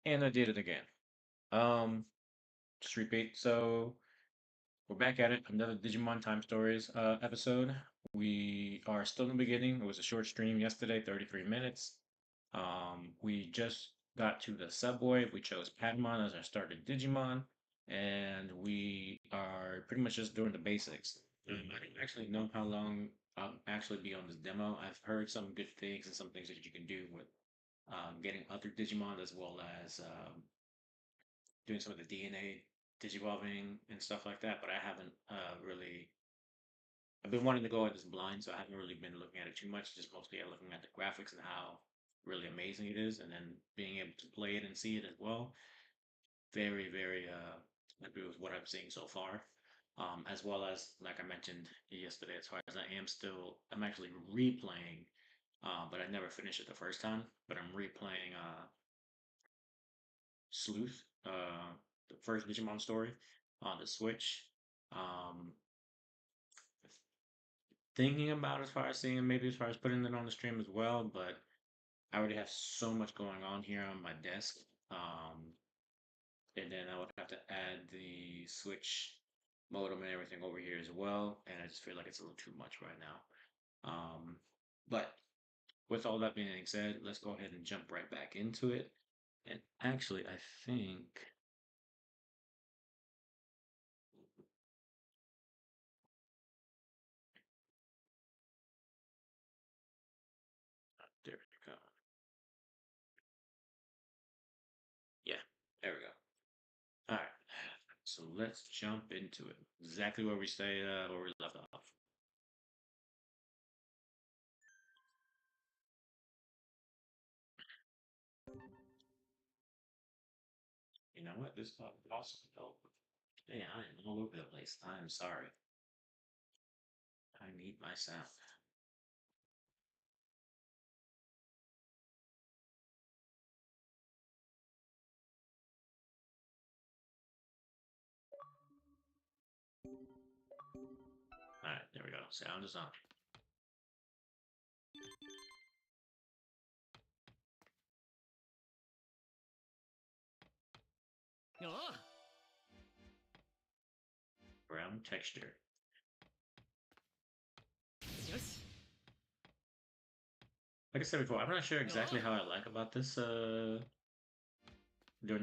And I did it again. Um, just repeat. So we're back at it. Another Digimon Time Stories episode. We are still in the beginning. It was a short stream yesterday, 33 minutes. We just got to the subway. We chose Patamon as our starter Digimon, and we are pretty much just doing the basics. I don't actually know how long I'll actually be on this demo. I've heard some good things and some things that you can do with getting other Digimon as well as doing some of the DNA digivolving and stuff like that, but I haven't really. I've been wanting to go at this blind, so I haven't really been looking at it too much. Just mostly looking at the graphics and how really amazing it is, and then being able to play it and see it as well. Very, very happy with what I'm seeing so far. As well as, like I mentioned yesterday, as far as I'm actually replaying, but I never finished it the first time. But I'm replaying Sleuth, the first Digimon story on the Switch. Um, Thinking about as far as seeing maybe as far as putting it on the stream as well, but I already have so much going on here on my desk. And then I would have to add the Switch modem and everything over here as well, and I just feel like it's a little too much right now. But with all that being said, let's go ahead and jump right back into it. And actually, I think there we go. Yeah, there we go. All right. So let's jump into it. Exactly where we left off. You know what? This also help. Yeah, I am all over the place. I am sorry. I need my sound. All right, there we go. Sound is on. Brown texture. Like I said before, I'm not sure exactly how I like about this doing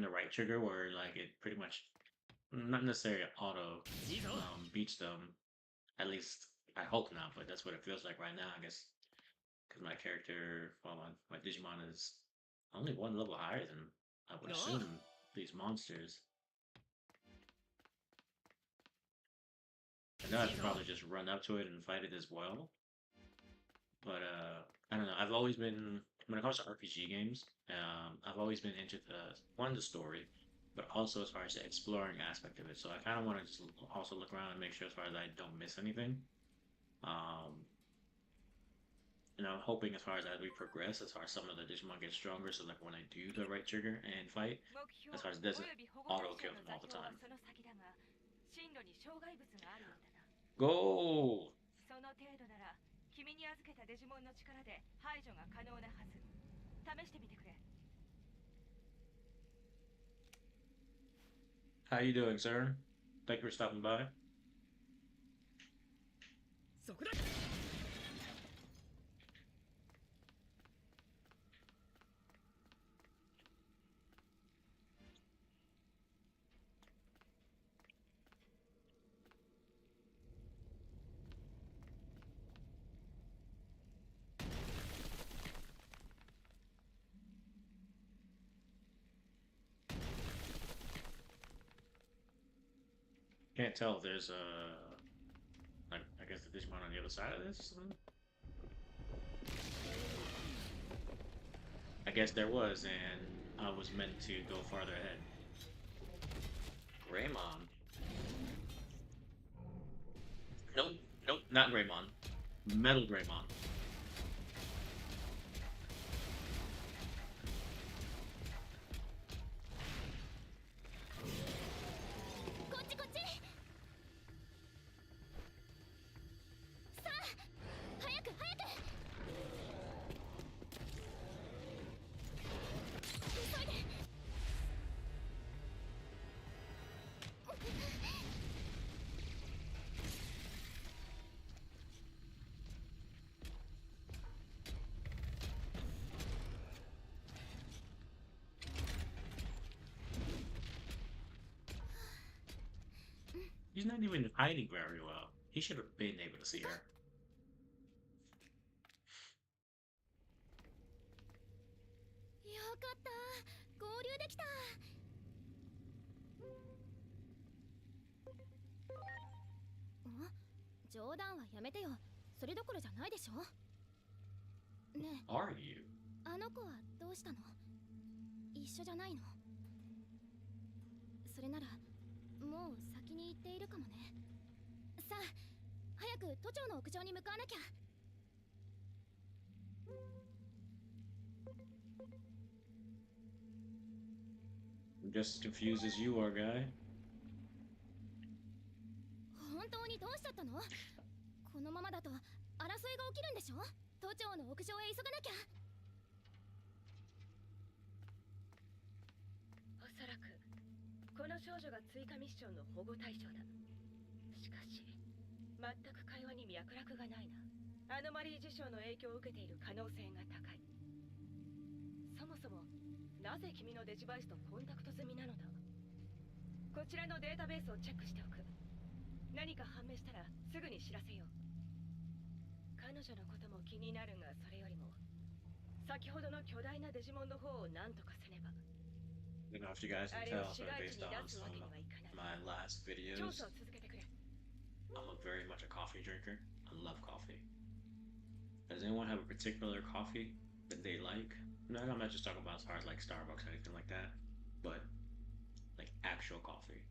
the right trigger where like it pretty much not necessarily auto beats them. At least I hope not, but that's what it feels like right now, I guess. Because my character, well, my Digimon is only one level higher than I would assume these monsters. I know I could probably just run up to it and fight it as well. But I don't know. I've always been when it comes to RPG games, I've always been into the story, but also as far as the exploring aspect of it. So I kind of want to just also look around and make sure as far as I don't miss anything. Um, and I'm hoping as far as we progress, as far as some of the Digimon get stronger, so like when I do the right trigger and fight, as far as it doesn't auto kill them all the time. Go! How you doing, sir? Thank you for stopping by. Can't tell if there's I guess the Digimon on the other side of this. I guess there was, and I was meant to go farther ahead. Greymon. Nope, nope, not Greymon. Metal Greymon. She's not even hiding very well. He should have been able to see her. よかった。合流できた。冗談はやめてよ。それどころじゃないでしょ。ねえ、Are you? あの子はどうしたの？一緒じゃないの？それならもう先に行っているかもね。さあ、早く都庁の屋上に向かわなきゃ。I'm just as confused as you are, guy. 本当にどうしちゃったの？このままだと争いが起きるんでしょ？都庁の屋上へ急がなきゃ。おそらくこの少女が追加ミッションの保護対象だ。しかし全く会話に脈絡がないな。アノマリー事象の影響を受けている可能性が高い。そもそもなぜ君のデジバイスとコンタクト済みなのだ。こちらのデータベースをチェックしておく。何か判明したらすぐに知らせよう。彼女のことも気になるが、それよりも先ほどの巨大なデジモンの方を何とかせねば。I don't know if you guys can tell, but based on some of my last 調 videos, 査を続けてくれ。 I'm very much a coffee drinker. I love coffee. Does anyone have a particular coffee that they like? No, I'm not just talking about as far as like Starbucks or anything like that, but like actual coffee.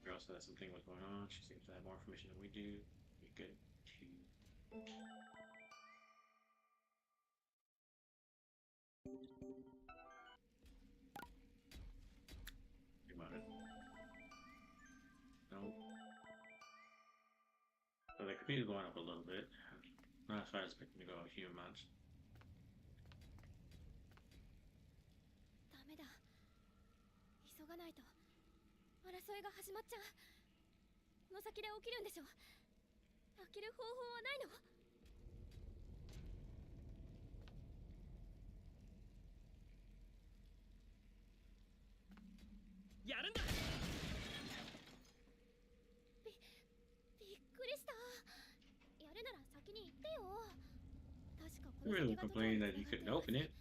Girl said that something was going on. She seems to have more information than we do. We good to think about it. No. So the computer's going up a little bit. Not as far as expecting to go a few months. ダメだ。急がないと争いが始まっちゃう。この先で起きるんでしょ。開ける方法はないの？やるんだ。びっくりした。やるなら先に言ってよ。確かこ You の really 先が都庁 complaining に that you 繋 couldn't がって open い it.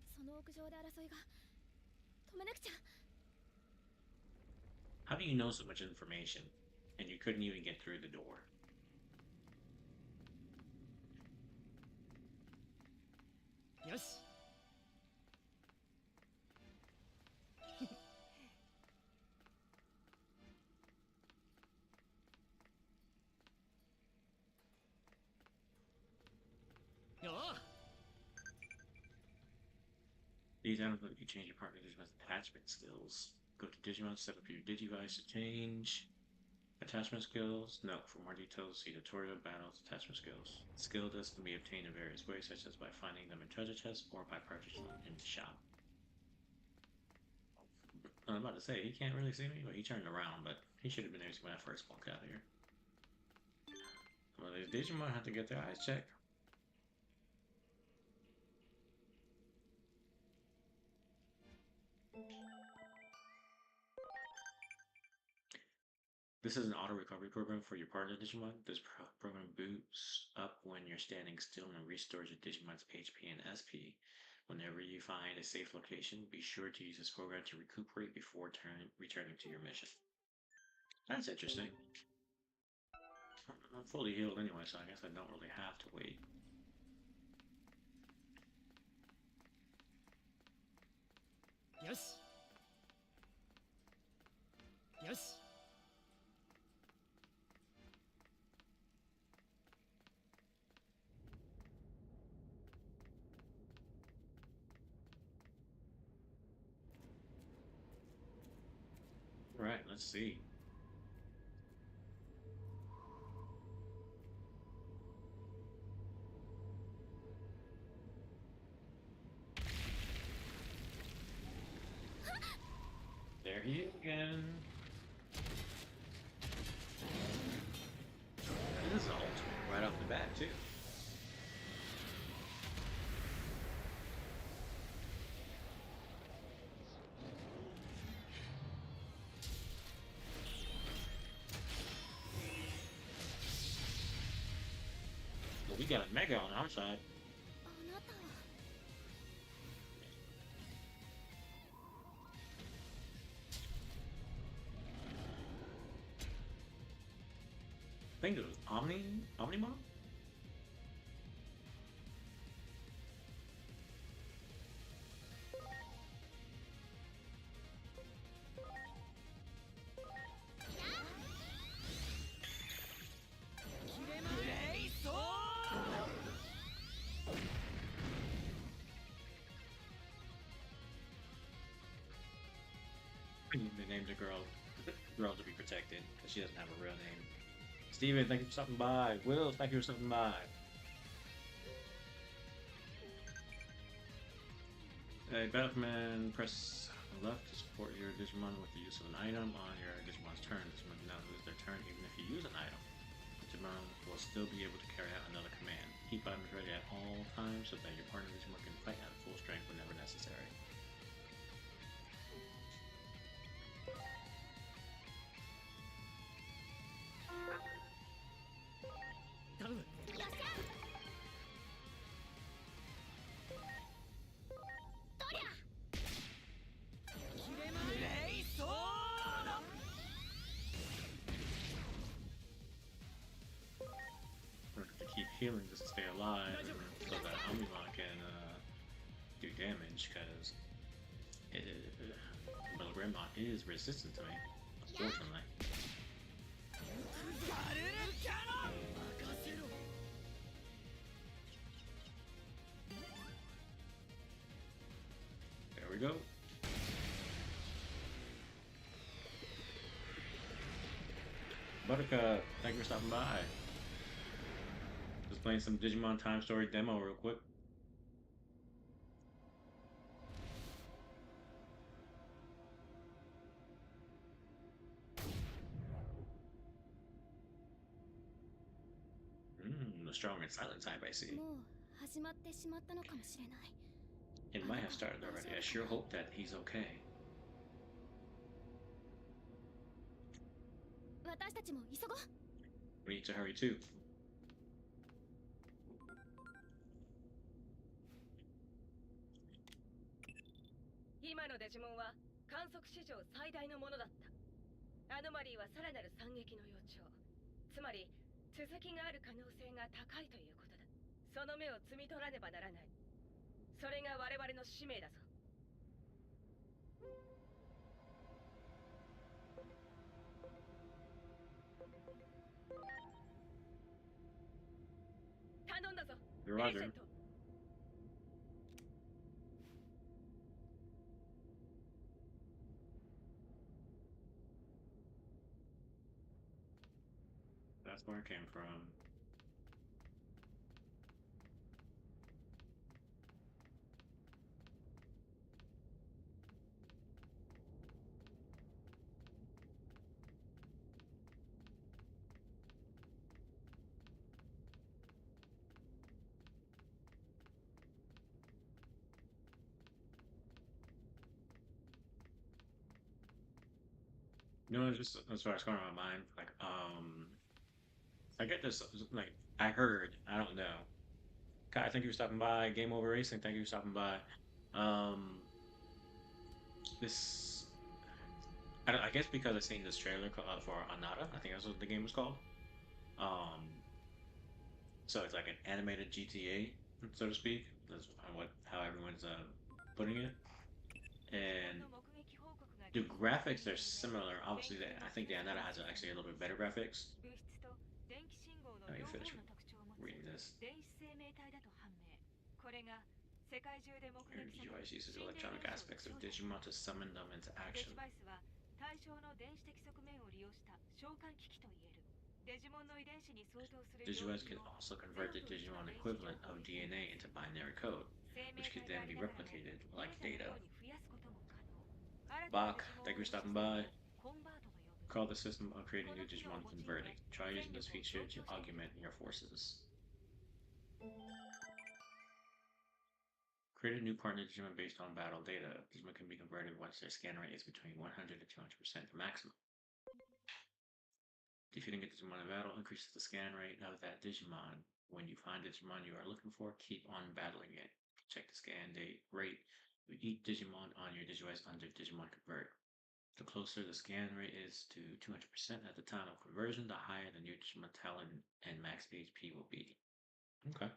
その屋上で争いが止めなくちゃ。 How do you know so much information and you couldn't even get through the door? よし。よう。 These items let you change your partner Digimon's attachment skills. Go to Digimon, set up your Digivice to change attachment skills. Note, for more details, see tutorial battles attachment skills. Skill discs can be obtained in various ways, such as by finding them in treasure chests or by purchasing them in the shop. I'm about to say, he can't really see me, but he turned around, but he should have been there when I first walked out of here. Well, these Digimon have to get their eyes checked. This is an auto recovery program for your partner Digimon. This program boots up when you're standing still and restores your Digimon's HP and SP. Whenever you find a safe location, be sure to use this program to recuperate before returning to your mission. That's interesting. I'm fully healed anyway, so I guess I don't really have to wait. Yes. Yes. Alright, let's see. he is again. This is ultimate right off the bat, too. But we got a Mega on our side. あなたは I think it was Omnimon? They named the girl to be protected because she doesn't have a real name. Steven, thank you for stopping by. Will, thank you for stopping by. Hey, Batman, press left to support your Digimon with the use of an item on your Digimon's turn. Digimon do not lose their turn even if you use an item. Digimon will still be able to carry out another command. Keep items ready at all times so that your partner Digimon can fight at full strength whenever necessary. To keep healing just to stay alive and so that Agumon can do damage because Grandma is resistant to me, unfortunately. There we go. Buttercup, thank you for stopping by. Just playing some Digimon Time Story demo real quick. The strong and silent type, I see. もう始まってしまったのかもしれない It might have started already. I sure hope that he's okay. 私たちも急ごう We need to hurry too. 今のデジモンは観測史上最大のものだった。アノマリーはさらなる惨劇の予兆。つまり続きがある可能性が高いということだ。その目を摘み取らねばならない。それが我々の使命だぞ。頼んだぞ。エージェント。That's where it came from. You know, just as far as going on my mind, like, I get this, like, I heard, I don't know. Kai, thank you for stopping by. Game Over Racing, thank you for stopping by. Um, this, I guess because I seen this trailer for Anata, I think that's what the game was called. Um, so it's like an animated GTA, so to speak. That's how everyone's putting it. And the graphics are similar. Obviously, I think the Anata has actually a little bit better graphics. Let me finish reading this. Your device uses electronic aspects of Digimon to summon them into action. Digivice can also convert the Digimon equivalent of DNA into binary code, which could then be replicated like data. Bach, thank you for stopping by. Call the system of creating new Digimon converting. Try using this feature to augment your forces. Create a new partner Digimon based on battle data. Digimon can be converted once their scan rate is between 100 to 200% the maximum. Defeating a Digimon in battle increases the scan rate of that Digimon. When you find Digimon you are looking for, keep on battling it. Check the scan rate with each Digimon on your Digivice under Digimon Convert. The closer the scan rate is to 200% at the time of conversion, the higher the new Digimon talent and max HP will be. Okay.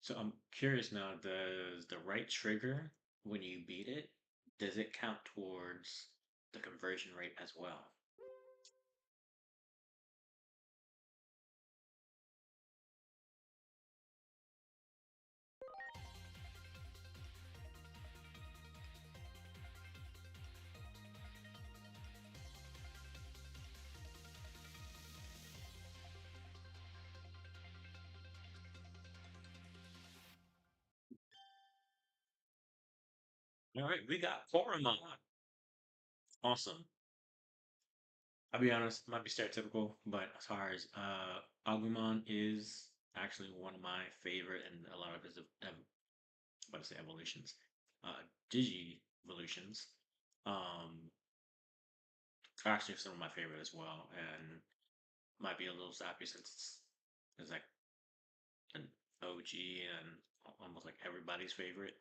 So I'm curious now, does the right trigger, when you beat it, does it count towards the conversion rate as well? All right, we got Koromon. Awesome. I'll be honest, might be stereotypical, but as far as Agumon is actually one of my favorite, and a lot of his about to say evolutions, uh, Digi evolutions, um, are actually some of my favorite as well, and might be a little sappy since it's like an OG and almost like everybody's favorite.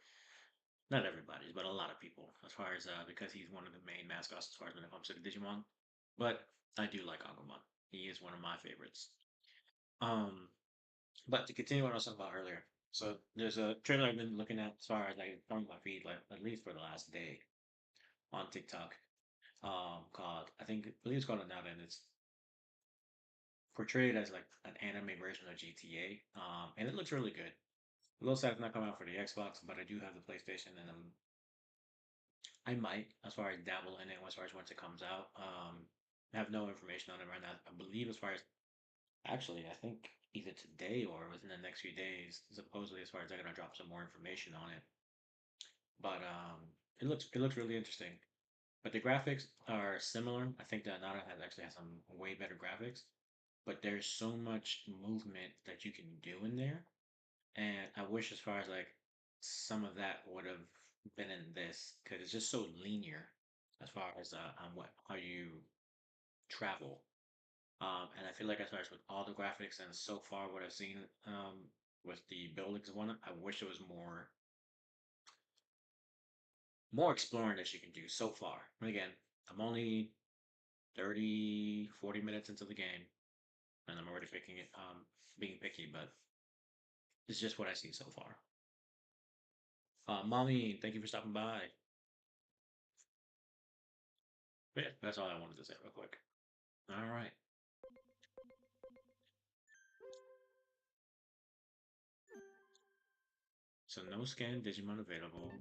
Not everybody's, but a lot of people, as far as because he's one of the main mascots as far as when it comes to the Digimon. But I do like Agumon. He is one of my favorites. Um, but to continue what I was talking about earlier, so there's a trailer I've been looking at as far as like on my feed, like at least for the last day on TikTok, called I believe it's called Another, and it's portrayed as like an anime version of GTA. And it looks really good. A little sad it's not coming out for the Xbox, but I do have the PlayStation, and I might, as far as dabble in it, as far as once it comes out. I have no information on it right now. I believe as far as actually, I think either today or within the next few days, supposedly as far as they're gonna drop some more information on it. But it looks really interesting. But the graphics are similar. I think that Nara has actually has some way better graphics. But there's so much movement that you can do in there. And I wish as far as like some of that would have been in this because it's just so linear as far as on what how you travel. And I feel like as far as with all the graphics and so far what I've seen with the buildings and whatnot, I wish there was more exploring that you can do so far. And again, I'm only 30, 40 minutes into the game, and I'm already picking it, being picky, but it's just what I see so far. Mommy, thank you for stopping by. But yeah, that's all I wanted to say real quick. All right. So no scan Digimon available.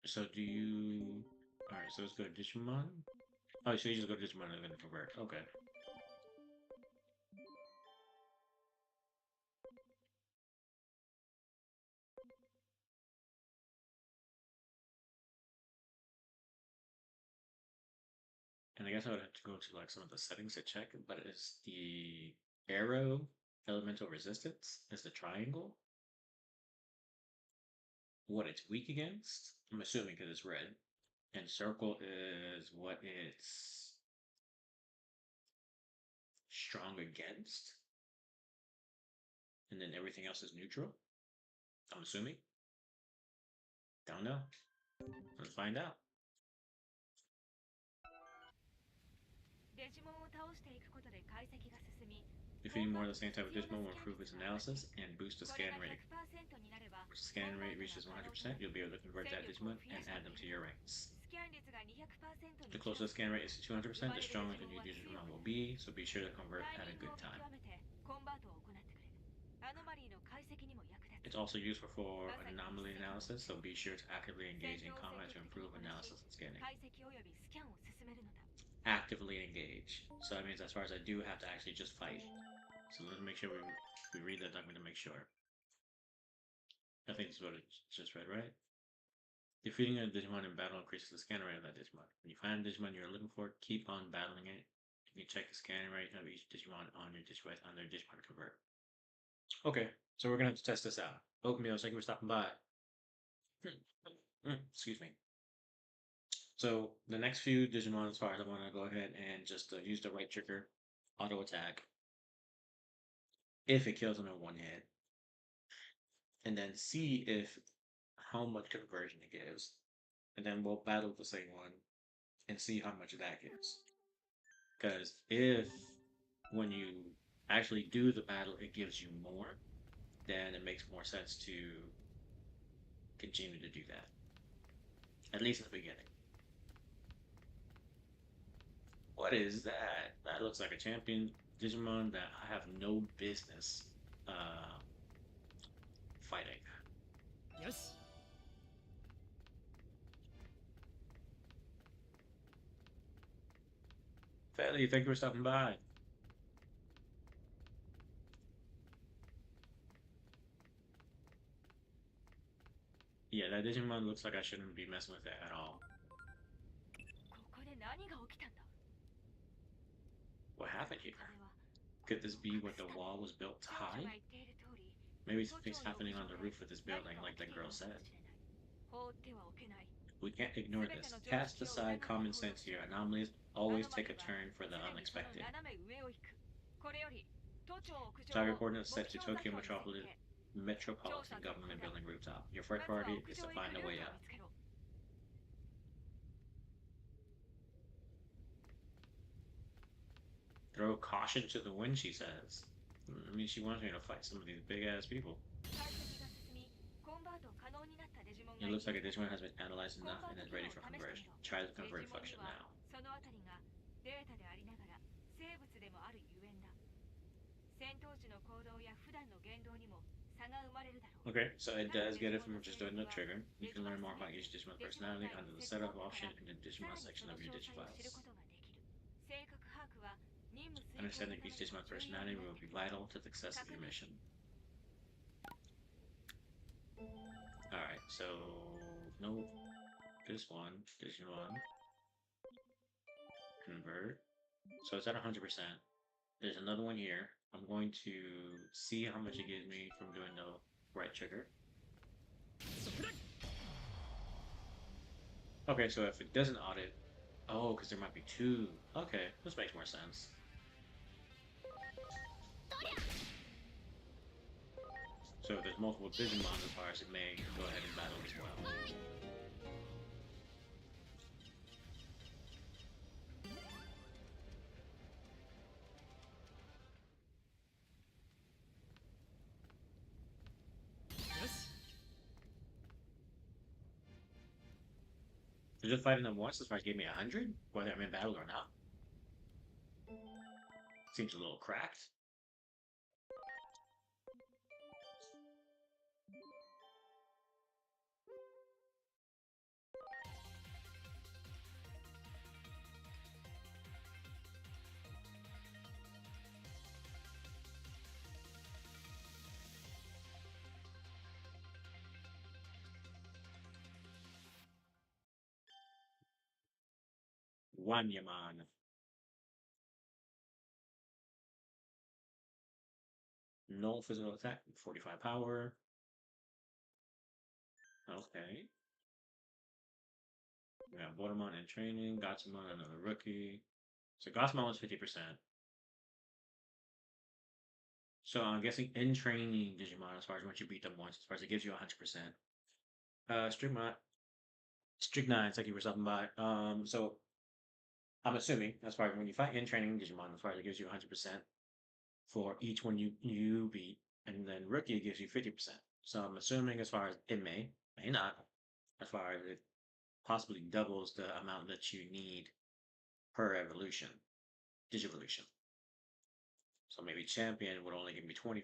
So do you? All right. So let's go to Digimon. Oh, so you just go to Digimon and then convert. Okay. And I guess I would have to go to like some of the settings to check, but it's the arrow elemental resistance is the triangle. What it's weak against, I'm assuming because it's red. And circle is what it's strong against. And then everything else is neutral. I'm assuming. Don't know. Let's find out. デジモンを倒していくことで解析が進み、 Defeating more of the same type of Digimon will improve its analysis and boost the これ scan が rate. 100% になれば、 When the scan rate reaches 100%, you'll be able to convert that Digimon and add them to your ranks. スキャン率が 200% に The closer the scan rate is to 200%, the stronger the new Digimon will be, so be sure to convert タ at イ a ミング good を見 time. 極めてコンバートを行ってくれ。アノマリーの解析にも役立 It's つ。 also useful for anomaly analysis, so be sure to actively engage in combat to improve analysis and scanning. 解析およびスキャンを進めるのだ。 Actively engage. So that means as far as I do have to actually just fight. So let's make sure we read that document to make sure. I think it's what it just read, right? Defeating a Digimon in battle increases the scan rate of that Digimon. When you find a Digimon you're looking for, keep on battling it. You can check the scanning rate of each Digimon on your device on their Digimon convert. Okay, so we're gonna have to test this out. Oatmeal, thank you for stopping by. Excuse me. So the next few Digimon, as far as I want to go ahead and just use the right trigger, auto attack. If it kills them in one hit, and then see if how much conversion it gives, and then we'll battle the same one and see how much that gives. Because if when you actually do the battle it gives you more, then it makes more sense to continue to do that. At least in the beginning. What is that? That looks like a champion Digimon that I have no business fighting. よし Fairly, thank you for stopping by. Yeah, that Digimon looks like I shouldn't be messing with it at all. ここで何が起きたんだ What happened here? 壁は Could this be what the wall was built to 少女 hide? が言っている通り Maybe 都庁 something's の happening 屋 on the 上 roof of で this 何 building, か like 起き that ている girl のか said. もしれない放ってはおけない We can't ignore this. Cast aside common sense here. Anomalies always take a turn for the すでにその unexpected. 斜め上を行くこれより都庁屋上 Target を coordinates 目 set to 標 Tokyo 座標に設 Metropolitan 定 Government Building rooftop. Your ま first ずは priority 屋 is 上 to へ行 find く a ル way ートを out. 見つけろ Throw caution to the wind, she says. I mean, she wants me to fight some of these big ass people. 解析が進みコンバート可能になったデジモン It が looks like a いる Digimon has been analyzed コン enough バー and ト is 機能 ready を for 試してみ conversion. ろ Try the デジ convert モンに function は now. そのあたりがデータでありながら生物でもあるゆえんだ戦闘時の行動や普段の言動にも差が生まれるだろう Okay, so it does get it from just doing the trigger. You can learn more about each Digimon personality under the setup option in the さ Digimon らにそ section の of your 詳細を知る Digifiles. ことができる正確把握は任務遂行の Understanding ため each にも Digimon 重要 personality になっ will て be くる vital to the success of your mission. Alright, so no, this one, Digimon, convert. So it's at 100%. There's another one here. I'm going to see how much it gives me from doing the right trigger. Okay, so if it doesn't audit, oh, because there might be two. Okay, this makes more sense. So if there's multiple Digimon requires, it may go ahead and battle as well. So just fighting them once, as far as gave me 100, whether I'm in battle or not. Seems a little cracked. Wanyaman. No physical attack, 45 power. Okay. We got Bordermon in training, Gatsumon, another rookie. So Gatsumon was 50%. So I'm guessing in training Digimon, as far as once you beat them once, as far as it gives you 100%. Strychnine, thank you for stopping by. So I'm assuming, as far as when you fight in training Digimon, as far as it gives you 100% for each one you beat, and then rookie gives you 50%. So I'm assuming, as far as it may not, as far as it possibly doubles the amount that you need per evolution, Digivolution. So maybe champion would only give me 25%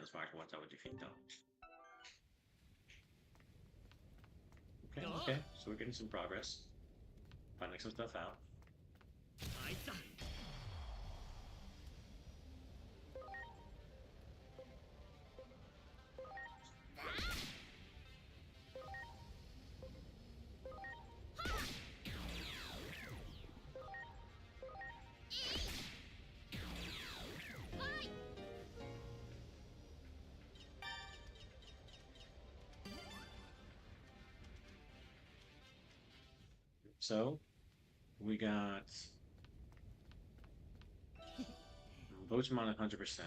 as far as what I would defeat them. Okay, so we're getting some progress. Finding some stuff out. あいつだ so we got Boachmon 100%.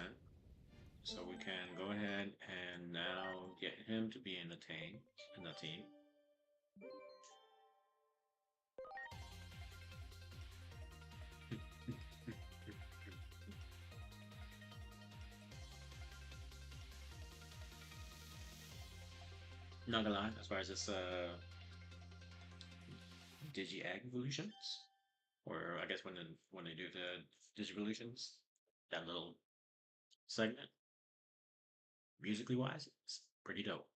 So we can go ahead and now get him to be in the team. Not gonna lie, as far as this Digi evolutions, or I guess when they do the Digivolutions, that little segment, musically wise, it's pretty dope.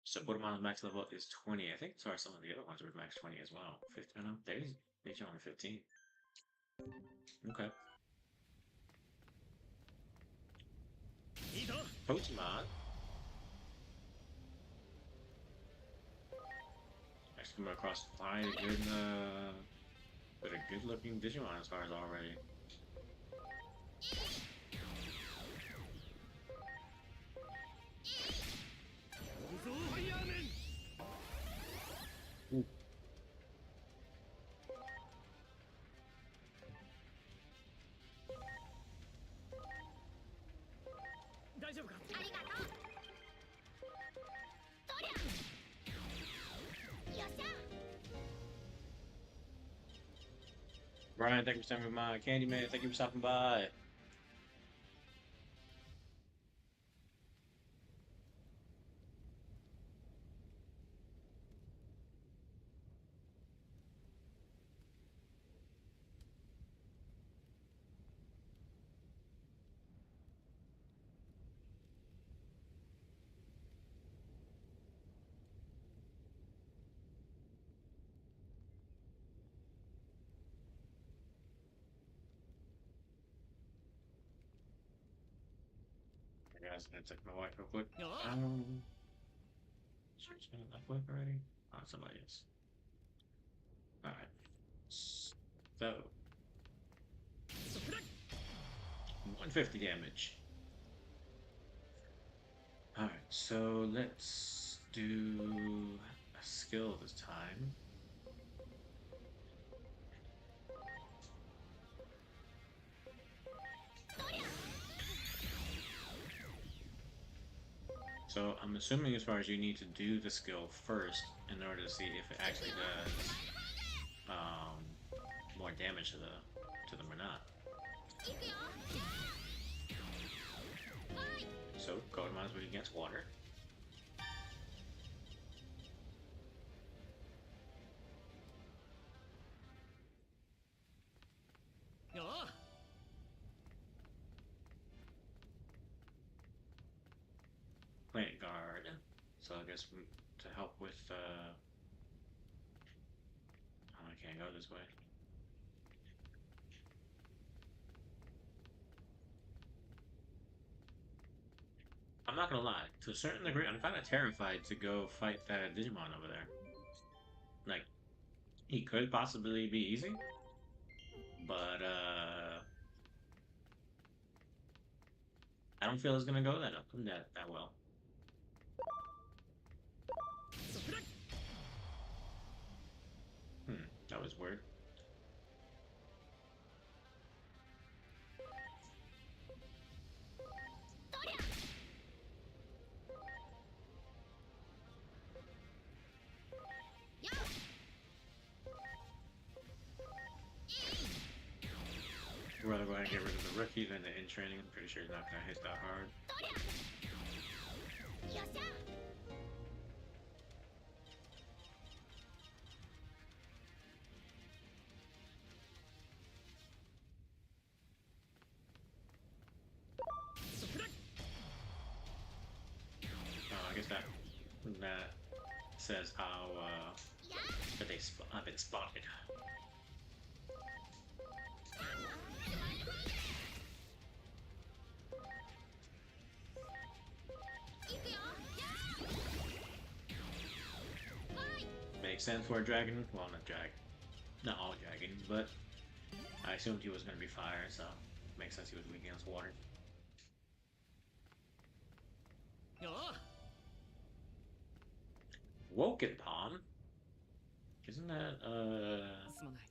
So Bordemon's max level is 20. I think sorry, some of the other ones were max 20 as well. 15. No, they're only 15. Okay. Pokemon. Actually coming across quite a good with a good looking Digimon as far as already. Ooh. Brian, thank you for stopping by. Candyman, thank you for stopping by. Guys, I'm gonna check my wife real quick. Sure, it's been that quick already. Oh, somebody else. Alright. So 150 damage. Alright, so let's do a skill this time. So I'm assuming as far as you need to do the skill first in order to see if it actually does more damage to them or not. So Kodamon is weak against water. Plant Guard. So I guess to help with oh, I can't go this way. I'm not gonna lie, to a certain degree, I'm kind of terrified to go fight that Digimon over there. Like, he could possibly be easy, but I don't feel it's gonna go that well. That was weird. I'd rather go ahead and get rid of the rookie than the in training. I'm pretty sure he's not gonna hit that hard. I guess that says how that I've been spotted. Makes sense for a dragon. Well, not all dragons, but I assumed he was going to be fire, so makes sense he was weak against water. Woken Palm. Isn't that すまない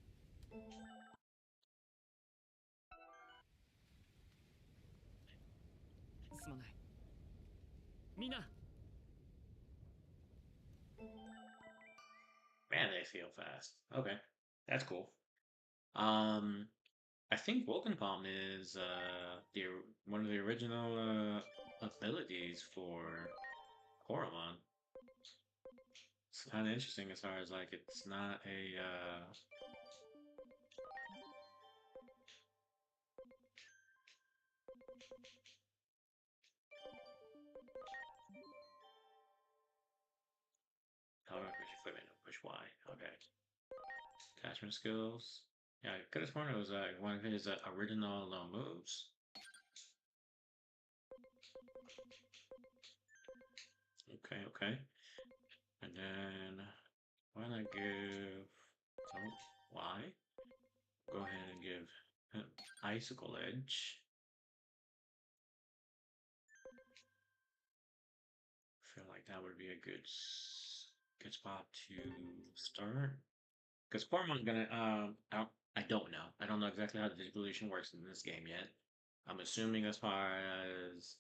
すまないみんな man, they feel fast. Okay. That's cool. Um I think Woken Palm is one of the original abilities for Koromon. It's kind of interesting as far as like it's not a however push equipment, push Y. Okay. Attachment skills. Yeah, I could have sworn it was one of his original moves. Okay, okay. And then why not give oh Y? Go ahead and give him Icicle Edge. Feel like that would be a good spot to start. Because Cormon's gonna I don't know. I don't know exactly how the distribution works in this game yet. I'm assuming as far as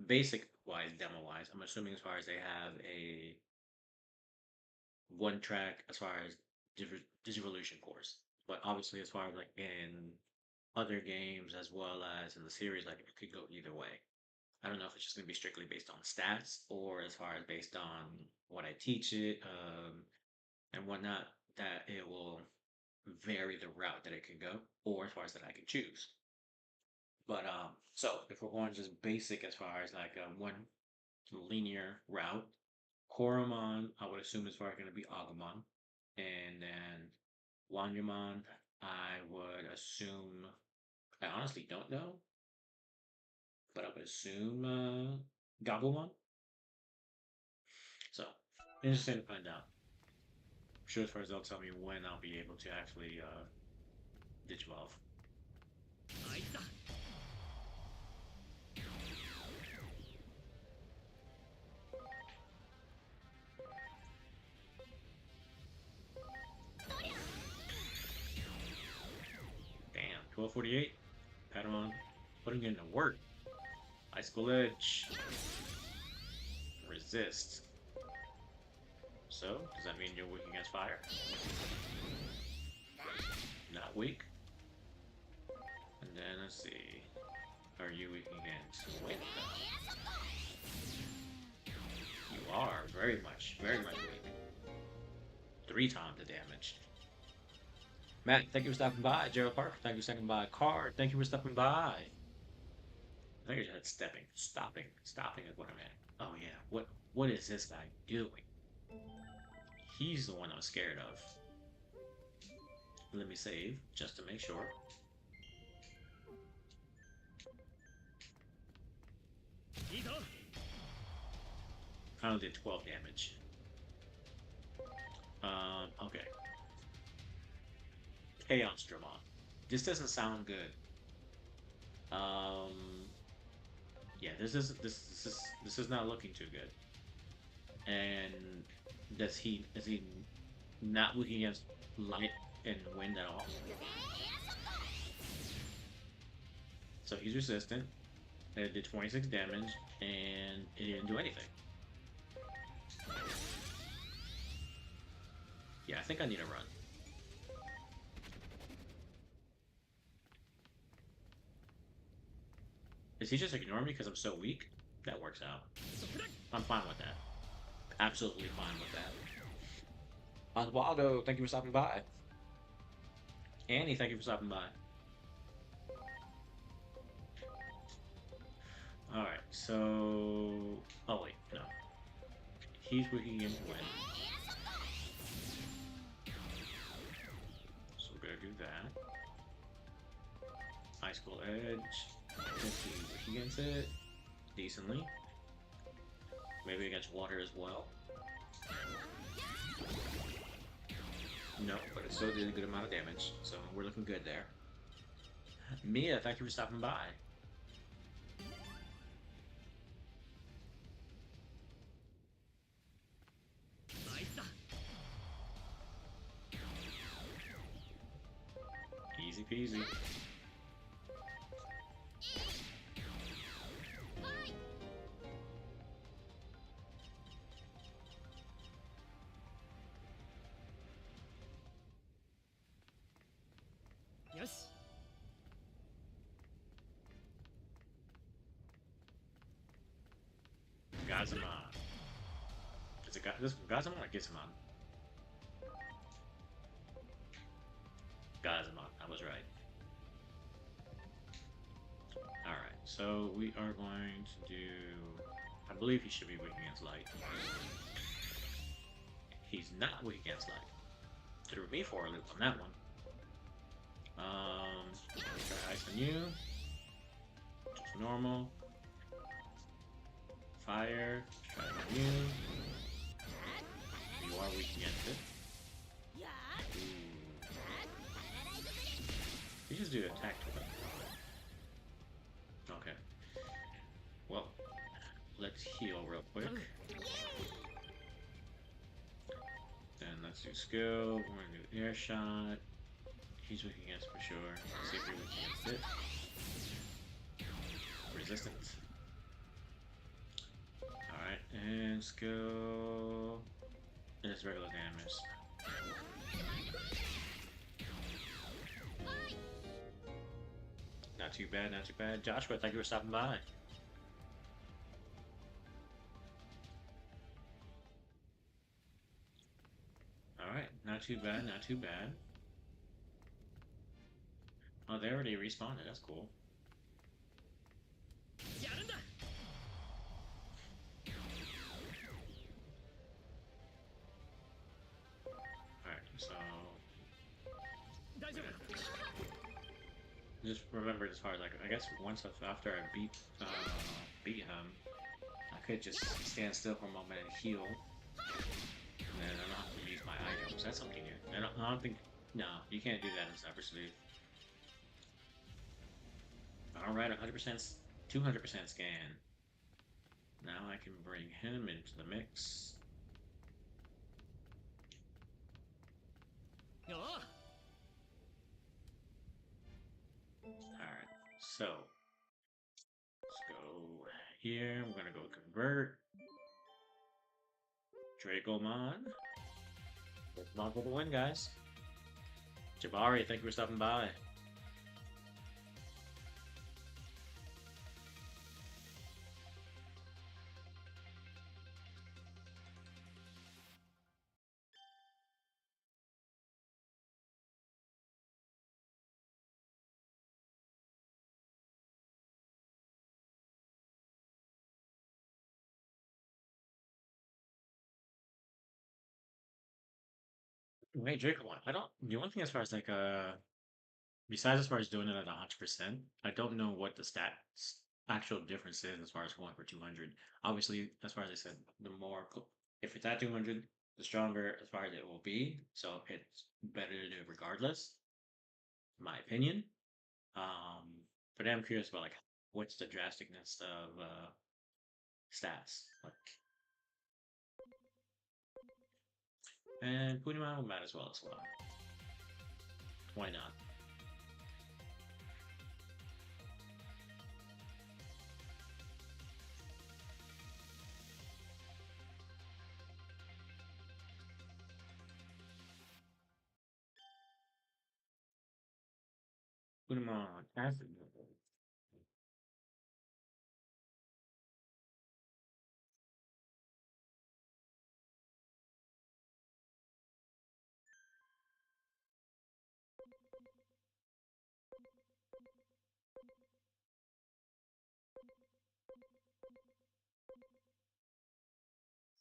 basic wise, demo wise, I'm assuming as far as they have a one track as far as Digivolution course. But obviously as far as like in other games as well as in the series, like it could go either way. I don't know if it's just going to be strictly based on stats or as far as based on what I teach it and whatnot, that it will vary the route that it can go or as far as that I can choose. But so if we're going just basic as far as like one linear route, Koromon, I would assume as far as going to be Agumon. And then Wanyamon, I would assume, I honestly don't know, but I would assume Gabumon. So, interesting to find out. I'm sure as far as they'll tell me when I'll be able to actually Digivolve. あいつだ Damn, 1248. Patamon putting in the work. Icicle Edge. Resist. So, does that mean you're weak against fire? Not weak. And then let's see. Are you weak against wind? You are very much weak. 3 times the damage. Matt, thank you for stopping by. Gerald Park, thank you for stopping by. Card, thank you for stopping by. I think I just stepping. Stopping is what I meant. Oh yeah, what is this guy doing? He's the one I'm scared of. Let me save, just to make sure. I only did 12 damage. Okay. Chaos Dramon. This doesn't sound good. Yeah, this is not looking too good. And is he not weak against light and wind at all? So he's resistant. And it did 26 damage, and it didn't do anything. Yeah, I think I need a run. Is he just ignoring me because I'm so weak? That works out. I'm fine with that. Absolutely fine with that. Oswaldo, thank you for stopping by. Annie, thank you for stopping by. Alright, so... Oh wait, no. He's weak against wind. So we're gonna do that. Icicle Edge. Let's see, weak against it. Decently. Maybe against water as well. No, but it still did a good amount of damage, so we're looking good there. Mia, thank you for stopping by. peasy. Yes. Gazamon. Is it this Gazamon or Gizamon? Gazamon. I was right. Alright, so we are going to do... I believe he should be weak against light. He's not weak against light. Threw me for a loop on that one. Try ice on you. Just normal. Fire. Try it on you. You are weak against it. Ooh. You just do attack to it. Okay. Well, let's heal real quick. Then let's do skill. We're gonna do air shot. He's weak against for sure. Let's see if we're weak against it. Resistance. Alright, and skill. And it's regular damage. Not too bad, not too bad. Joshua, thank you for stopping by. Alright, not too bad, not too bad. Oh, they already respawned. That's cool. Alright, so... just remember as far as like, I guess once after I beat him, I could just stand still for a moment and heal. And then I don't have to use my items. That's something new. I don't think... No, you can't do that in Cyber Sleeve. Alright, 100%, 200% scan. Now I can bring him into the mix. Alright, so let's go here. I'm gonna go convert. Dracomon. Dracomon for the win, guys. Jabari, thank you for stopping by. Wait, Dracomon. I don't. The only thing as far as like besides as far as doing it at 100%, I don't know what the stats actual difference is as far as going for 200. Obviously, as far as I said, the more if it's at 200, the stronger as far as it will be. So it's better to do regardless, in my opinion. But I'm curious about like what's the drasticness of stats like, and Punima might as well as well. Why not? Punima acid.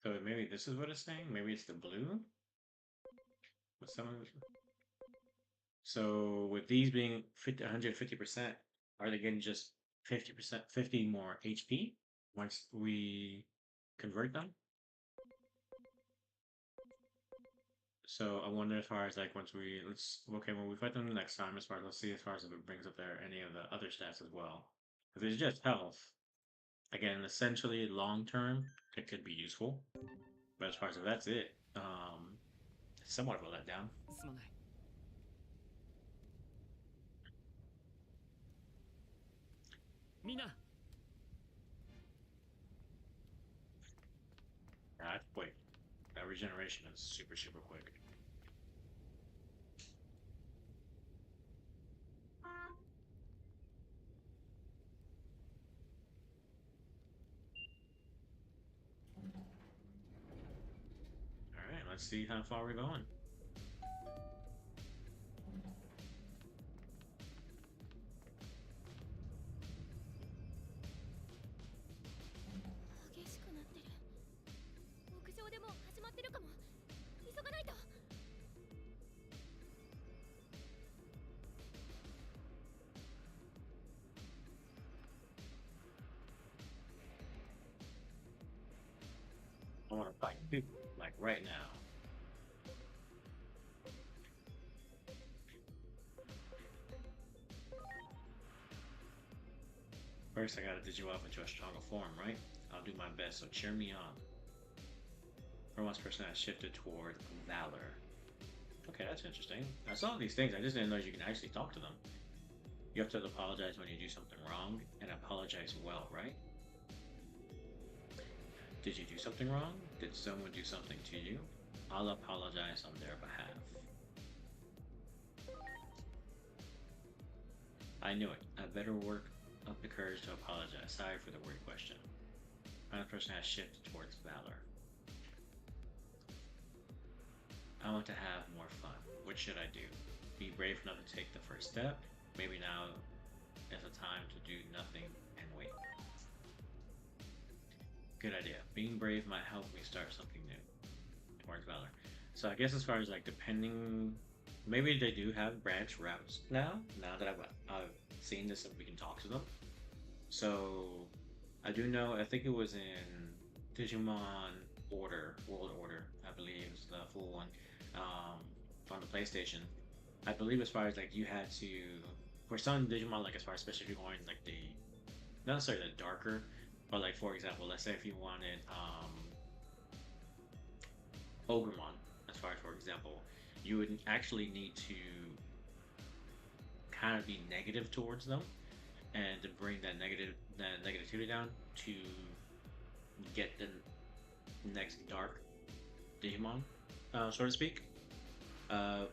So maybe this is what it's saying. Maybe it's the blue. With some of so with these being 150%, are they getting just 50%, 50 more HP once we convert them? So I wonder as far as like once we okay, when we fight them the next time, as far as let's see as far as if it brings up there any of the other stats as well. If it's just health, again, essentially long term, it could be useful. But as far as if that's it, somewhat of a letdown. regeneration is super, super quick. Alright, let's see how far we're going. I want to fight people, like right now. First, I gotta Digimon into a stronger form, right? I'll do my best, so cheer me on. For once, person has shifted toward valor. Okay, that's interesting. I saw these things, I just didn't know you can actually talk to them. You have to apologize when you do something wrong, and apologize well, right? Did you do something wrong? Did someone do something to you? I'll apologize on their behalf. I knew it. I better work up the courage to apologize. Sorry for the weird question. Another person has shifted towards valor. I want to have more fun. What should I do? Be brave enough to take the first step. Maybe now is the time to do nothing and wait. Good idea. Being brave might help me start something new towards valor. So I guess as far as like depending, maybe they do have branch routes now. Now that I've seen this, and we can talk to them. So I do know. I think it was in Digimon World Order, I believe is the full one, on the PlayStation. I believe as far as like you had to, for some Digimon, like as far as especially if you're going like the, not necessarily the darker, but like for example, let's say if you wanted Agumon, as far as for example, you would actually need to kind of be negative towards them and to bring that negativity down to get the next dark Digimon, so to speak. Uh,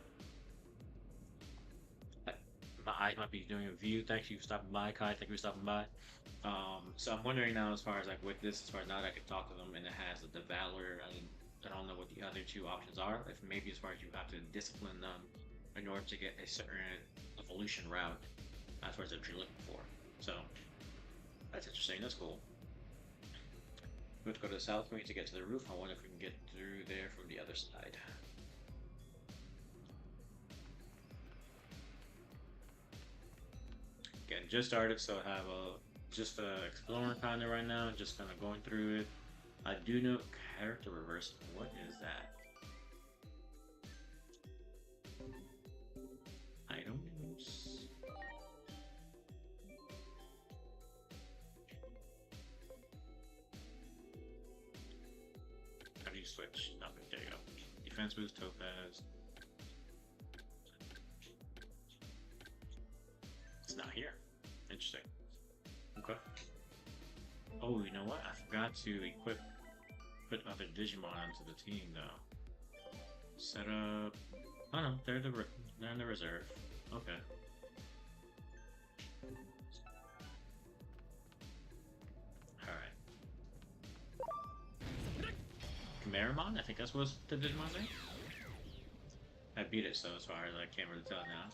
my eyes might be doing a view. Thank you for stopping by, Kai. Thank you for stopping by. So I'm wondering now, as far as like with this, as far as now that I can talk to them and it has the valor, I don't know what the other two options are. If maybe as far as you have to discipline them in order to get a certain evolution route, as far as what you're looking for. So that's interesting. That's cool. We have to go to the south wing to get to the roof. I wonder if we can get through there from the other side. Again, just started, so I have just exploring kind of right now, just kind of going through it. I do know character reversal. What is that? Items. How do you switch? Okay, there you go. Defense boost, topaz. It's not here. Interesting. Okay. Oh, you know what? I forgot to put other Digimon onto the team though. Set up. Oh no, they're in the reserve. Okay. All right. Chimeramon? I think that's what the Digimon's name. I beat it, so as far as I can't really tell now.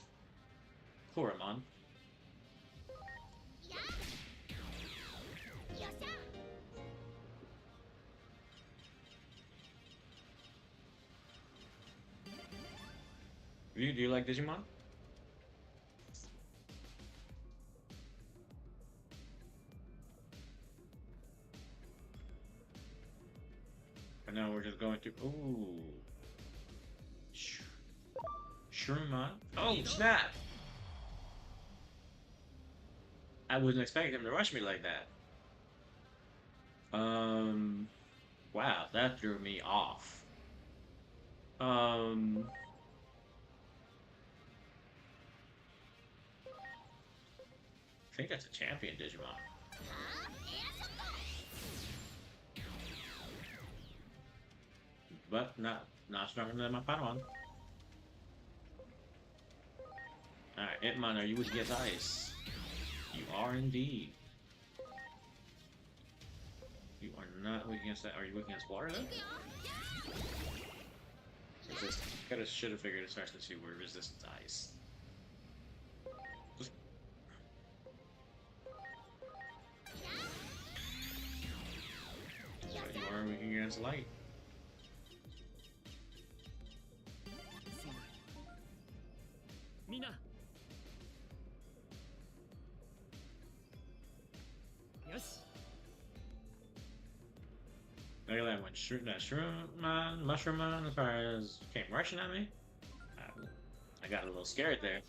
Koramon. Do you like Digimon? And now we're just going through. Ooh. Shrumon. Oh, snap! I wasn't expecting him to rush me like that. Wow, that threw me off. I think that's a champion Digimon. but not stronger than my Padawan. Alright, Itmon, are you weak against ice? You are indeed. You are not weak against that. Are you weak against water though? Should have figured it's actually see we're resistant to ice. So you are weak against light. Mina. Yoshi. Look at that one. Mushroom man, as far as came rushing at me. I got a little scared there.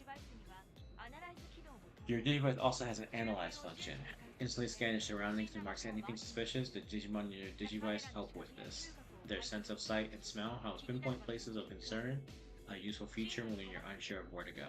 Your Digivice also has an analyze function. Instantly scan your surroundings and marks anything suspicious. The Digimon in your Digivice help with this. Their sense of sight and smell helps pinpoint places of concern, a useful feature when you're unsure of where to go.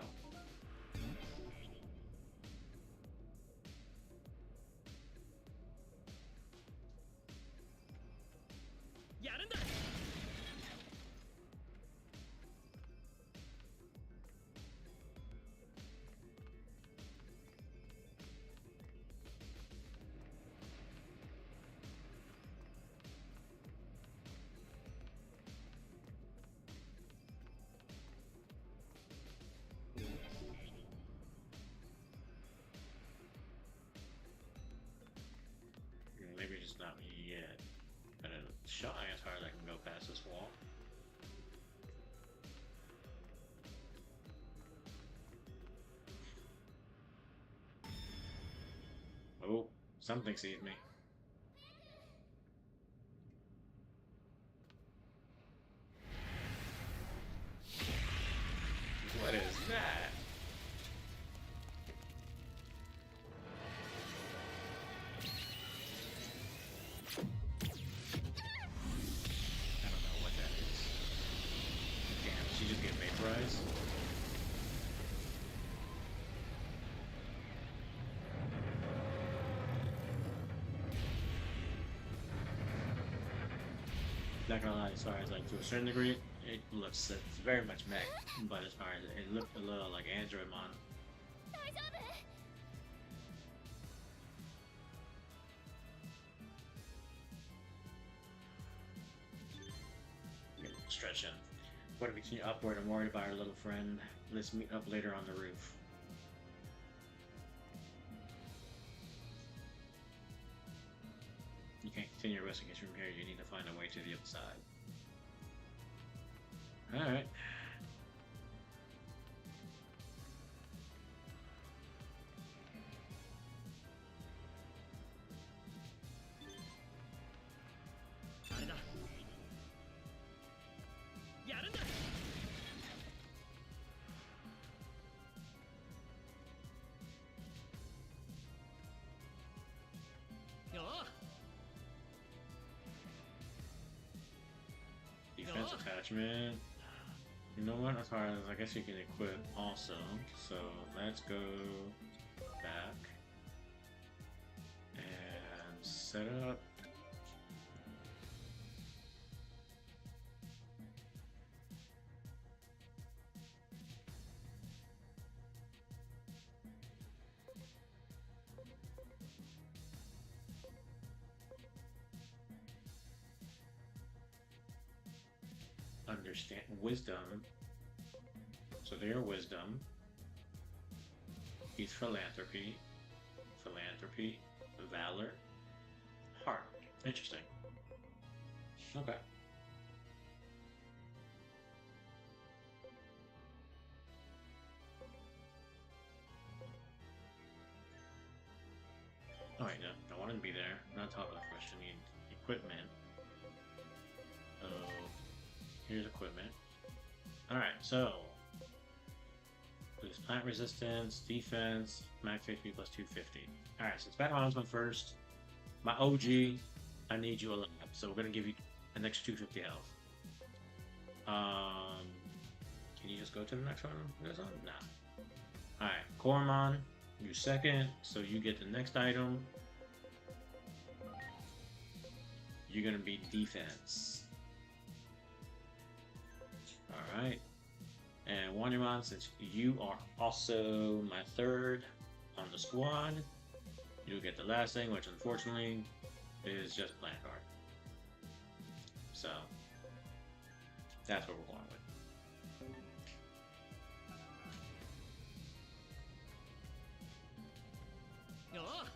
Maybe just not yet. But a shot as hard as I can go past this wall. Oh, something sees me. What is that? I don't know what that is. Damn, she just get vaporized. Not gonna lie, as far as like to a certain degree, it looks it's very much mech, but as far as it looked a little like Androidmon. Stretching. What if we continue upward? I'm worried about our little friend. Let's meet up later on the roof. You can't continue your investigation from here. You need to find a way to the other side. Alright. Defense attachment. You know what? As far as I guess you can equip also. So let's go back and set up. Understand wisdom. So their wisdom. He's philanthropy. Philanthropy. Valor. Heart. Interesting. Okay. Oh wait, no. I want to be there. Not top of the question. Need equipment. Oh. Here's equipment. Alright, so there's plant resistance, defense, max HP plus 250. Alright, so it's Batman's one first. My OG, I need you a lap, so we're gonna give you an extra 250 health. Can you just go to the next one? Nah. Alright, Cormon, you second, so you get the next item. You're gonna be defense. right. And Wandermon, since you are also my third on the squad, you get the last thing, which unfortunately is just plant art. So that's what we're going with. おう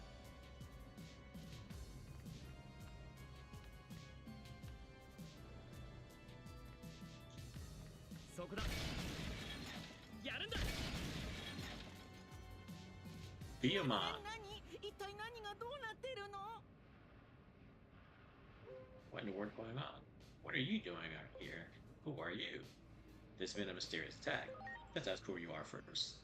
そこだやるんだ Agumon, 一体何がどうなってるの？ what in the world going on? What are you doing out here? Who are you? There's been a mysterious attack. Let's ask who you are first.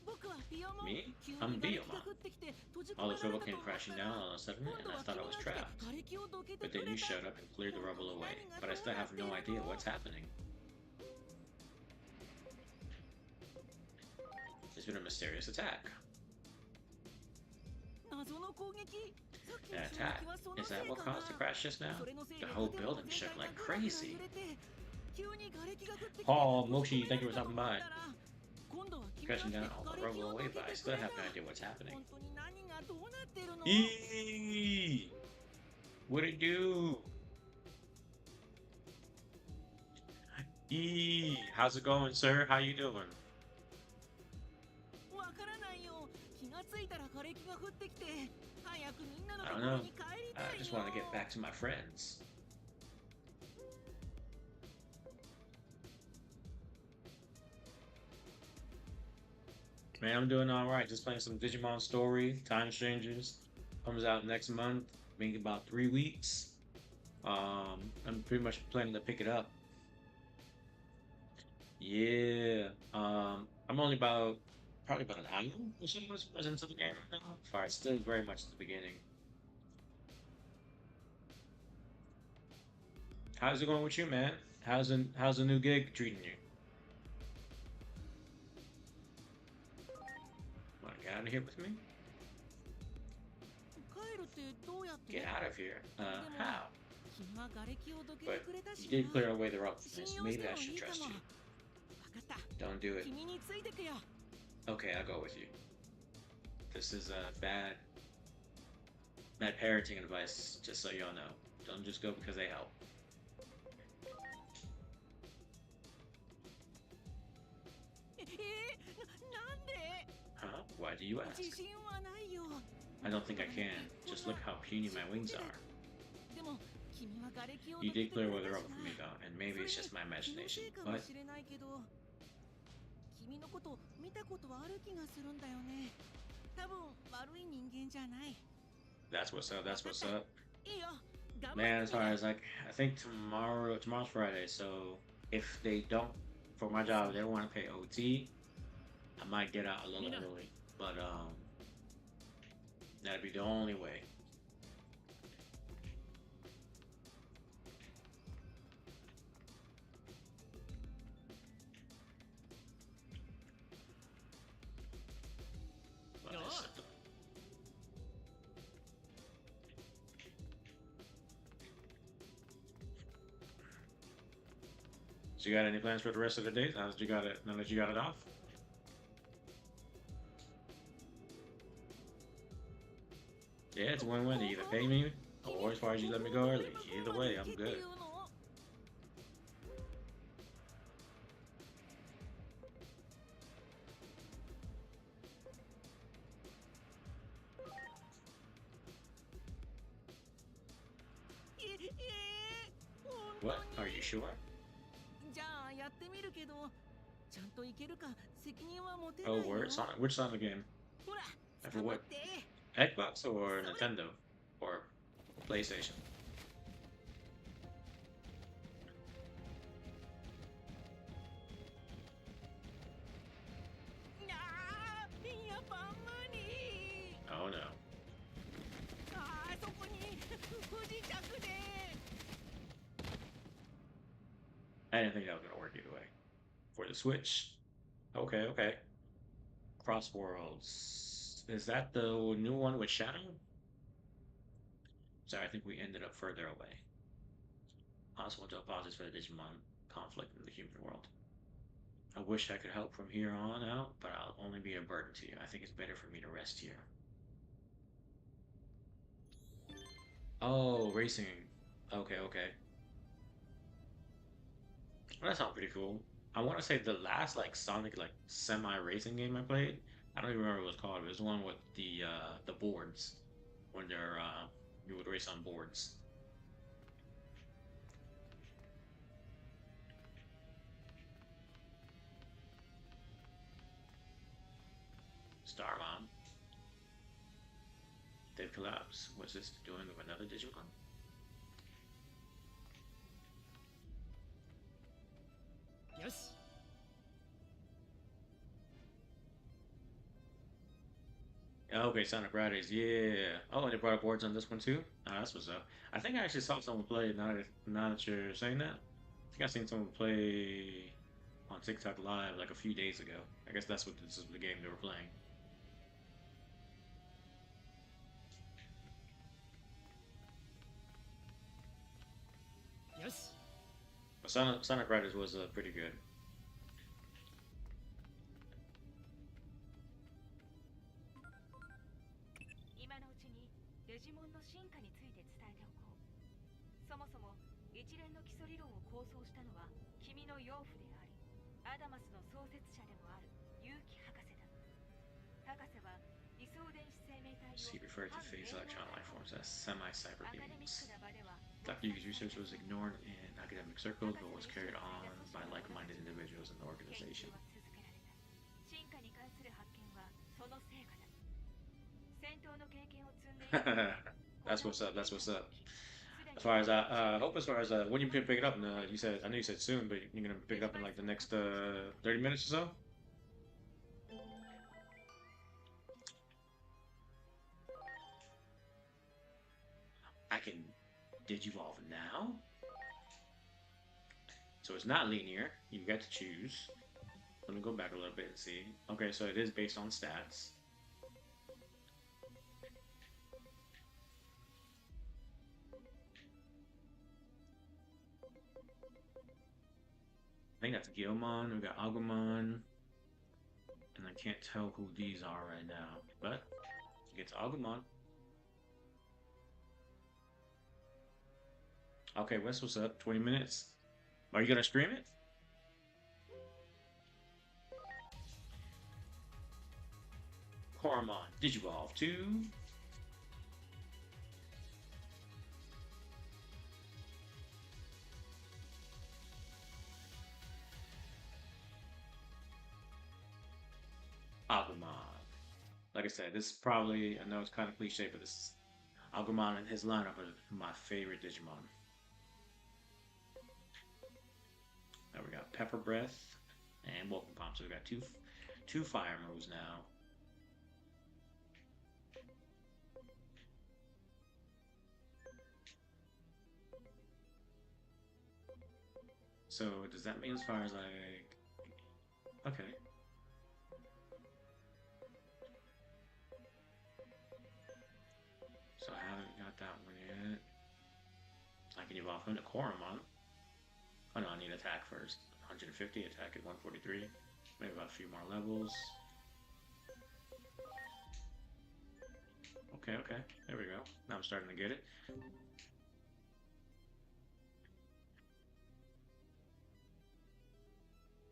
僕はビオモン。 Me? 急に I'm 瓦礫 Digimon. が降ってきて閉じ込 All め the られ trouble た came と思った crashing ら down all of a sudden, 今 and 度 I は thought I 君 was が来て trapped. 瓦礫をどけて But く then れ you た。 showed up and cleared the rubble away. But I still have no idea what's happening. There's been a mysterious attack. 謎の攻撃。さっきの An 衝 attack? 撃はその Is せ that い what かな。 caused the crash just now? それのせい The で whole 建物 building 全 shook 体が like ぐらぐら crazy. 揺れて急に瓦礫が降ってきて Paul, 閉じ Mochi, 込めら thank you れ for たと stopping 思っ by. たら今度は君が来 Crashing て down all 瓦 the 礫 rubble をど away, け but I てく still れた。 have no idea what's happening. 本当に何がどうなってるの？ Eee! What'd it do? Eee! How's it going, sir? How you doing? わからないよ。気がついたら瓦礫が降ってきて早くみんなの I と don't ころ know. に帰りた I い just よ。 want to get back to my friends. Man, I'm doing all right. Just playing some Digimon Story, Time Strangers. Comes out next month, maybe about 3 weeks. I'm pretty much planning to pick it up. Yeah. I'm only probably about an hour or so into the game right now. Sorry, it's still very much at the beginning. How's it going with you, man? How's the new gig treating you? Want to get out of here with me? 帰るってどうやって？ Get out of here? How? 君は瓦礫をどけ But てくれたし you な。 did clear away the rubble, 信 so 用 maybe して I もい should いか trust も。 you. わかった。 Don't do it. 君についてくよ。 Okay, I'll go with you. This is bad parenting advice, just so y'all know. Don't just go because they help. なんで？ Huh? Why do you ask? 自信はないよ。 I don't think I can. Just look how puny my wings are. でも君は瓦礫を You どけ did てく clear れ away the た rubble し from me な。 though, and maybe it's just my 気のせ imagination. いかも But しれないけど、君のこと見たことはある気がするんだよね。多分悪い人間じゃない。 that's what's up. That's what's up. いいよ。頑張 Man, っ as てみ far る。 as like, I think tomorrow's Friday. So if they don't, for my job, they don't want to pay OT. I might get out a little early, but that'd be the only way. Well, No. that's- So you got any plans for the rest of the day? Now that you got it, off. Yeah, it's a win-win. You either pay me, or as far as you let me go early. Either way, I'm good. What? Are you sure? じゃあやってみるけど、ちゃんといけるか責任は持てない Oh, よ。 word? Which Sonic game? ほら、 For 捕まっ what? て。 Xbox or Nintendo? Or PlayStation? あー、やっぱ無理。 Oh no. あー、そこに不時着で。 I didn't think that was gonna work either way. For the Switch. Okay, okay. Cross Worlds. Is that the new one with Shadow? Sorry, I think we ended up further away. Possible to apologize for the Digimon. conflict in the human world. I wish I could help from here on out, but I'll only be a burden to you. I think it's better for me to rest here. Oh, racing. Okay, okay. Well, that sounds pretty cool. I want to say the last like Sonic like semi-racing game I played. I don't even remember what it was called. It was the one with the boards when they're you would race on boards. Starmon. They've collapsed. What's this doing with another Digimon? Yes. Okay, Sonic Riders, yeah. Oh, and they brought up boards on this one too. That's what's up. I think I actually saw someone play. Now that you're saying that, I think I seen someone play on TikTok Live like a few days ago. I guess that's what this is the game they were playing. Yes. But Sonic Riders was pretty good. 今のうちにデジモンの進化について伝えておこう。そもそも一連の基礎理論を構想したのは君の養父であり、アダマスの創設者でもある結城博士だ。博士は理想電子生命体を So he referred to phase electron life forms as semi-cyber アカデミッ beings. クな場では Dr. Yuki's research was ignored in academic circles, but was carried on by like-minded individuals in the 研 organization. 究は続けられた。進化に関する発見はその成果だ。戦闘の経験を積んでいる That's what's up. That's what's up. As far as I hope, as far as when you can pick it up, you said I know you said soon, but you're gonna pick it up in like the next 30 minutes or so. I can digivolve now, so it's not linear. You get to choose. Let me go back a little bit and see. Okay, so it is based on stats. I think that's Gilmon. We got Agumon. And I can't tell who these are right now. But you get to Agumon. Okay, what's up? 20 minutes. Are you gonna stream it? Coromon, Digivolve 2. Agumon. Like I said, this is probably, I know it's kind of cliche, but this Agumon and his lineup are my favorite Digimon. Now we got Pepper Breath and Welcome Pump. So we got two fire moves now. So does that mean as far as like, okay. So I haven't got that one yet. I can evolve him to Coromon. Oh no, I need attack first. 150, attack at 143. Maybe about a few more levels. Okay, okay. There we go. Now I'm starting to get it.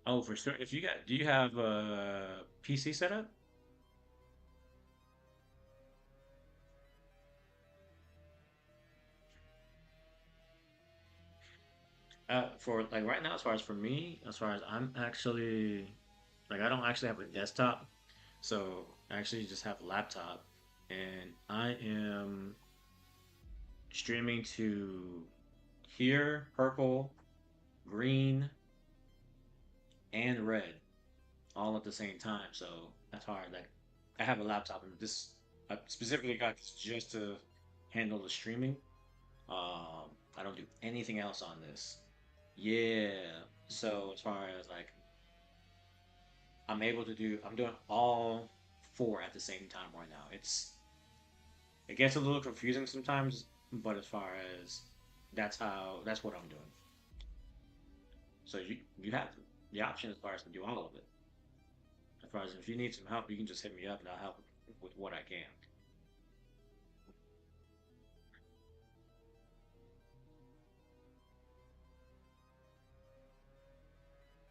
Oh, for sure. If you got, do you have a PC setup? For like right now, as far as for me, as far as I'm actually like I don't actually have a desktop, so I actually just have a laptop, and I am streaming to here, purple, green, and red all at the same time. So that's hard. Like I have a laptop, and this I specifically got this just to handle the streaming. I don't do anything else on this. Yeah. So as far as like I'm able to do, I'm doing all four at the same time right now. It gets a little confusing sometimes, but as far as that's what I'm doing. So you have the option as far as to do all of it. As far as if you need some help, you can just hit me up and I'll help with what I can.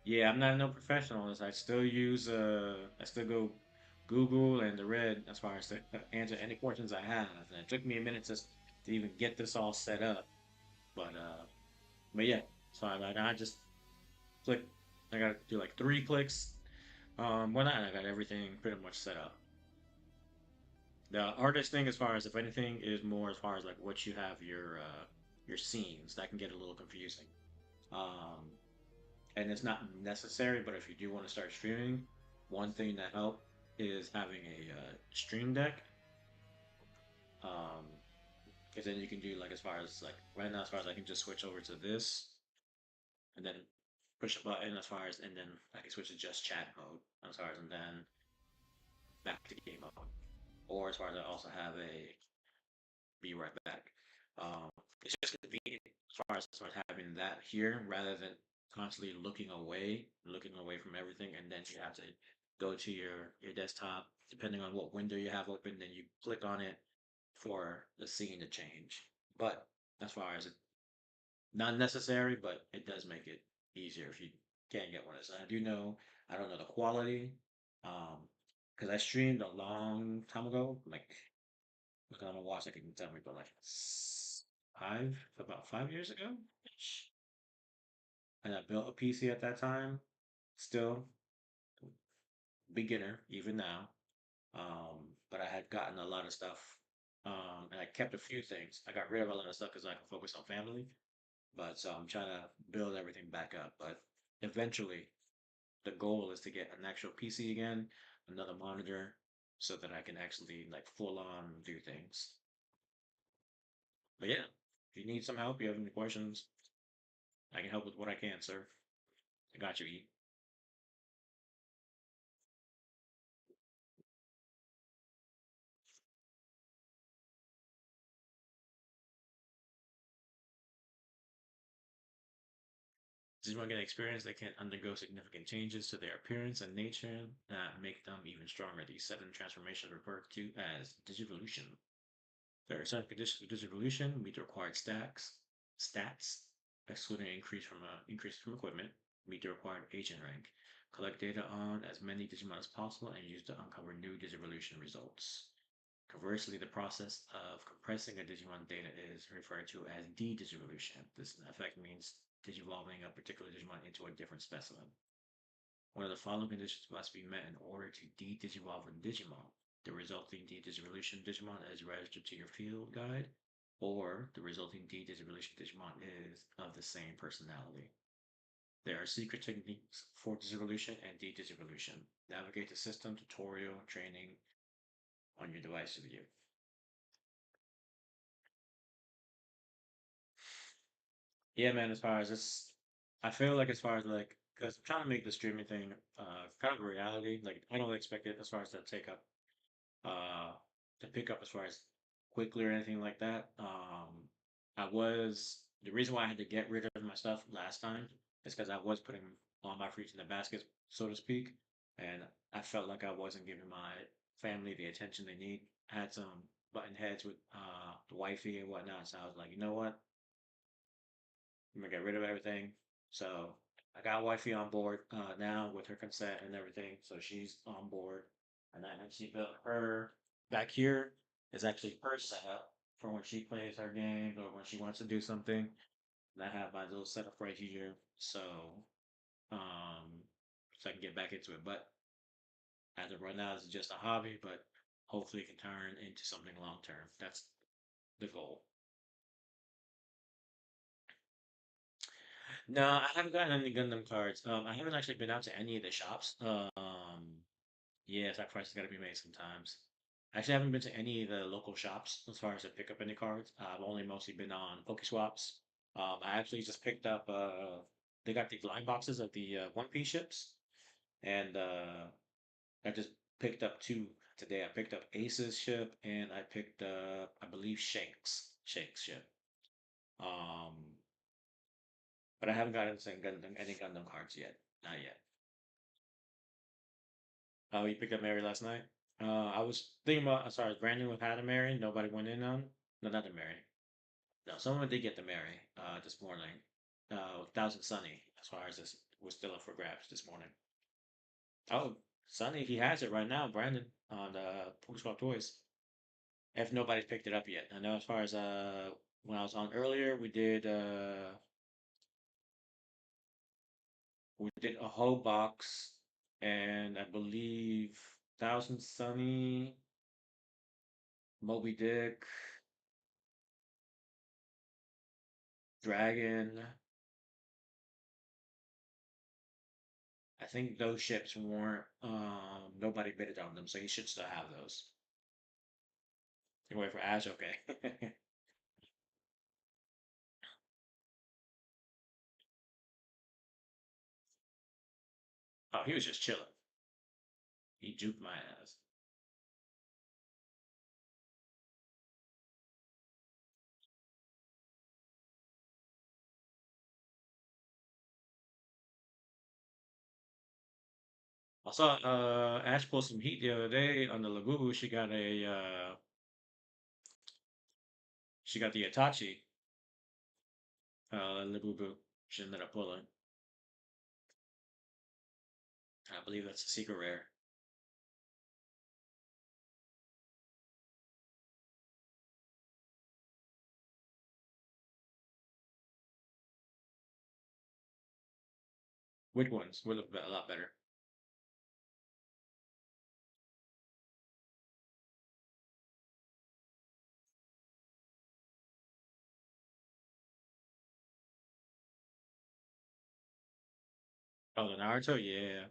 Yeah, I'm not no professional on this. I still use I still go Google and the Red as far as to answer any questions I have. And it took me a minute to even get this all set up. But yeah, so I just click. I got to do like 3 clicks. When I got everything pretty much set up. The hardest thing, as far as if anything, is more as far as like what you have your scenes. That can get a little confusing. Um, and it's not necessary, but if you do want to start streaming, one thing that help is having a stream deck. Um, because then you can do like as far as like right now, as far as I can just switch over to this and then push a button as far as and then I can switch to just chat mode as far as and then back to game mode. Or as far as I also have a be right back. Um, it's just convenient as far as having that here rather than constantly looking away from everything, and then you have to go to your desktop, depending on what window you have open, then you click on it for the scene to change. But as far as it, not necessary, but it does make it easier if you can't get one of those. I don't know the quality, um, because I streamed a long time ago, like looking on my watch, I can tell me, but like about 5 years ago, and I built a PC at that time. Still beginner, even now. But I had gotten a lot of stuff, and I kept a few things. I got rid of a lot of stuff because I can focus on family. But so I'm trying to build everything back up. But eventually, the goal is to get an actual PC again, another monitor, so that I can actually like full on do things. But yeah, if you need some help, you have any questions, I can help with what I can, sir. I got you, E. This is one good experience that can undergo significant changes to their appearance and nature that make them even stronger. These sudden transformations are referred to as digivolution. There are certain conditions of digivolution meet the required stats, excluding increase from equipment, meet the required agent rank. Collect data on as many Digimon as possible and use to uncover new digivolution results. Conversely, the process of compressing a Digimon data is referred to as de-digivolution. This effect means digivolving a particular Digimon into a different specimen. One of the following conditions must be met in order to de-digivolve a Digimon. The resulting de-digivolution Digimon is registered to your field guide, or the resulting de-digivolution Digimon is of the same personality. There are secret techniques for digivolution and de-digivolution. Navigate the system tutorial training on your device to view. Yeah, man, as far as this, I feel like as far as like, because I'm trying to make the streaming thing kind of a reality. Like, I don't expect it as far as to take up, uh, to pick up as far as quickly or anything like that. The reason why I had to get rid of my stuff last time is because I was putting all my fruits in the basket, so to speak, and I felt like I wasn't giving my family the attention they need. I had some button heads with the wifey and whatnot, so I was like, you know what? I'm gonna get rid of everything. So I got wifey on board now with her consent and everything. So she's on board, and I actually built her back here is actually her setup for when she plays her games or when she wants to do something. And I have my little setup right here, um, so I can get back into it. But as of right now, it's just a hobby, but hopefully it can turn into something long term. That's the goal. No, I haven't gotten any Gundam cards. I haven't actually been out to any of the shops. Yeah, sacrifices got to be made sometimes. Actually, I haven't been to any of the local shops as far as to pick up any cards. I've only mostly been on Pokeswaps. I actually just picked up. They got the line boxes of the One Piece ships, and I just picked up two today. I picked up Ace's ship, and I picked up, I believe, Shank's ship. Um, but I haven't gotten any Gundam cards yet. Not yet. Oh, you picked up Mary last night? I was thinking about, as far as Brandon had a Mary, nobody went in on. No, not the Mary. No, someone did get the Mary this morning. Thousand Sunny, as far as this was still up for grabs this morning. Oh, Sunny, he has it right now, Brandon, on Poke Swap Toys. If nobody's picked it up yet. I know as far as when I was on earlier, we did a whole box, and I believe Thousand Sunny, Moby Dick, Dragon. I think those ships weren't nobody bidded on them, so you should still have those. You wait for Ash, okay. Oh, he was just chilling. He juked my ass. I saw Ash pull some heat the other day on the Labubu. She got the Itachi Labubu. She ended up pulling. I believe that's a secret rare. Which ones? Would look a lot better. Oh, the Naruto, yeah.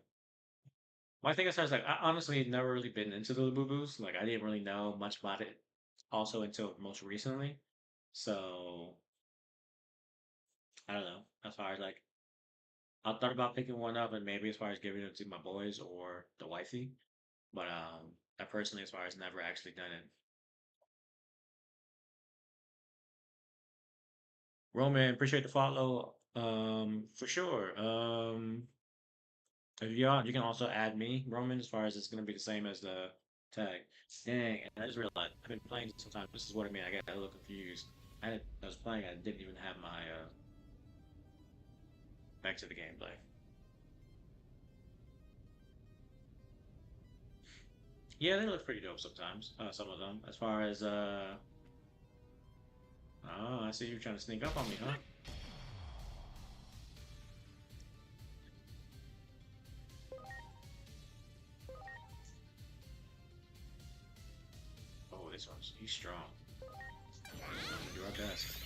My thing is, I was like, I honestly had never really been into the Labubus. Like, I didn't really know much about it. Also, until most recently. So I don't know. As far as like, I thought about picking one up and maybe as far as giving it to my boys or the wifey, but I personally, as far as never actually done it. Roman, appreciate the follow. For sure. If you are, you can also add me, Roman, as far as it's gonna be the same as the tag. Dang, and I just realized I've been playing sometimes. This is what I mean. I got a little confused. I was playing. I didn't even have my back to the gameplay. Yeah, they look pretty dope sometimes. Some of them, as far as oh, I see you trying to sneak up on me, huh? Oh, he's strong. Do our best.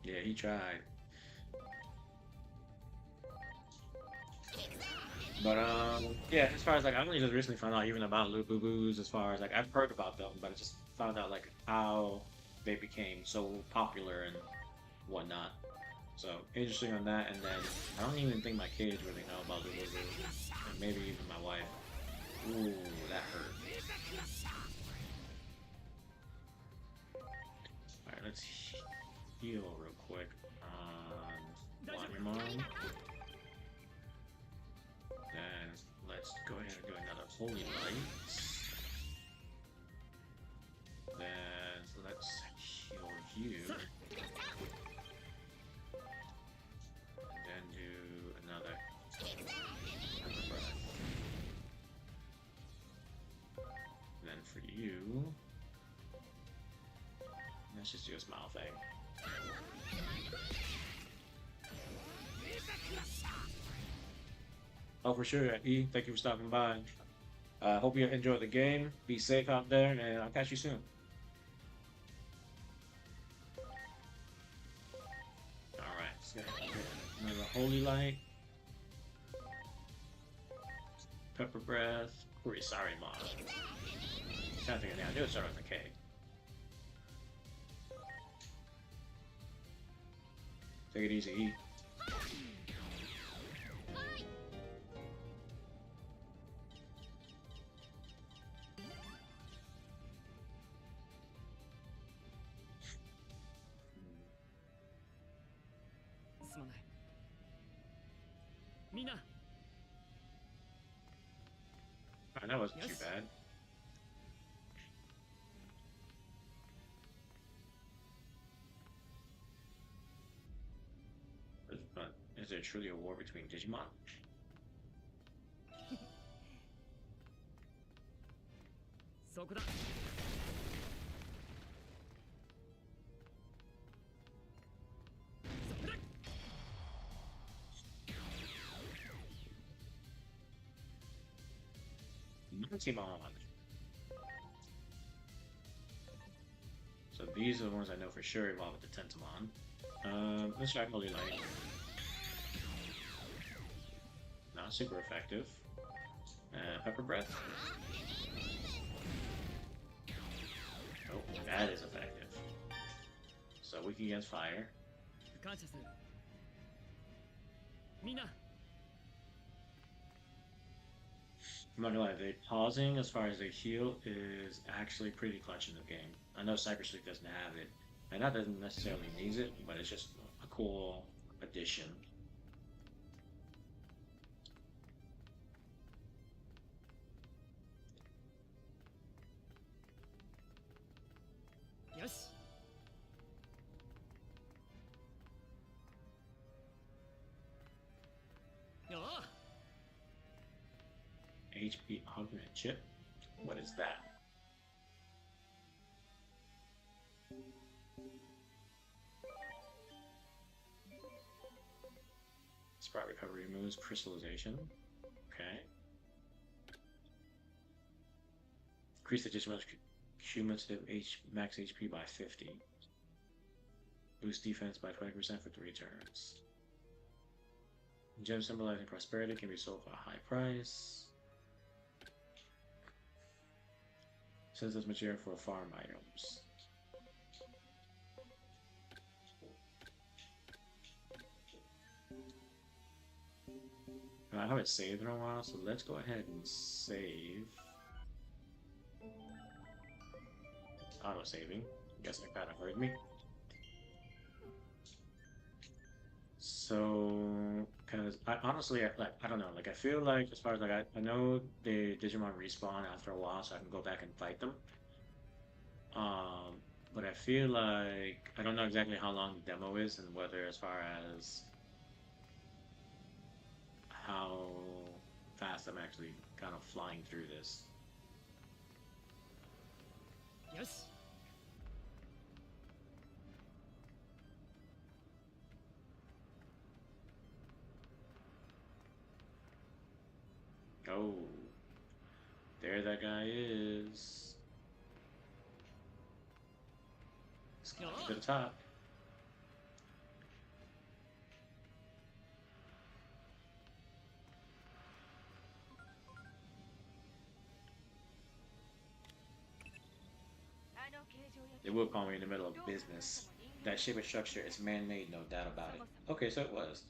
Yeah, he tried. But yeah. As far as like, I only just recently found out even about Lububu's. As far as like, I've heard about them, but I just found out like how they became so popular and whatnot. So interesting on that. And then I don't even think my kids really know about Lububu, and maybe even my wife. Ooh, that hurt. All right, let's heal real quick on Agumon. Then let's go ahead and do another Holy Light. Then let's heal you. And then do another. And then for you, let's just do a smile thing. Oh, for sure, E. Thank you for stopping by. Hope you enjoy the game. Be safe out there, and I'll catch you soon. Alright, let's get another Holy Light. Pepper Breath. Pretty sorry, Mom. Trying to think of it now. I knew it started with a K. Take it easy, E. すまない。みんな、 That wasn't too Yes. bad. But is there truly a war between Digimon? そこだ。そこだ。 Digimon. So these are the ones I know for sure evolve with the Tentamon. Let's try Holy Light. Not super effective. Pepper Breath. Oh, that is effective. So weak against fire. 感謝する。みんな、 I'm not gonna lie, the pausing as far as they heal is actually pretty clutch in the game. I know Cyber Sleep doesn't have it, and that doesn't necessarily need it, but it's just a cool addition. よし。 よー。 HP augment chip? What is that? Sprite recovery removes crystallization. Okay. Increase the Digimon's cumulative max HP by 50. Boost defense by 20% for 3 turns. Gem symbolizing prosperity can be sold for a high price. Sends this material for farm items. I haven't saved in a while, so let's go ahead and save. Auto saving. Guess that kind of heard me. So, because I honestly, I don't know. Like, I feel like as far as like I know the Digimon respawn after a while, so I can go back and fight them. But I feel like I don't know exactly how long the demo is and whether as far as how fast I'm actually kind of flying through this. よし。 Oh, there that guy is. Let's go to the top. They will call me in the middle of business. That shape and structure is man-made, no doubt about it. Okay, so it was.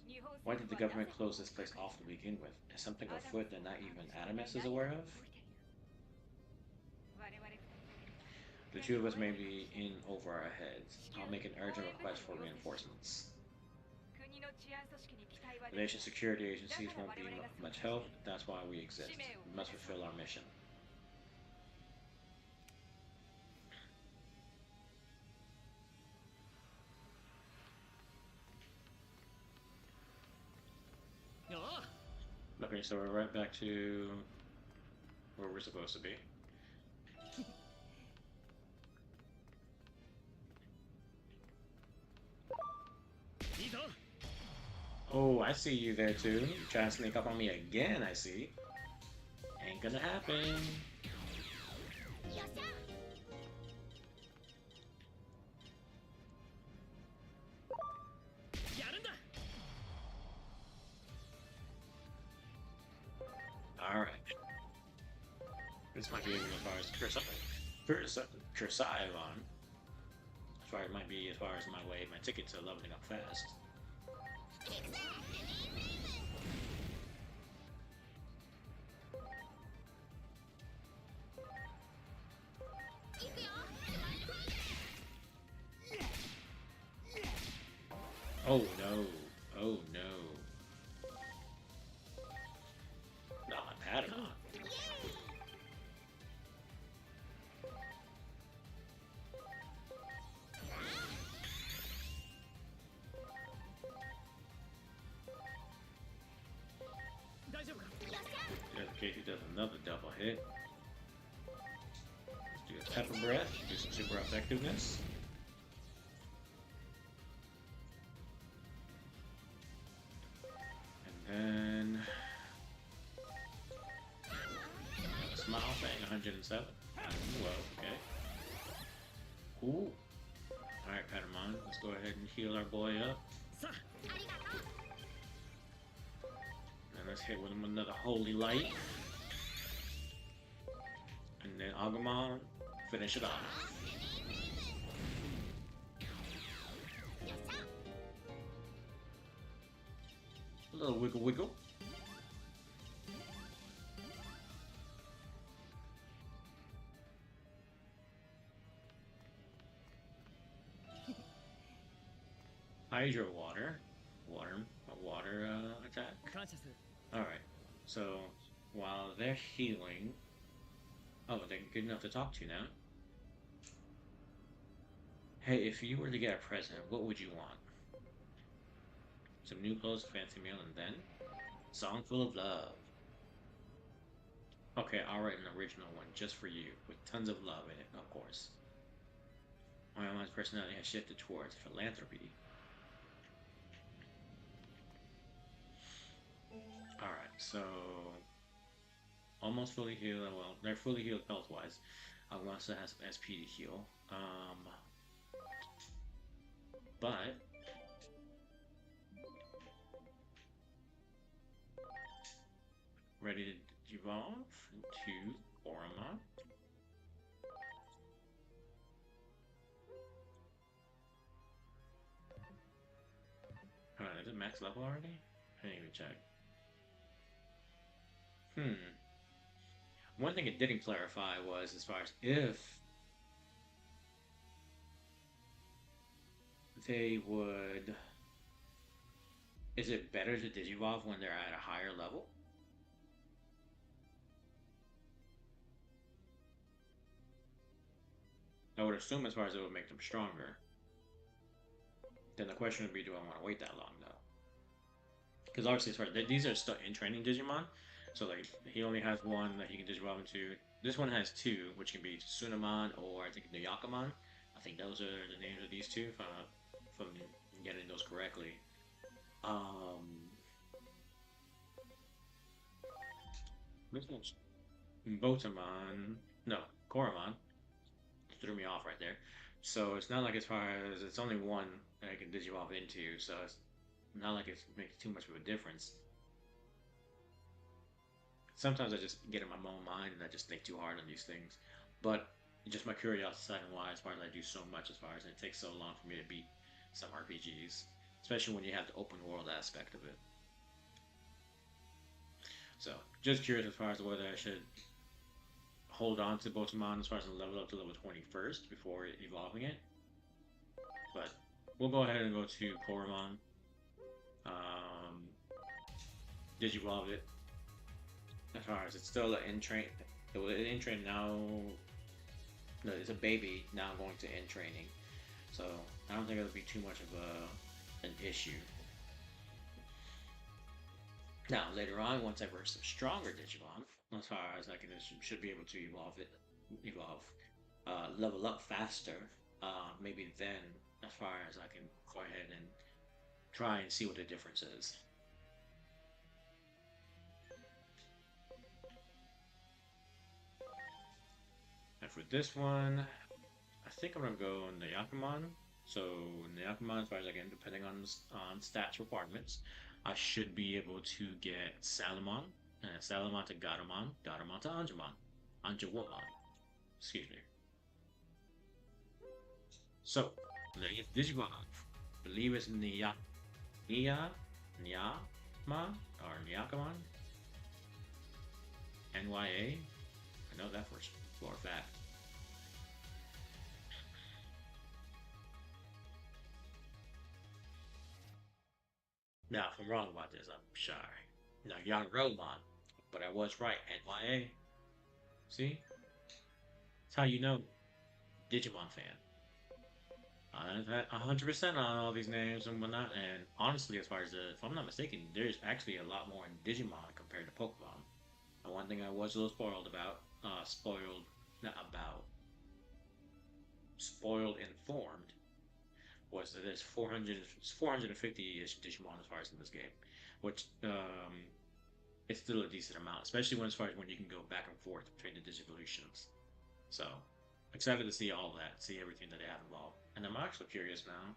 Why did the government close this place off to begin with? Is something afoot that not even Adamus is aware of? The two of us may be in over our heads. I'll make an urgent request for reinforcements. The nation's security agencies won't be much help. That's why we exist. We must fulfill our mission. Okay, so we're right back to where we're supposed to be. Oh, I see you there too. You trying to sneak up on me again, I see. Ain't gonna happen. Alright. This might be even as far as Kursaivon. As far as it might be as far as my ticket to leveling up fast. Oh no. Oh no. Not my Patamon. Just in case he does another double hit. Let's do a Pepper Breath, do some super effectiveness. And then Smile Fang 107. Well, okay. Cool. Alright, Patamon, let's go ahead and heal our boy up. And let's hit with him another Holy Light. And then Agumon, finish it off. A little wiggle wiggle. Hydro Water. Water attack. Alright, so while they're healing... Oh, they're good enough to talk to now. Hey, if you were to get a present, what would you want? Some new clothes, fancy meal, and then? Song full of love. Okay, I'll write an original one just for you, with tons of love in it, of course. My mom's personality has shifted towards philanthropy. Alright, so... Almost fully healed, well, they're fully healed health-wise. Also has some SP to heal. But... Ready to evolve into Orama. Is it max level already? I didn't even check. One thing it didn't clarify was as far as if they would... Is it better to Digivolve when they're at a higher level? I would assume as far as it would make them stronger. Then the question would be, do I want to wait that long though? Because obviously as far as these are still in training Digimon, so like he only has one that he can Digivolve into. This one has two, which can be Tsunamon or I think Nyakamon. I think those are the names of these two, if I'm getting those correctly. This one's Botamon. No, Koromon. Threw me off right there. So it's not like as far as it's only one that I can Digivolve into, so it's not like it makes too much of a difference. Sometimes I just get in my own mind and I just think too hard on these things. But just my curiosity and why, as far as I do so much, as far as it takes so long for me to beat some RPGs, especially when you have the open world aspect of it. So, just curious as far as whether I should hold on to Botamon as far as the level up to level 20 first before evolving it. But we'll go ahead and go to Koromon. Digivolve it. As far as it's still an in-train, in-train now. No, it's a baby now going to in-training, so I don't think it'll be too much of an issue. Now later on, once I verse some stronger Digimon, as far as I can, should be able to level up faster. Maybe then, as far as I can go ahead and try and see what the difference is. And for this one, I think I'm gonna go Nyakamon. So Nyakamon, as far as I can, depending on stats requirements, I should be able to get Salamon, Salamon to Gatomon, Gatomon to Anjumon, Anjumon. Excuse me. So Digimon, I believe it's Nyama or Nyakamon. NYA. I know that for a fact. Now, if I'm wrong about this, I'm sorry. Now, young Roman, but I was right. NYA. See? That's how you know Digimon fan. 100% on all these names and whatnot. And honestly, as far as if I'm not mistaken, there's actually a lot more in Digimon compared to Pokemon. And one thing I was a little not about, spoiled informed, was that there's 450-ish Digimon as far as in this game, which it's still a decent amount, especially when as far as when you can go back and forth between the Digivolutions. So excited to see all that, see everything that they have involved. And I'm actually curious now.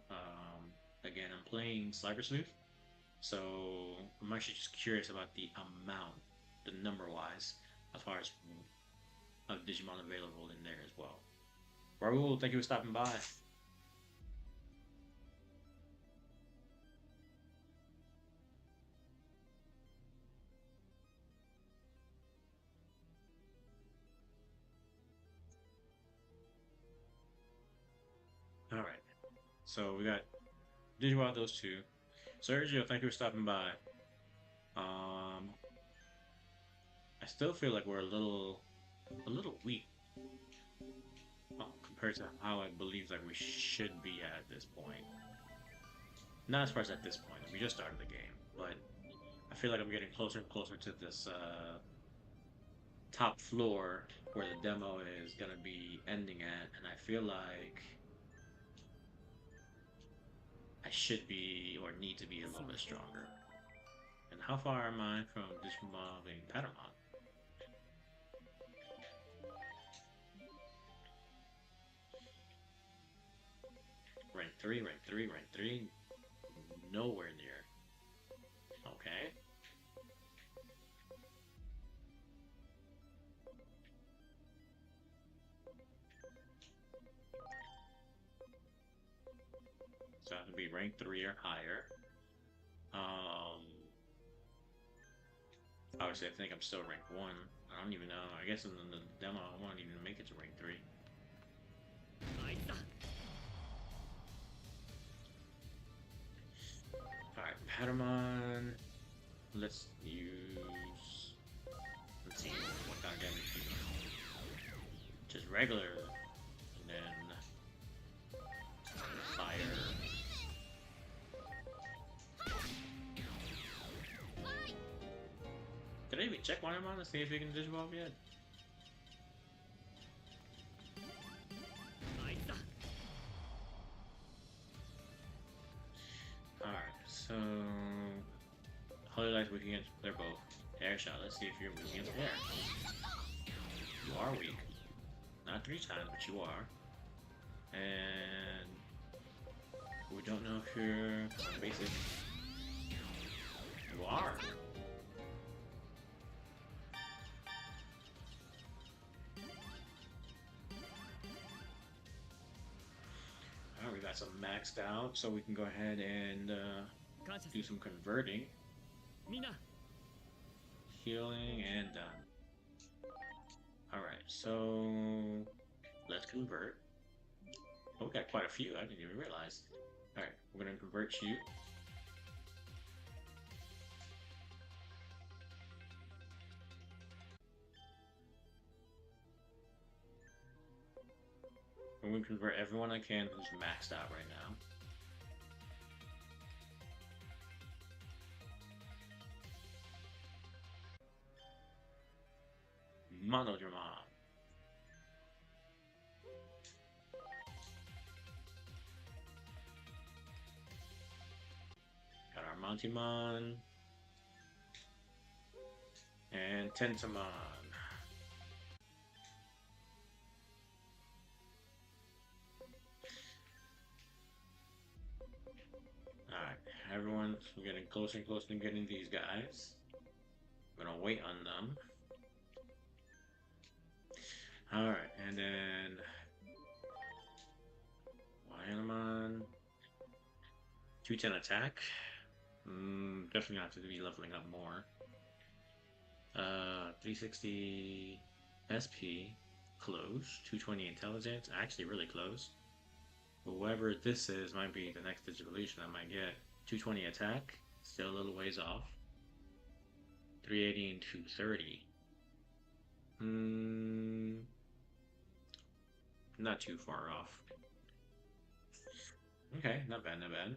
Again, I'm playing Cyber Sleuth, so I'm actually just curious about the amount, the number wise, as far as of Digimon available in there as well. Raul, thank you for stopping by. All right, so we got Digimon those two. Sergio, thank you for stopping by. I still feel like we're a little weak compared to how I believe that we should be at this point. Not as far as at this point. We just started the game, but I feel like I'm getting closer and closer to this top floor where the demo is gonna be ending at, and I feel like I should be or need to be a little bit stronger. And how far am I from disinvolving Patamon? Rank 3, rank 3, rank 3. Nowhere near. Okay. So I have to be rank 3 or higher. Obviously, I think I'm still rank 1. I don't even know. I guess in the demo, I won't even make it to rank 3. Alright, Patamon. Let's use. Let's see what kind of damage we do. Just regular. And then. Fire. Did I even check one of them to see if he can digivolve yet? Alright, so Holy Light's weak against they're both. Air shot, let's see if you're weak against air. You are weak. Not 3 times, but you are. And we don't know if you're basic. You are. Alright, we got some maxed out, so we can go ahead and do some converting. Healing and done. Alright, so let's convert. Oh, we got quite a few, I didn't even realize. Alright, we're gonna convert you. I'm gonna convert everyone I can who's maxed out right now. Monodramon. Got our Montimon. And Tentamon. Alright, everyone's getting closer and closer to getting these guys. I'm gonna wait on them. Alright, and then Lionamon. 210 attack. Definitely have to be leveling up more. 360 SP. Close. 220 intelligence. Actually really close. Whoever this is might be the next Digivolution I might get. 220 attack. Still a little ways off. 380 and 230. Not too far off. Okay, not bad, not bad.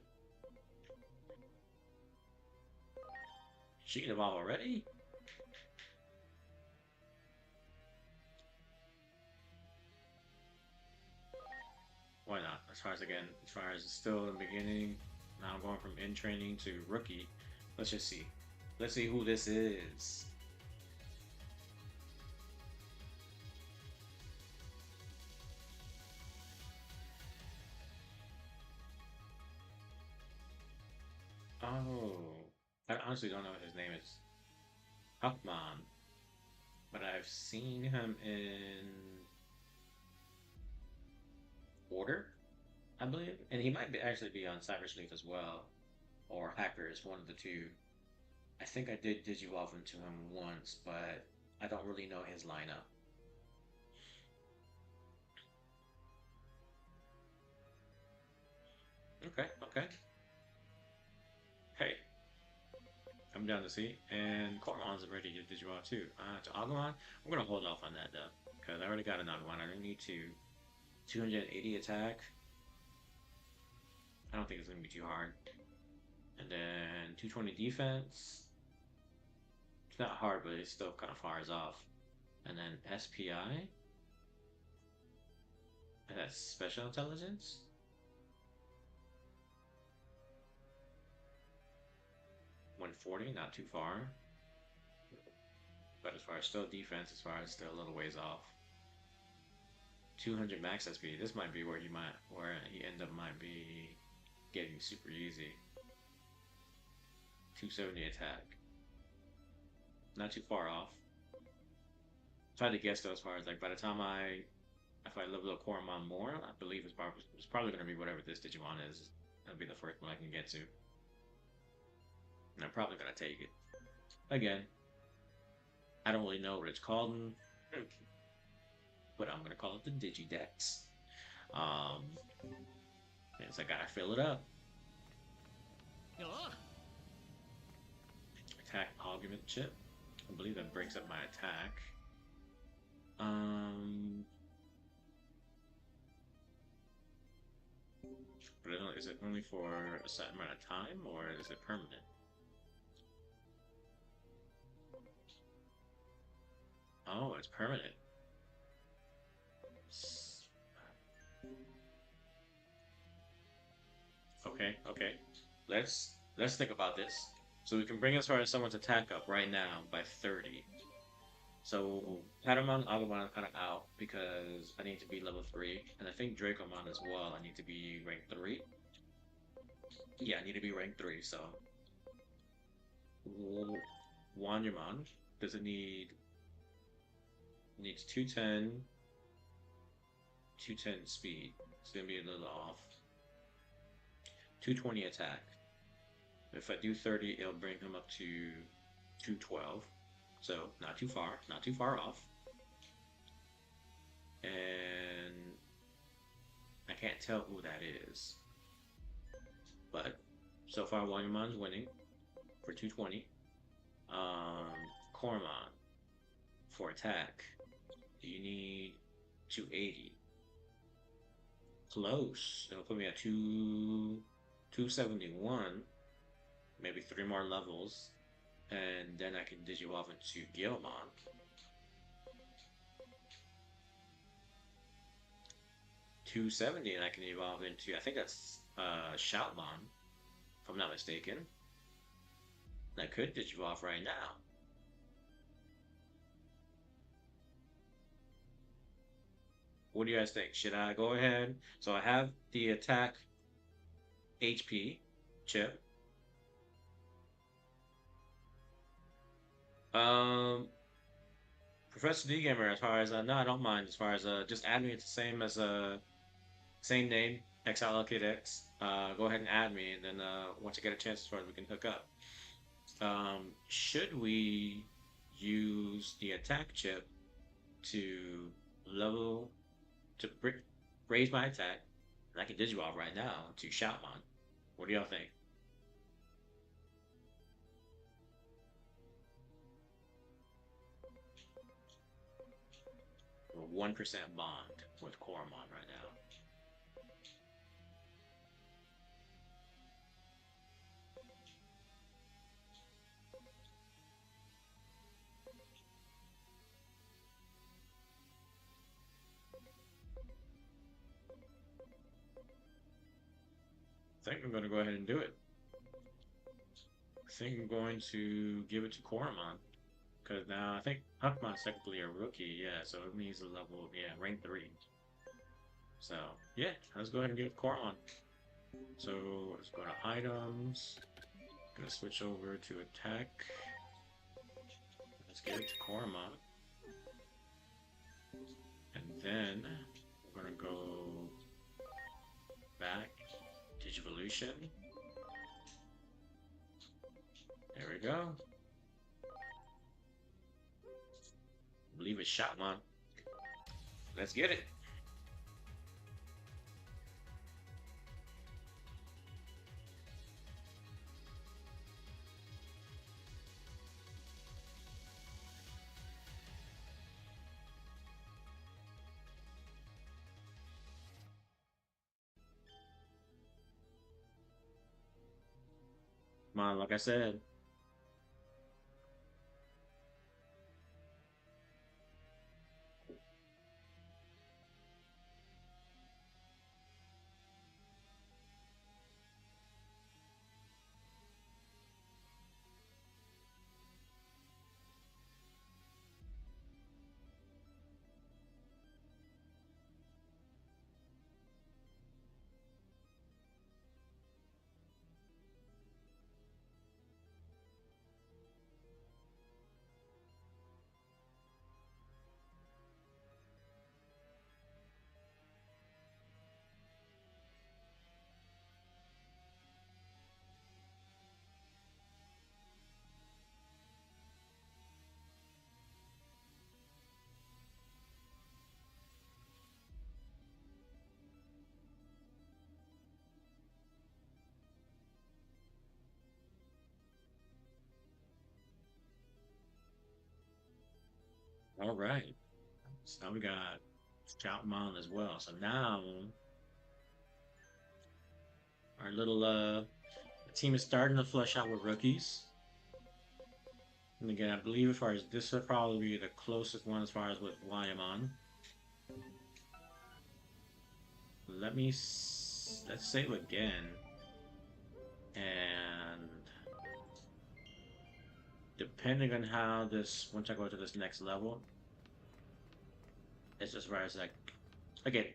She can evolve already? Why not? As far as it's still in the beginning, now I'm going from in training to rookie. Let's just see. Let's see who this is. Oh, I honestly don't know what his name is. Agumon, but I've seen him in Order, I believe, and he might actually be on Cyber Sleuth as well, or Hackers, one of the two. I think I did Digivolve into him once, but I don't really know his lineup. Okay, okay. Hey, I'm down to see. And Cormon's ready to Digivolve too. To Agumon, I'm gonna hold off on that though, because I already got another one. I don't need to 280 attack. I don't think it's gonna be too hard. And then 220 defense. It's not hard, but it's still kind of far as off. And then SPI. And that's special intelligence. 140, not too far. But as far as still defense, as far as still a little ways off. 200 max SP. This might be where he end up might be getting super easy. 270 attack. Not too far off. Tried to guess though, as far as like by the time if I level up Coromon more, I believe it's probably going to be whatever this Digimon is. That'll be the first one I can get to. And I'm probably going to take it. Again, I don't really know what it's called, but I'm going to call it the Digidex. So I gotta fill it up. Attack augment chip. I believe that breaks up my attack. But I don't, is it only for a certain amount of time, or is it permanent? Oh, it's permanent. Okay, okay. Let's think about this. So we can bring as far as someone's attack up right now by 30. So Patamon, Agumon are kind of out because I need to be level 3, and I think Dracomon as well. I need to be rank 3. Yeah, I need to be rank 3. So Wanyamon does it needs 210 speed. It's gonna be a little off. 220 attack. If I do 30, it'll bring him up to 212. So not too far off. And I can't tell who that is. But so far Wanyamon's winning for 220. Coromon for attack. You need 280. Close. It'll put me at 271. Maybe 3 more levels. And then I can Digivolve into Agumon. $270, and I can evolve into, I think that's Shoutmon, if I'm not mistaken. And I could Digivolve right now. What do you guys think? Should I go ahead? So I have the attack HP chip. Professor D Gamer, as far as no, I don't mind. As far as just add me. It's the same as same name, XLKid X. Go ahead and add me, and then once I get a chance, as far as we can hook up. Should we use the attack chip to raise my attack? And I can Digivolve right now to Shoutmon. What do y'all think? a 1% bond with Koromon right now. I think I'm going to go ahead and do it. I think I'm going to give it to Koromon. Because now I think Huckmon's technically a rookie, yeah, so it means a level, yeah, rank 3. So, yeah, let's go ahead and give it Koromon. So, let's go to items. Gonna switch over to attack. Let's give it to Koromon. And then, we're gonna go back, Digivolution. There we go. I believe it's Shotmon. Let's get it. Come on, like I said. All right. So now we got Shoutmon as well. So now our little team is starting to flush out with rookies. And again, I believe as far as this will probably be the closest one as far as with Wyamon. Let's save again. And depending on how this, once I go to this next level, it's just where it's like, again,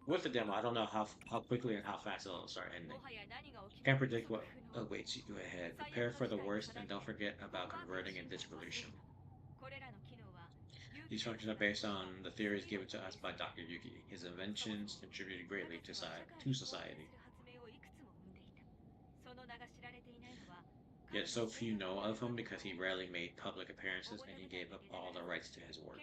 with the demo, I don't know how quickly and how fast it'll start ending. Can't predict what awaits you ahead. Prepare for the worst and don't forget about converting and distribution. These functions are based on the theories given to us by Dr. Yuki. His inventions contributed greatly to society. Yet so few know of him because he rarely made public appearances and he gave up all the rights to his work.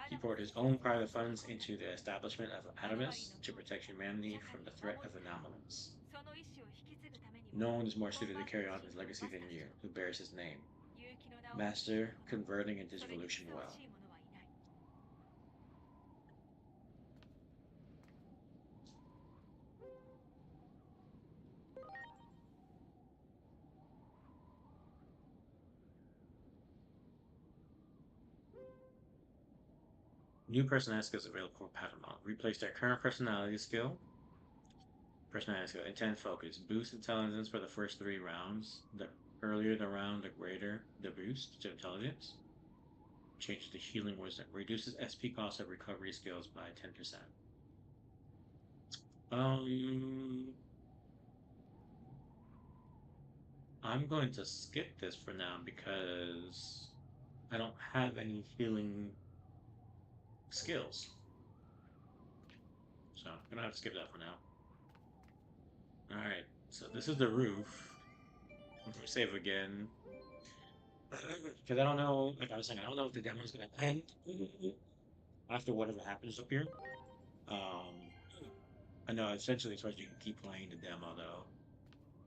He poured his own private funds into the establishment of Atomus to protect humanity from the threat of anomalies. No one is more suited to carry on his legacy than you, who bears his name. Master, converting and digivolution well. New personality skills available for Patamon. Replace their current personality skill. Personality skill. Intense focus. Boost intelligence for the first 3 rounds. The earlier the round, the greater the boost to intelligence. Change to healing wisdom. Reduces SP cost of recovery skills by 10%. I'm going to skip this for now because I don't have any healing skills. So I'm gonna have to skip that for now. Alright, so this is the roof. I'm gonna save again. Because I don't know, like I was saying, I don't know if the demo's gonna end after whatever happens up here. Um, I know essentially it's supposed you can keep playing the demo though.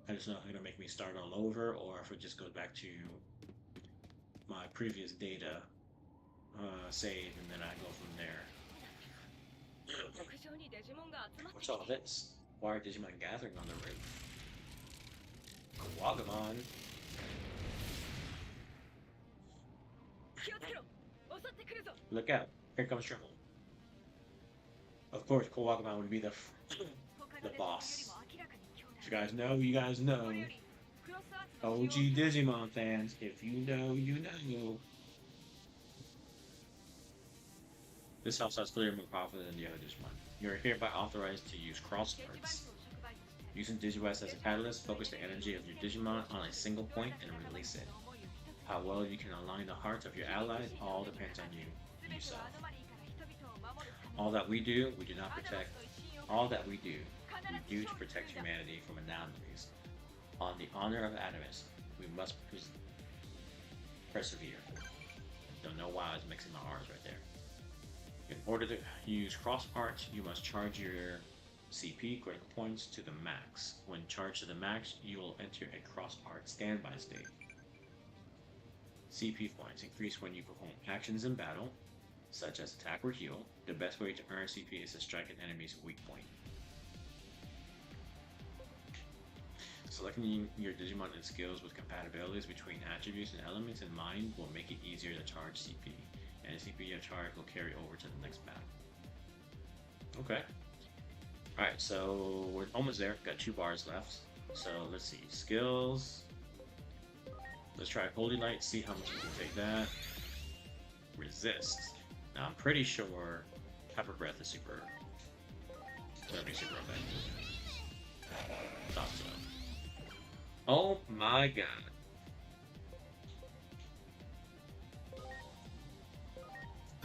I just know if it's gonna make me start all over or if it just goes back to my previous data save, and then I go from there. 屋上にデジモンが集まって What's きて all this? Why are Digimon gathering on the roof? Agumon. 気をつけろ襲ってくるぞ Look out! Here comes trouble. Of course, Agumon would be the 他のデジモンより boss. も明らかに強大 If you guys know, you guys こ know. れよりクロスアーツの OG 使用 Digimon fans, if you know, you know. This house has clearly more profit than the other Digimon. You are hereby authorized to use cross 電磁 arts. バイスを触媒として Using Digivice as a catalyst, focus the energy of your Digimon on a single point and release it. How well you can align the hearts of your allies all depends on you yourself. All that we do not protect. All that we do to protect humanity from anomalies. On the honor of Adamus, we must persevere. Don't know why I was mixing my R's right there. In order to use cross arts, you must charge your CP critical points to the max. When charged to the max, you will enter a cross art standby state. CP points increase when you perform actions in battle, such as attack or heal. The best way to earn CP is to strike an enemy's weak point. Selecting your Digimon and skills with compatibilities between attributes and elements in mind will make it easier to charge CP, and the CP you have charged will carry over to the next battle. Okay. Alright, so we're almost there. Got 2 bars left. So let's see. Skills. Let's try Holy Light, see how much you can take that. Resist. Now I'm pretty sure Pepper Breath is super. That'd be super effective. Thought so. Oh my god.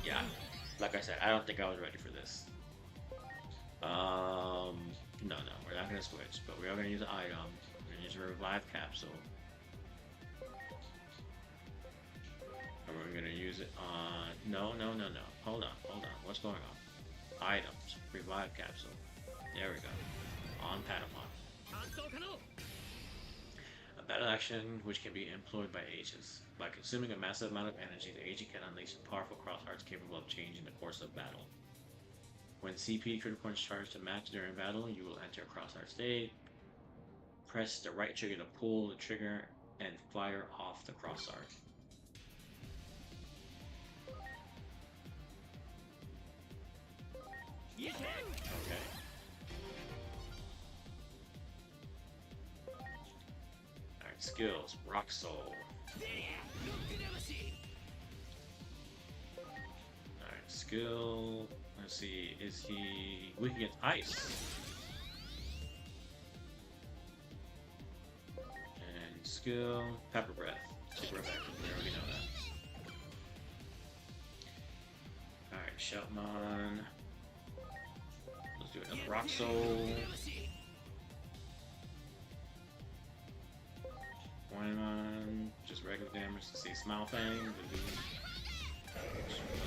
Yeah, like I said, I don't think I was ready for this. No, we're not gonna switch, but we are gonna use an item. We're gonna use a revive capsule. And we're gonna use it on. No. Hold on. What's going on? Items. Revive capsule. There we go. On Patamon. 発動可能 A battle action which can be employed by Aegis. By consuming a massive amount of energy, the Aegis can unleash powerful cross arts capable of changing the course of battle. When CP critical points charge to max during battle, you will enter a cross art state. Press the right trigger to pull the trigger and fire off the cross art. Okay. Alright, skills. Rock Soul. Alright, skill. Let's see, is he weak against ice? And skill. Pepper Breath. Super effective. We already know that. Alright, Shoutmon. Let's do another Rock Soul. Waimon, just regular damage. Let's see, Smile Fang, to do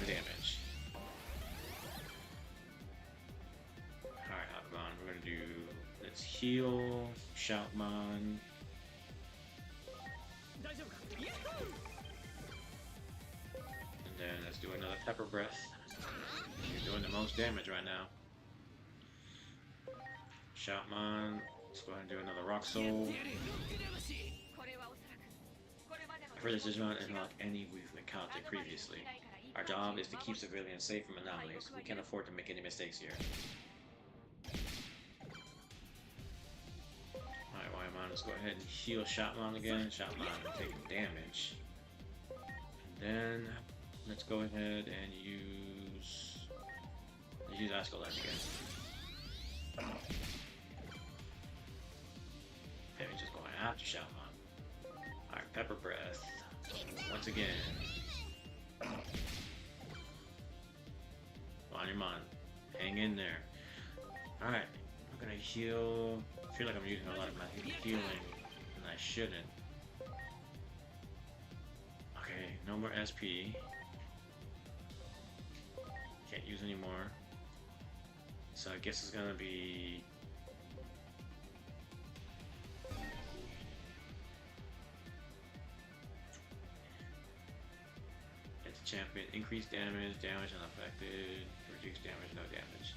no damage. Alright, Agumon, we're gonna do, let's heal, Shoutmon. 大丈夫か And then let's do another Pepper Breath. You're doing the most damage right now. Shoutmon, let's go ahead and do another Rock Soul. これはおそらくこれまでの For this Digimon unlock any we've encountered previously. Our job is to keep civilians safe from anomalies. We can't afford to make any mistakes here. Alright, Waimon, let's go ahead and heal Shoutmon again. Shoutmon taking damage. And then let's go ahead and use Ascolife again. Okay, we're just going after Shoutmon. Alright, Pepper Breath. Once again. Waimon, hang in there. Alright, I'm gonna heal. I feel like I'm using a lot of my healing, and I shouldn't. Okay, no more SP. Can't use any more. So I guess it's gonna be... champion. Increase damage, damage unaffected. Reduce damage, no damage.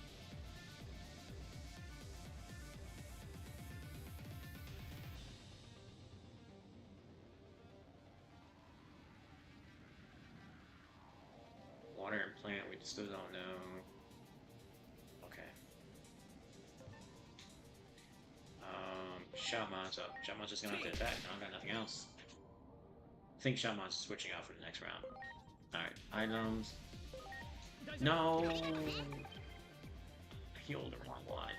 Water and plant, we still don't know. Okay. Shaman's up. Shaman's just gonna have to attack. I got nothing else. I think Shaman's switching out for the next round. Alright, items. No! I healed the wrong one.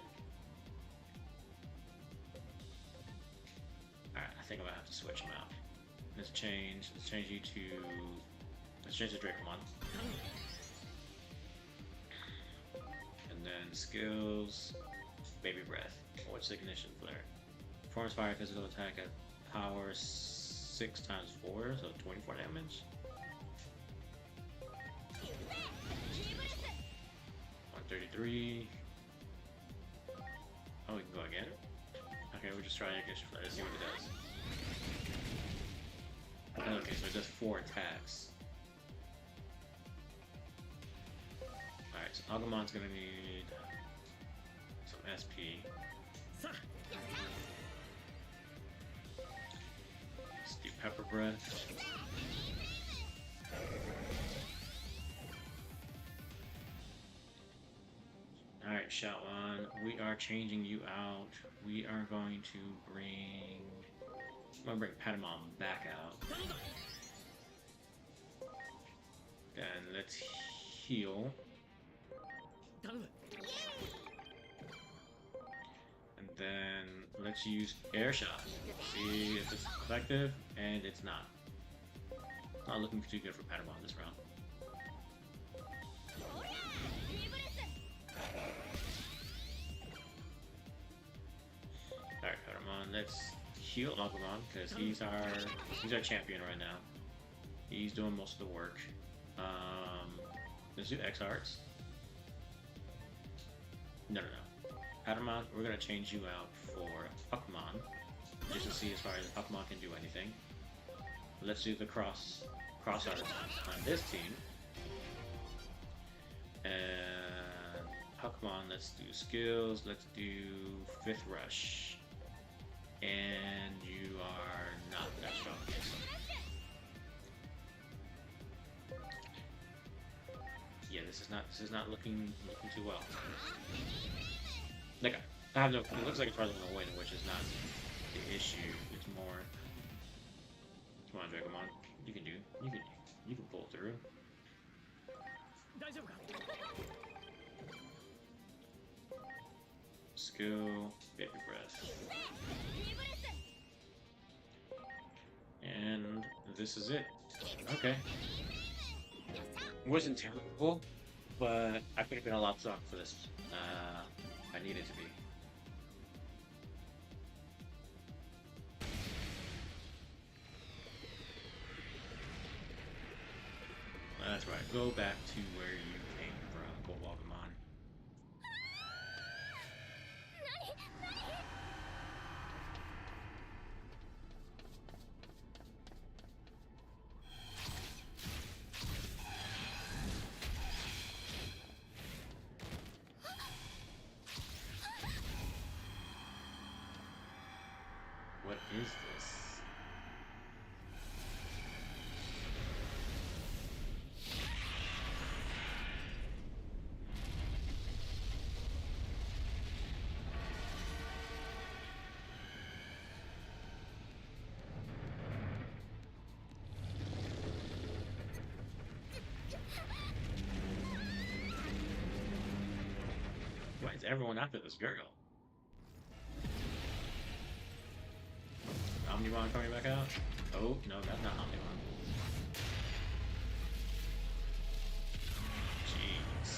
Alright, I think I'm gonna have to switch him out. Let's change you to... Let's change the Dracomon. And then skills, Baby Breath. What's Ignition Flare? Performs fire physical attack at power 6 times 4, so 24 damage. 133. Oh, we can go again? Okay, we'll just try Ignition Flare, let's see what it does. Okay, so it does 4 attacks. Alright, so Agumon's gonna need some SP. Let's do Pepper Breath. Alright, Shaoan, we are changing you out. We are going to bring... I'm gonna bring Patamon back out. And let's heal. And then let's use Air Shot. See if it's effective, and it's not. Not looking too good for Patamon this round. Alright, Patamon, let's heal Agumon, because he's our champion right now. He's doing most of the work. Let's do X Arts. No. Patamon, we're gonna change you out for Agumon, just to see as far as Agumon can do anything. Let's do the cross arts on this team. And Agumon, let's do skills. Let's do 5th Rush. And you are not that strong. Yeah, this is not looking too well. Like, I have no. It looks like it's probably gonna win, which is not the issue. It's more. Come on, Dracomon. You can pull through. Skill, Baby Breath. And this is it. Okay. Wasn't terrible, but I could have been a lot stronger for this. I needed to be. That's right. Go back to where you came from, Agumon. What is this? Why is everyone after this girl? Omnimon coming back out? Oh, no, that's not Omnimon. Jeez.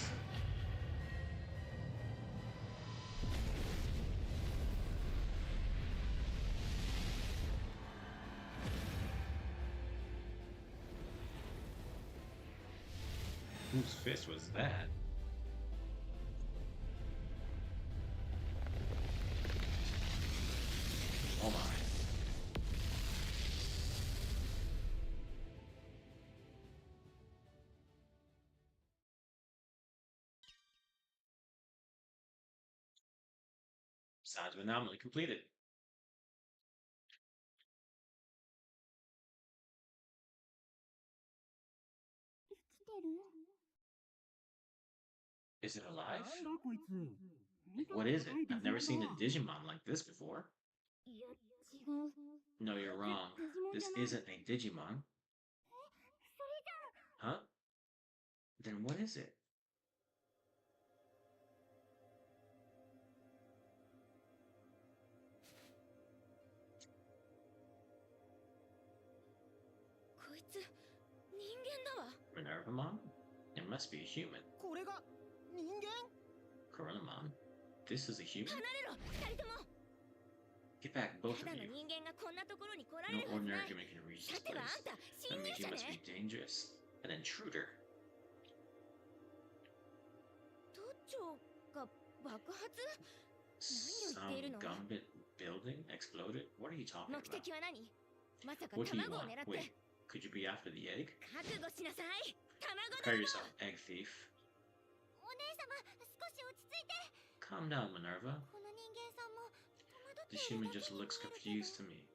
Whose fist was that? Oh my. Signs of anomaly completed. Is it alive? What is it? I've never seen a Digimon like this before. No, you're wrong. This isn't a Digimon. Huh? Then what is it? Minervamon? It must be a human. Coronamon? This is a human? Get back, both of you. No ordinary human can reach this place. That means you must be dangerous. An intruder. Some Gambit building exploded? What are you talking about? What do you want? Wait, could you be after the egg? Prepare yourself, egg thief. Calm down, Minerva. This human just looks confused to me.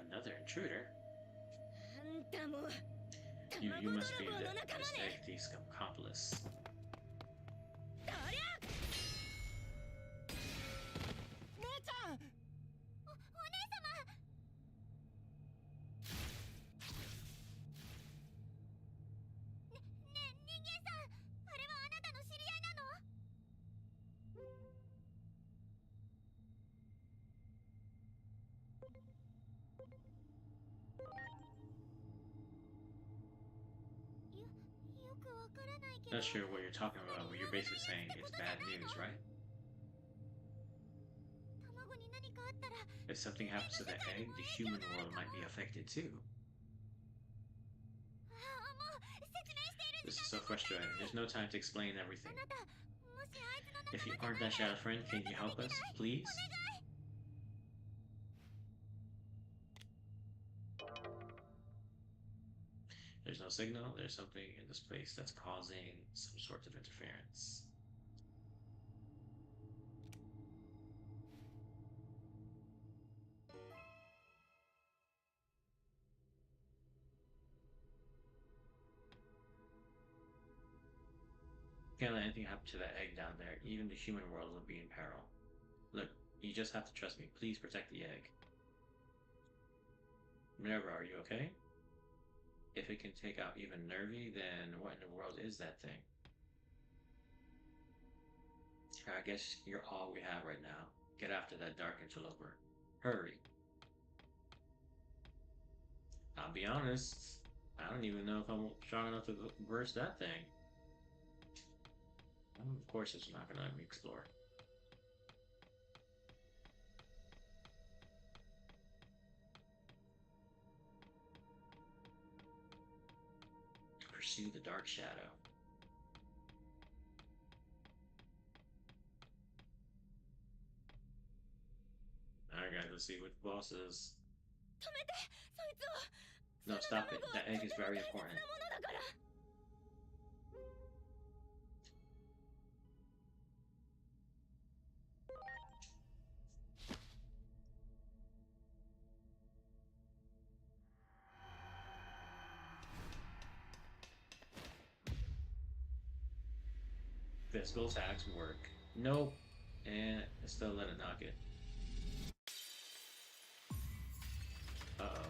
Another intruder? You must be this egg thief's accomplice. Not sure what you're talking about, but you're basically saying it's bad news, right? If something happens to the egg, the human world might be affected too. This is so frustrating. There's no time to explain everything. If you aren't that shadow friend, can you help us, please? There's no signal. There's something in this place that's causing some sort of interference. Can't let anything happen to that egg down there. Even the human world will be in peril. Look, you just have to trust me. Please protect the egg. Minerva, are you okay? If it can take out even Nervy, then what in the world is that thing? I guess you're all we have right now. Get after that dark interloper. Hurry. I'll be honest, I don't even know if I'm strong enough to burst that thing. Of course it's not gonna let me explore. Pursue the dark shadow. Alright guys, let's see what the boss is. No, stop it. That egg is very important. Physical attacks work. Nope. And I still let it knock it. Uh-oh.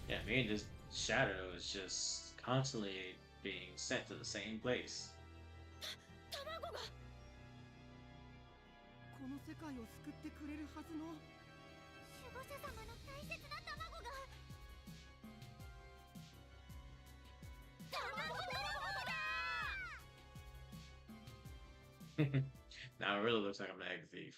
Yeah, I mean, this shadow is just constantly being sent to the same place. この世界を救ってくれるはずの守護者様の大切な卵が卵 Now it really looks like I'm an egg thief.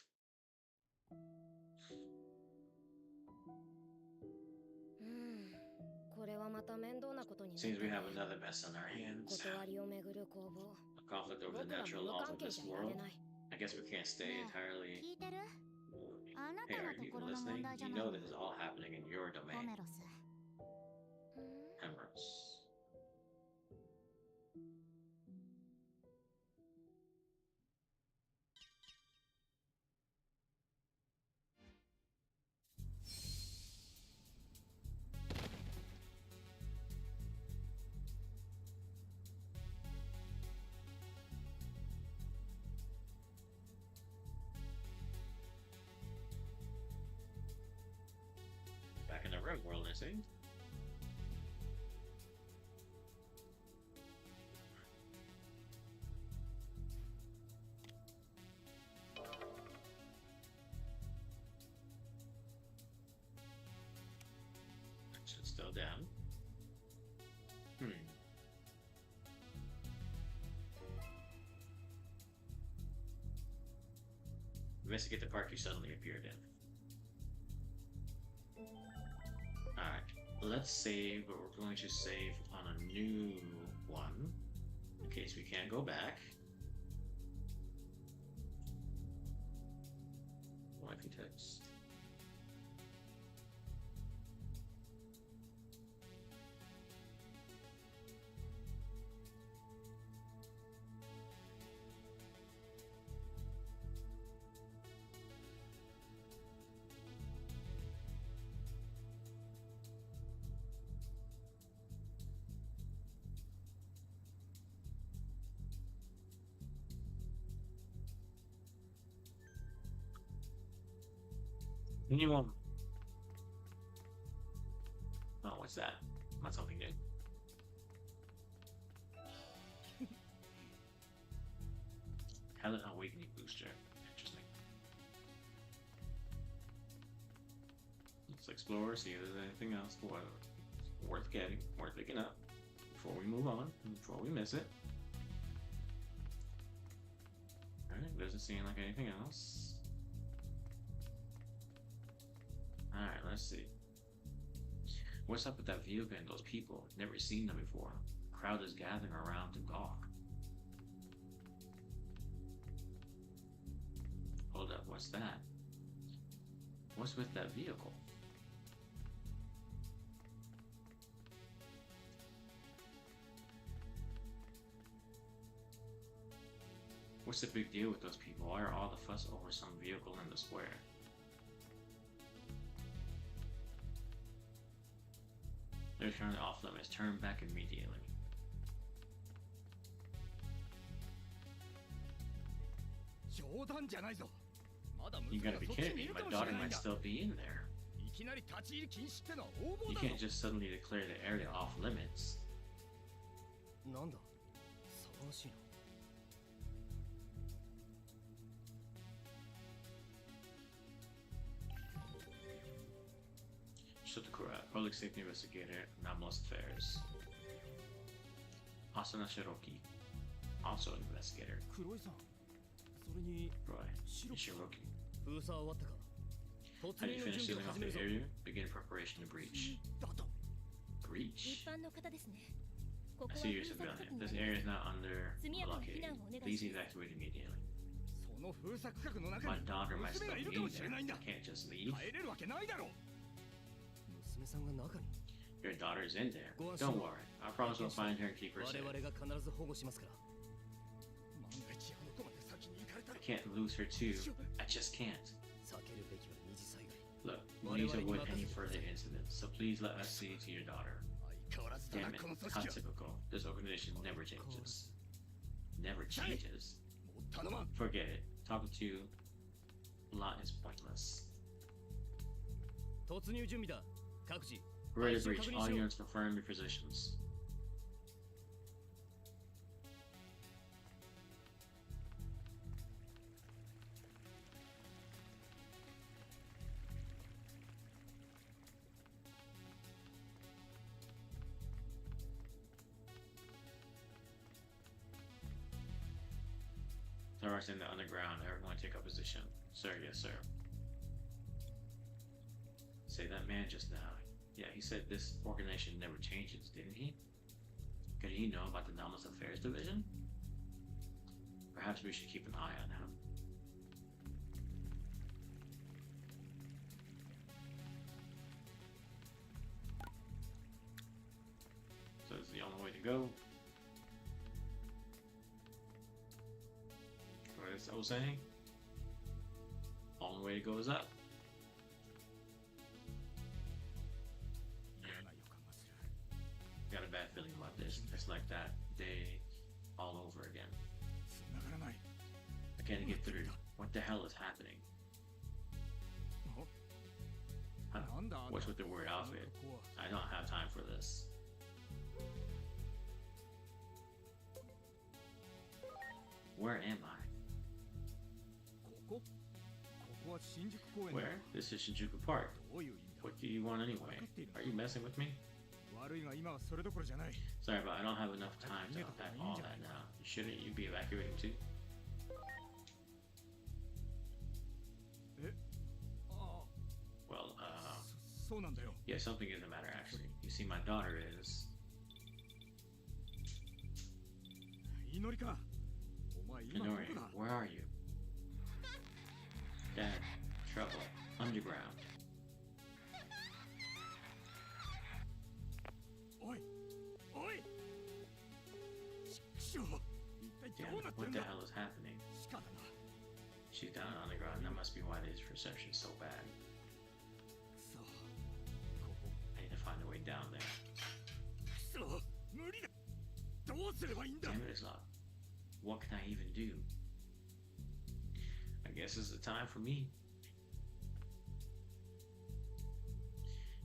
Seems we have another mess on our hands. A conflict over the 僕ら natural 無 laws 関 of 係 this じゃいられ world. ない。 I guess we can't stay ねえ entirely. 聞いてる？あな Hey, た are の you とこ even ろの問 listening? 題じゃ You ない know の？ this is all happening in your ホ domain. メロス。Emeralds. Back in the real world, I see. It's still down. Investigate the park you suddenly appeared in. Alright, let's save, but we're going to save on a new one in case we can't go back. Wifey text. Anyone? Oh, what's that? Not something new. Talent Awakening Booster. Interesting. Let's explore, see if there's anything else worth getting, worth picking up before we move on, before we miss it. Alright, doesn't seem like anything else. Alright, let's see. What's up with that vehicle and those people? Never seen them before. A crowd is gathering around to gawk. Hold up, what's that? What's with that vehicle? What's the big deal with those people? Why are all the fuss over some vehicle in the square? They're currently off limits. Turn back immediately. You gotta be kidding me. My daughter might still be in there. You can't just suddenly declare the area off limits. なんだ騒がしいな Shotakura, Public Safety Investigator, Anomalous Affairs. Asuna Shiroki, also Investigator. 黒井さんそれに Roy, 白木 Ishiroki. 封鎖は終わったか How 突 do you 入の finish 準備 sealing を off 始め the るぞ area? Begin preparation to breach. だと Breach? 一般の方ですね。ここ I は see you're 封鎖区 civilian. 画にな This り area is ま not under 速やかな避 blockade. 難をお願い Please します。 evacuate immediately. その封鎖区画の中 My に daughter might 娘 still がいる be か in もしれ there. ないんだ I can't just leave. 帰れるわけないだろ娘さんが中に Your daughter's in there. Go on, Don't Shiro. worry. I promise we'll find her and keep her 我 safe. 々が必ず保護しますから万が一あの子まで先に行かれた I ら can't lose her too. I just can't. 避けるべきは二次災害 Look, we need to avoid any further incidents, so please let us see to your daughter. 相変わらずだ Damn な it, この組 how 織は typical. This organization never changes. Never changes. もう頼まん Forget it. Talking to you a lot is pointless. 突入準備だ各自 Ready to 配置を breach. 確認 All しろ units confirm your positions. Terrorists in the underground. Everyone take up position. Sir, yes, sir. Say that man just now. Yeah, he said this organization never changes, didn't he? Could he know about the Anomalous Affairs Division? perhaps we should keep an eye on him. So this is the only way to go. What is I was saying? Only way to go is up. 嫌な予感がする。 Got a bad feeling about this. It's like that day all over again. 繋がらない。 I can't get through. What the hell is happening? あ、 Huh? なんだあんた What's with the word あの outfit? 格好は。 I don't have time for this. Where am I? ここ？ここは新宿公園だ。 Where? This is Shinjuku Park. どういう意味だ？ What do you want anyway? Are you messing with me? 悪いが今はそれどころじゃない。 Sorry, but I don't have enough time to unpack all that now. Shouldn't you be evacuating too? え？ああ、 Well, そうなんだよ。 yeah, something is the matter actually. You see, my daughter is. 祈りか。お前今ど Minori, こだ？ where are you? Dad, trouble, underground. おい、おい。ちくしょう。一体 Damn, どうなってる what ん the だ？ hell is happening? 地下だな。 She's down on the ground. That must be why this reception's so bad. くそ。ここ。 I need to find a way down there. くそ。無理だ。どうすればいいんだ？ Damn it, it's locked. What can I even do? I guess it's the time for me.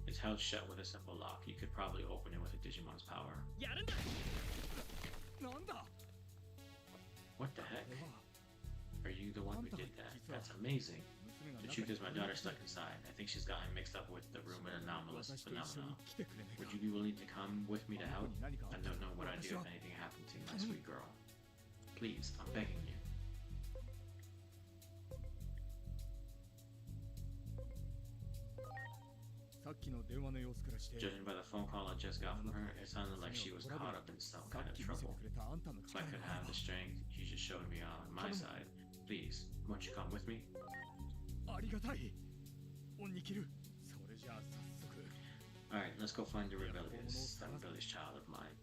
It's held shut with a simple lock. You could probably open it with a Digimon's power. やるんだ。なんだ。 What the heck? これは Are you the one who did that? That's amazing. 娘が The 中 truth に is, my daughter's stuck inside. I think she's gotten mixed up with the room and anomalous 私と一緒に phenomenon. 来てくれねえ Would か。 you be willing to come with me to あの help? 子に何かあ I ったら don't know what I'd do if 私は anything happened to my sweet girl. Please, I'm begging you. Judging by the phone call I just got from her, it sounded like she was caught up in some kind of trouble. If I could have the strength you just showed me on my side, please, won't you come with me? ありがたい。恩に切る。それじゃあ早速。 Alright, let's go find the rebellious child of mine.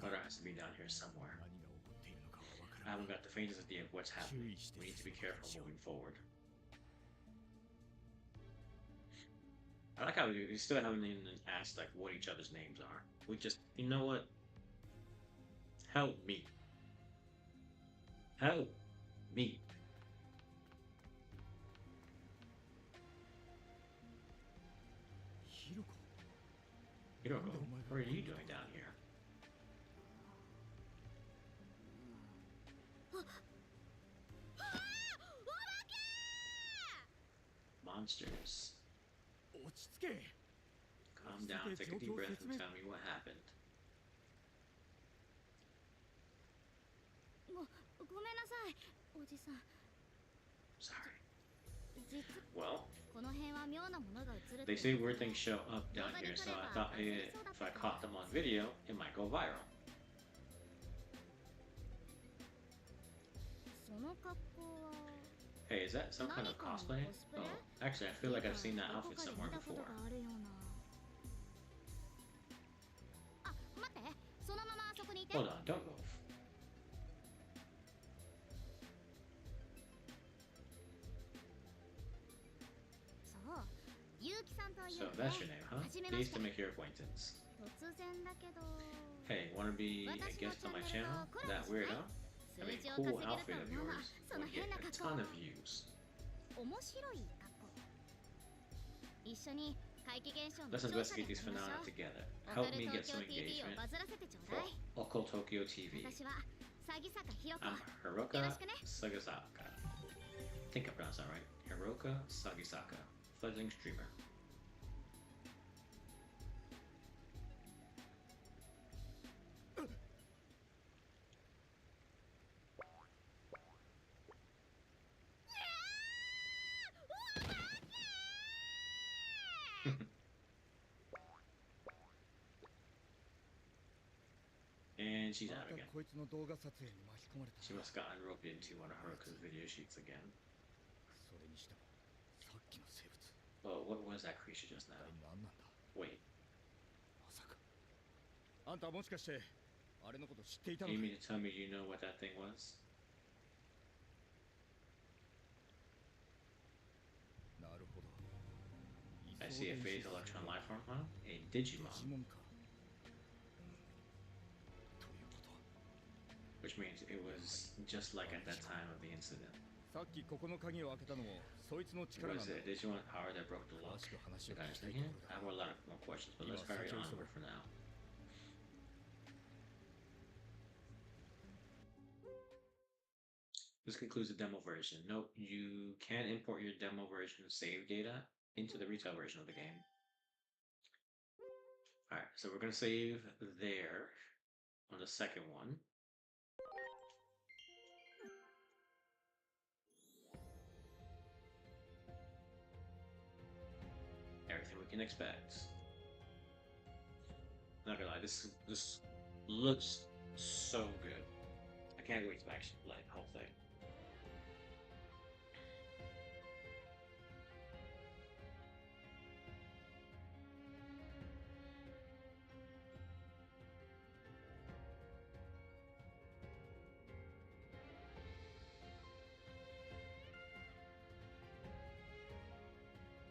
Daughter has to be down here somewhere. 何が起こっているのかはわか I らない。 haven't got the faintest idea of what's happening. We need to be careful moving forward. I like how we still haven't even asked like what each other's names are. We just, you know what? Help me. Help me. Hiroko, what are you doing down here? Monsters. 落ち着け。 Calm down, take a deep breath and tell me what happened. ごめんなさいおじさん Sorry. 実 Well, この辺は妙なものが映る they say weird things show up down here, so I thought if I caught them on video, it might go viral. その格好は Hey, is that some kind of cosplay? Oh, actually, I feel like I've seen that outfit somewhere どこかで見たこと before. があるようなあ待ってそのままあそこにいて Hold on, don't move. そう結城さんとい So う that's your name, huh? はじめま Pleased して to make your acquaintance. 突然だけど Hey, wanna be a guest on my channel? That weirdo? I mean, cool outfit of yours would get a ton of views. 面白い格好一緒に怪奇現象の Let's 調査で investigate these やりましょ phenomena う together. オ Help カル me get 東 some 京 TV を engagement バズらせてちょう for だい Occult Tokyo TV. 私は詐欺坂ひろこ I'm よ Hiroka ろしくね Sagisaka. I think I pronounced that right. Hiroka Sagisaka, fledgling streamer. And she's ま out た again. こいつの動画撮影に巻き込まれた She な。 must have gotten roped into one of Haruka's video shoots again. それにしてもさっきの生物 Oh, what was that creature just 一 now? 体何なんだ。 Wait, まさかあんたもしかしてあれのこと知っていた do の you か。 mean to tell me you know what that thing was? なるほど。 I see a phased electron life form, huh? A デ Digimon, ジモンか。ということは which means it was just like at that time of the incident. さっきここの鍵を開けたのもそいつの力な Was んだ。 it a Digimon power that broke the 詳 lock? しく話 The を guy 聞 is きたい thinking. ところ I だ have a lot of more questions, but let's carry onward for now. This concludes the demo version. Note, you can import your demo version save data into the retail version of the game. Alright, so we're going to save there on the second one. Everything we can expect. Not gonna lie, this looks so good. I can't wait to actually play the whole thing.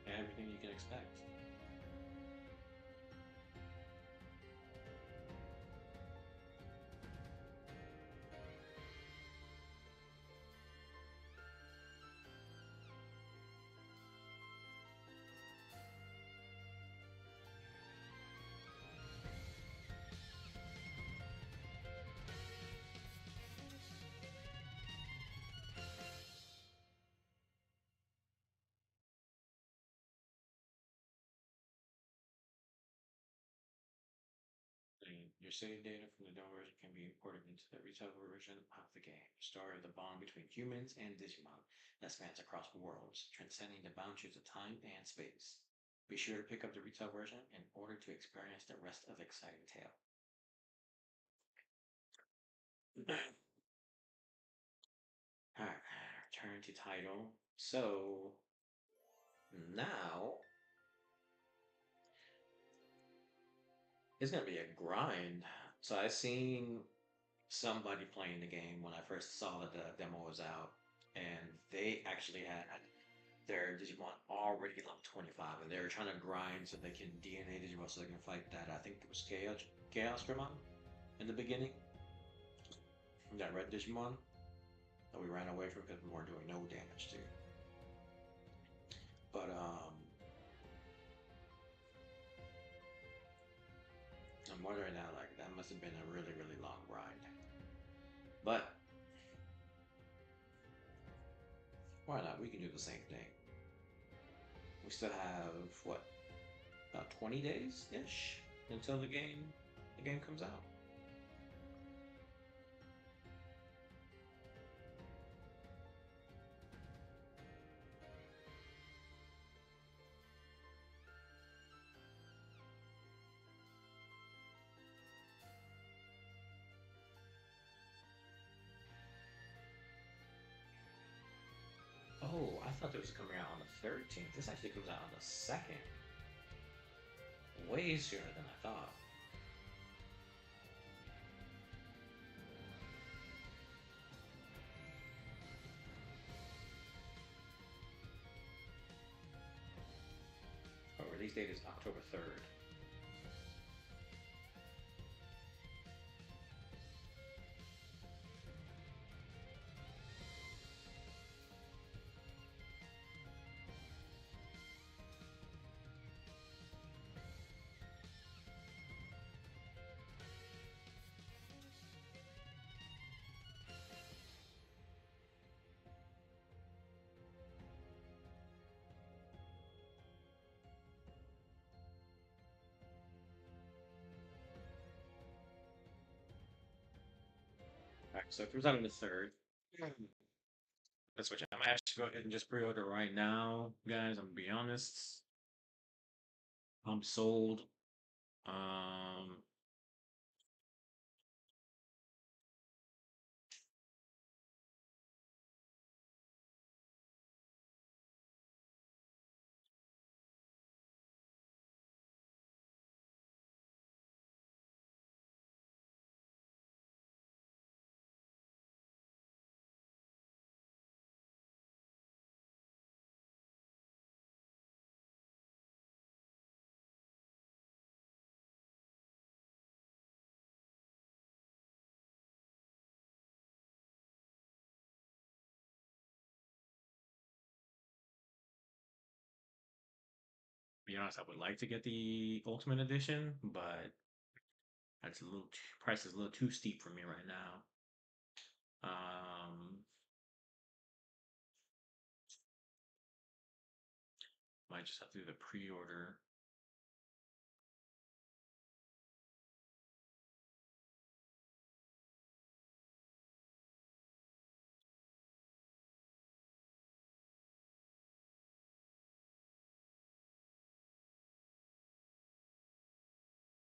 Everything you can expect. Your saved data from the demo version can be imported into the retail version of the game. The story of the bond between humans and Digimon that spans across worlds, transcending the boundaries of time and space. Be sure to pick up the retail version in order to experience the rest of the exciting tale. Alright, return to title. So now it's gonna be a grind. So I seen somebody playing the game when I first saw that the demo was out, and they actually had their Digimon already level 25, and they were trying to grind so they can DNA Digimon so they can fight that. I think it was Chaos Grimon in the beginning. That red Digimon that we ran away from because we weren't doing no damage to. But I'm wondering now, like, that must have been a really, really long grind. But why not? We can do the same thing. We still have what, about 20 days ish until the game comes out. Oh, I thought it was coming out on the 13th. This actually comes out on the 2nd. Way sooner than I thought. Oh, release date is October 3rd. Alright, so it comes out on the 3rd. That's what I'm actually go ahead and just pre-order right now, guys. I'm gonna be honest. I'm sold. Um, be honest, I would like to get the Ultimate Edition, but that's a little price is a little too steep for me right now. Might just have to do the pre-order.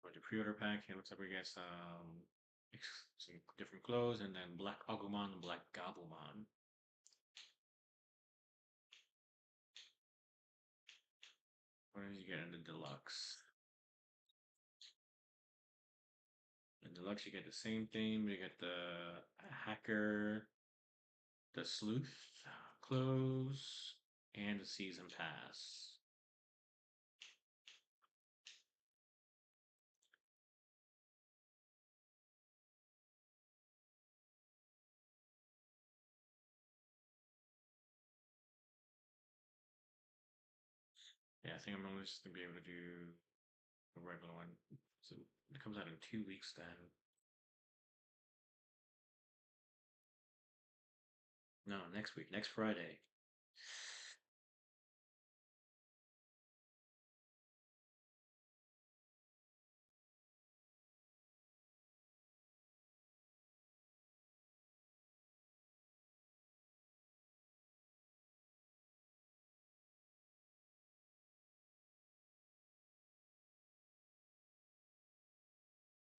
For the pre-order pack, it looks like we get some different clothes, and then Black Agumon and Black Gabumon. What did you get in the deluxe? In deluxe, you get the same thing. You get the hacker, the sleuth clothes, and the season pass. Yeah, I think I'm only just gonna be able to do the regular one. So it comes out in 2 weeks then. No, next week, next Friday.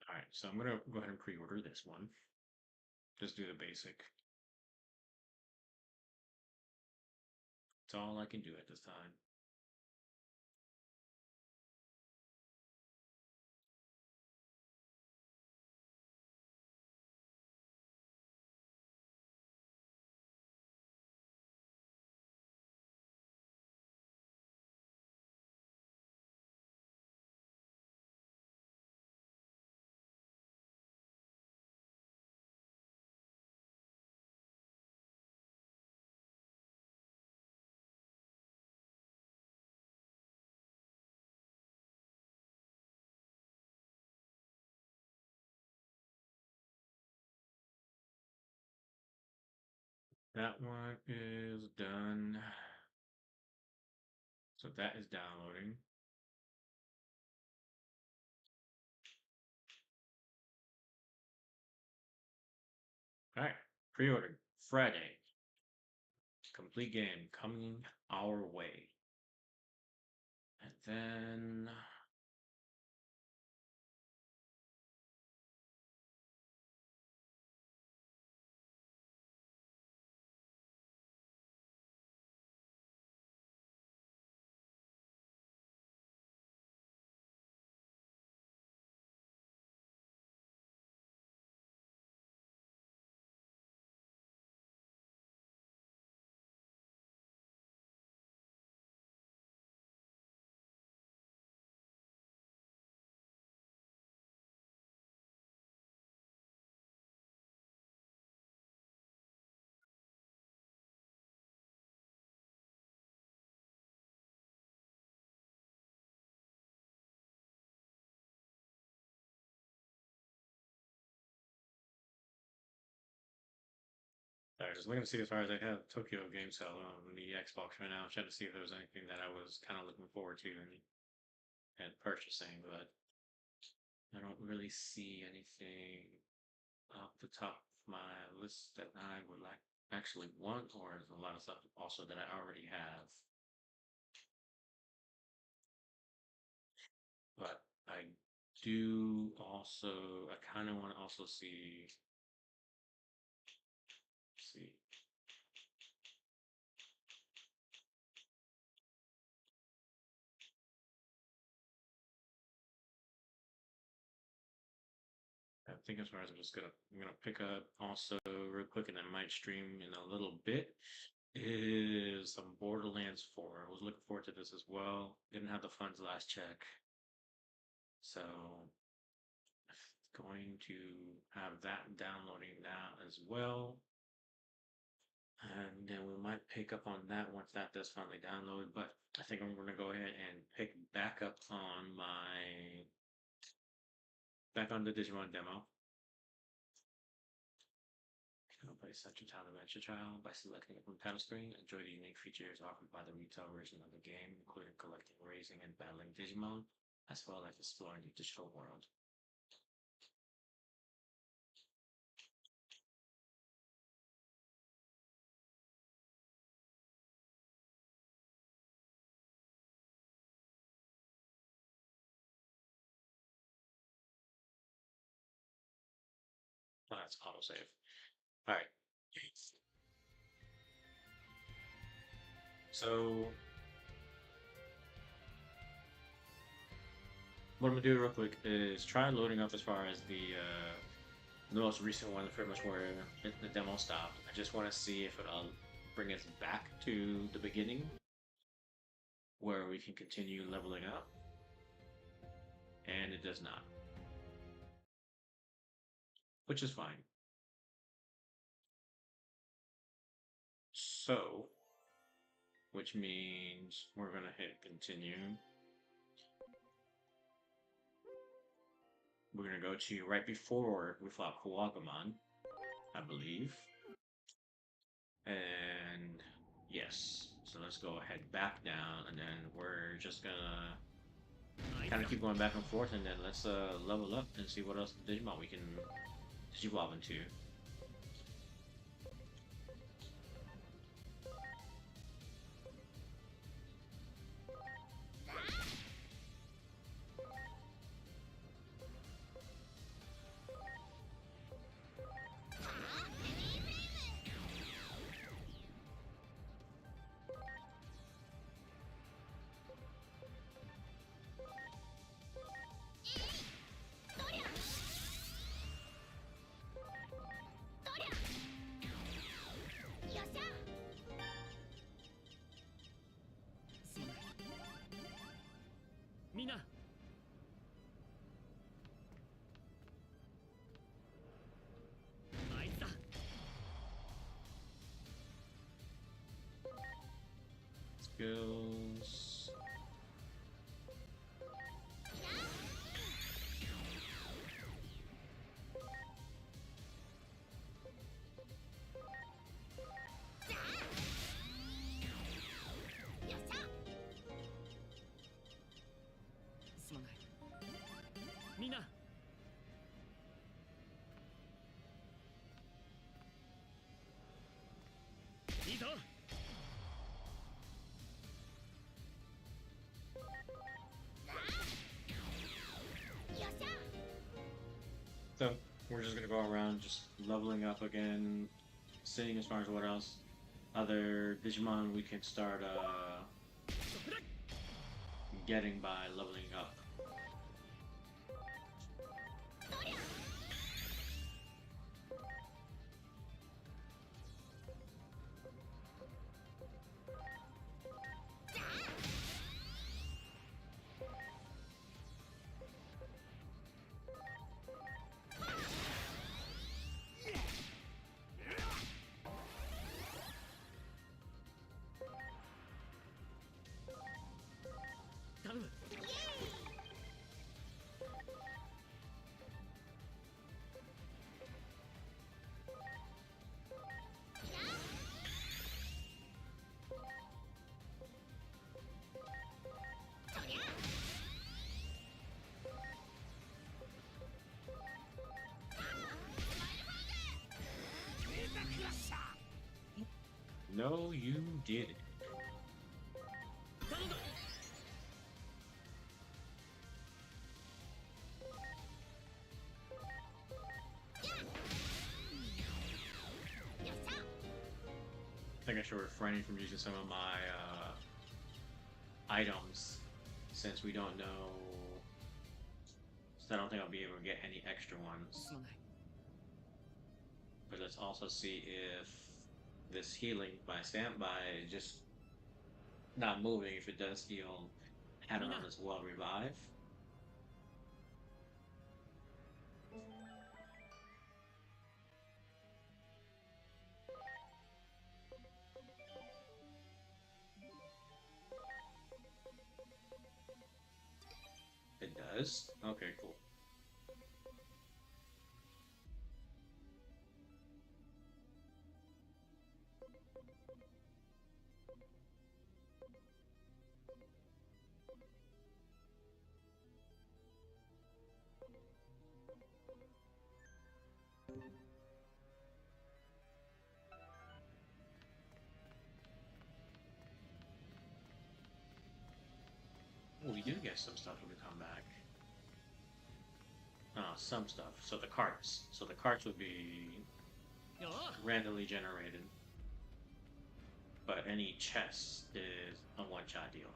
All right, so I'm gonna go ahead and pre-order this one. Just do the basic. It's all I can do at this time. That one is done. So that is downloading. All right, pre-ordered Friday. Complete game coming our way. And then I was looking to see as far as I have Tokyo Game Cell on the Xbox right now. I'm trying to see if there was anything that I was kind of looking forward to and purchasing, but I don't really see anything off the top of my list that I would like actually want, or there's a lot of stuff also that I already have. But I do also, I kind of want to also see. I think as far as I'm gonna pick up also real quick, and I might stream in a little bit, is some Borderlands 4. I was looking forward to this as well. Didn't have the funds last check, so going to have that downloading now as well. And then we might pick up on that once that does finally download. But I think I'm gonna go ahead and pick back up on the Digimon demo. Play Central Town Adventure Trial by selecting it from the title screen. Enjoy the unique features offered by the retail version of the game, including collecting, raising, and battling Digimon, as well as exploring the digital world. Oh, that's autosave. Alright. So, what I'm gonna do real quick is try loading up as far as the most recent one, pretty much where the demo stopped. I just want to see if it'll bring us back to the beginning, where we can continue leveling up, and it does not, which is fine. So, which means we're gonna hit continue. We're gonna go to right before we fought Agumon, I believe. And yes, so let's go ahead back down, and then we're just gonna kind of keep going back and forth, and then let's level up and see what else Digimon we can Digivolve into. Skills. So we're just gonna go around just leveling up again, seeing as far as what else other Digimon we can start getting by leveling up. No, you didn't. I think I should refrain from using some of my items since we don't know. So I don't think I'll be able to get any extra ones. But let's also see if this healing by standby is just not moving. If it does heal, Hadron as well revive. It does? Okay, cool. Oh, we do get some stuff when we come back. Some stuff. So the carts. So the carts would be randomly generated. But any chest is a one-shot deal.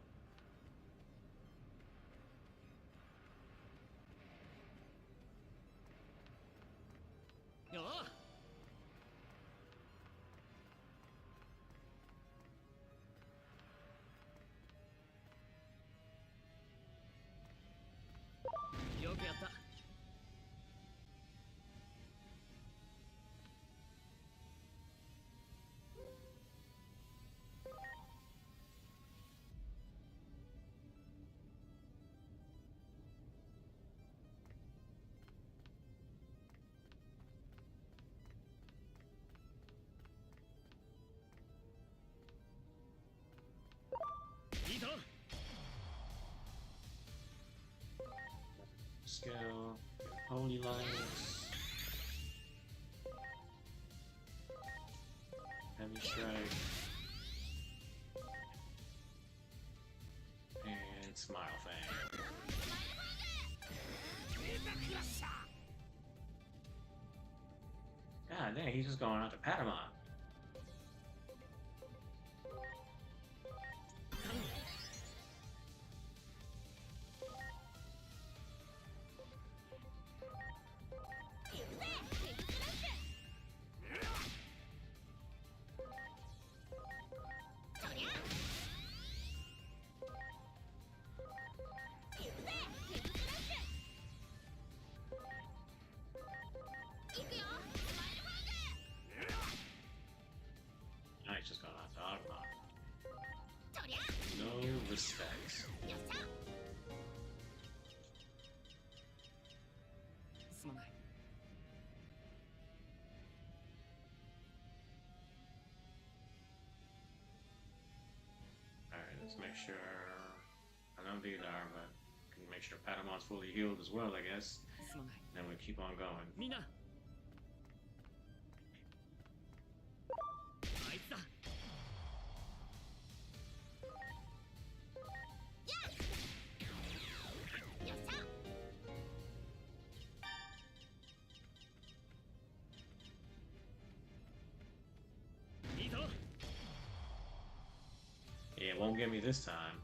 Skill, holy lights, heavy strike, and smile fang. God dang, he's just going out to Patamon. Nice, just going out to Agumon. No respect. Alright, let's make sure. I know these are, but can make sure Patamon's fully healed as well, I guess. Then we keep on going. Yeah, it won't get me this time.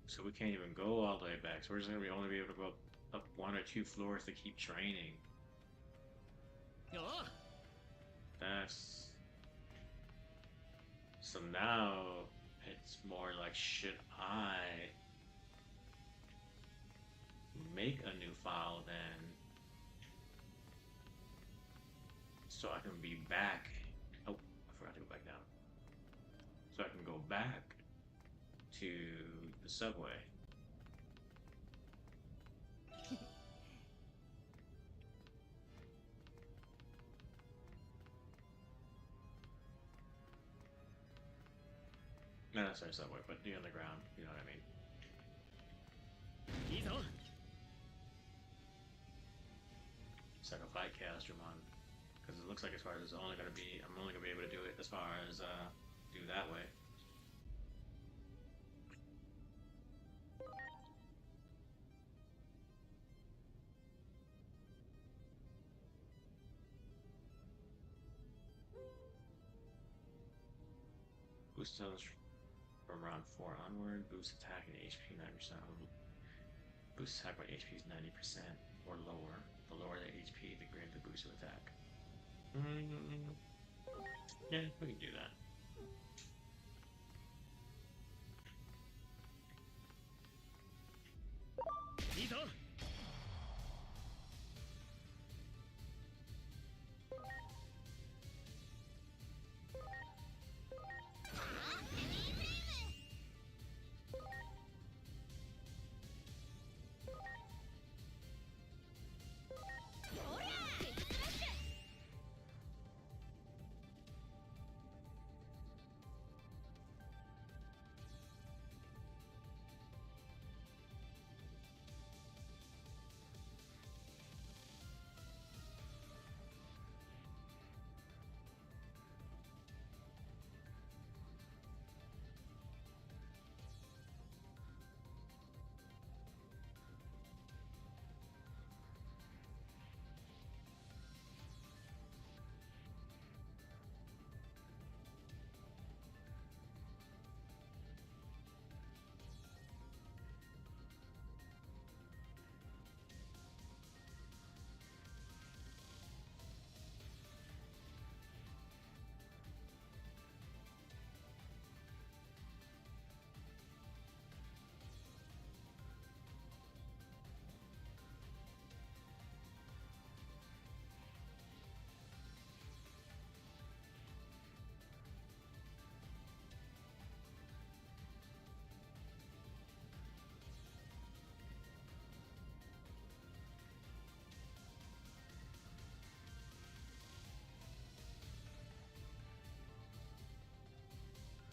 So we can't even go all the way back. So we're just gonna only be able to go up 1 or 2 floors to keep training. That's... So now it's more like, should I make a new file then, so I can be back? Oh, I forgot to go back down. So I can go back to the subway. Not necessarily subway, but the underground, you know what I mean? So I can fight Chaos Digimon. Because it looks like as far as I'm only gonna be able to do it as far as do that way. Boost health from round 4 onward. Boost attack and HP 9%. Boost attack when HP is 90% or lower. The lower the HP, the greater the boost of attack. Yeah, we can do that.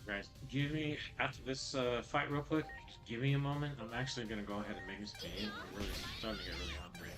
Guys, give me after this fight real quick. Just give me a moment. I'm actually gonna go ahead and make this game. I'm really starting to get really hungry.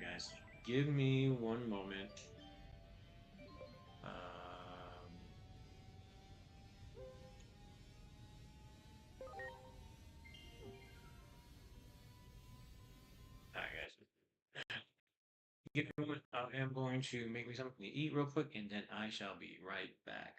Guys, give me one moment. Alright, guys. Give me a moment. I am going to make me something to eat real quick, and then I shall be right back.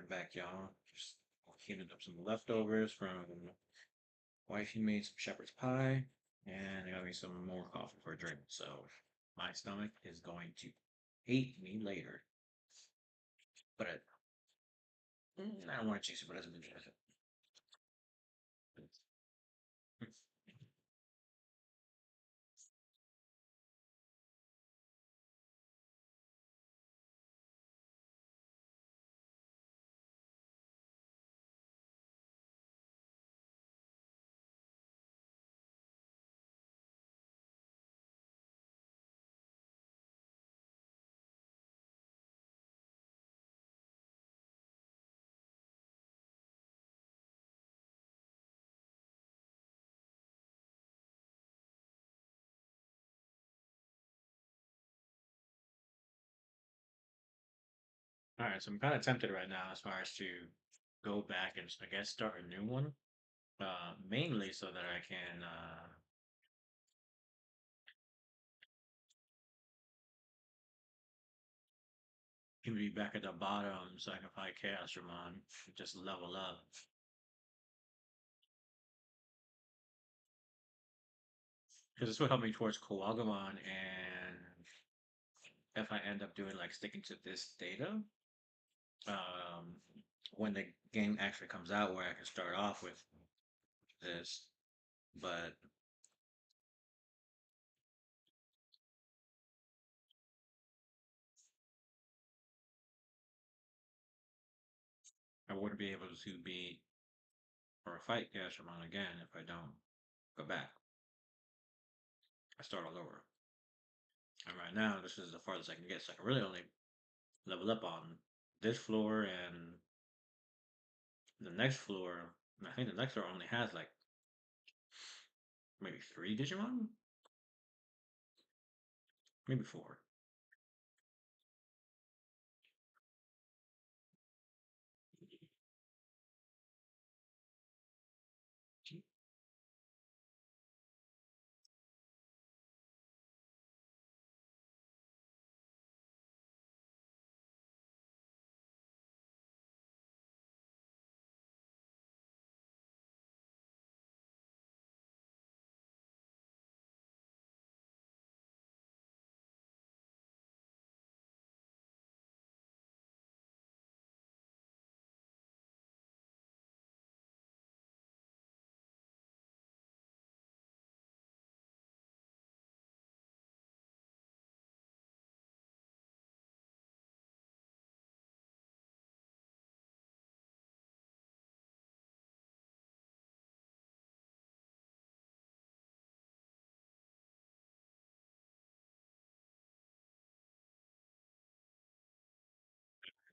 back, y'all. Just heated up some leftovers from wifey made some shepherd's pie, and I got me some more coffee for a drink. So my stomach is going to hate me later. But I don't want to chase it, but it doesn't mean it. All right, so I'm kind of tempted right now as far as to go back and I guess start a new one. Mainly so that I can be back at the bottom so I can fight Chaos Ramon, just level up. Because this will help me towards Agumon, and if I end up doing like sticking to this data, um, when the game actually comes out, where I can start off with this, but I wouldn't be able to beat or fight Chaos Ramon again if I don't go back. I start all over. And right now, this is the farthest I can get, so I can really only level up on this floor and the next floor. I think the next floor only has like maybe 3 Digimon, maybe 4.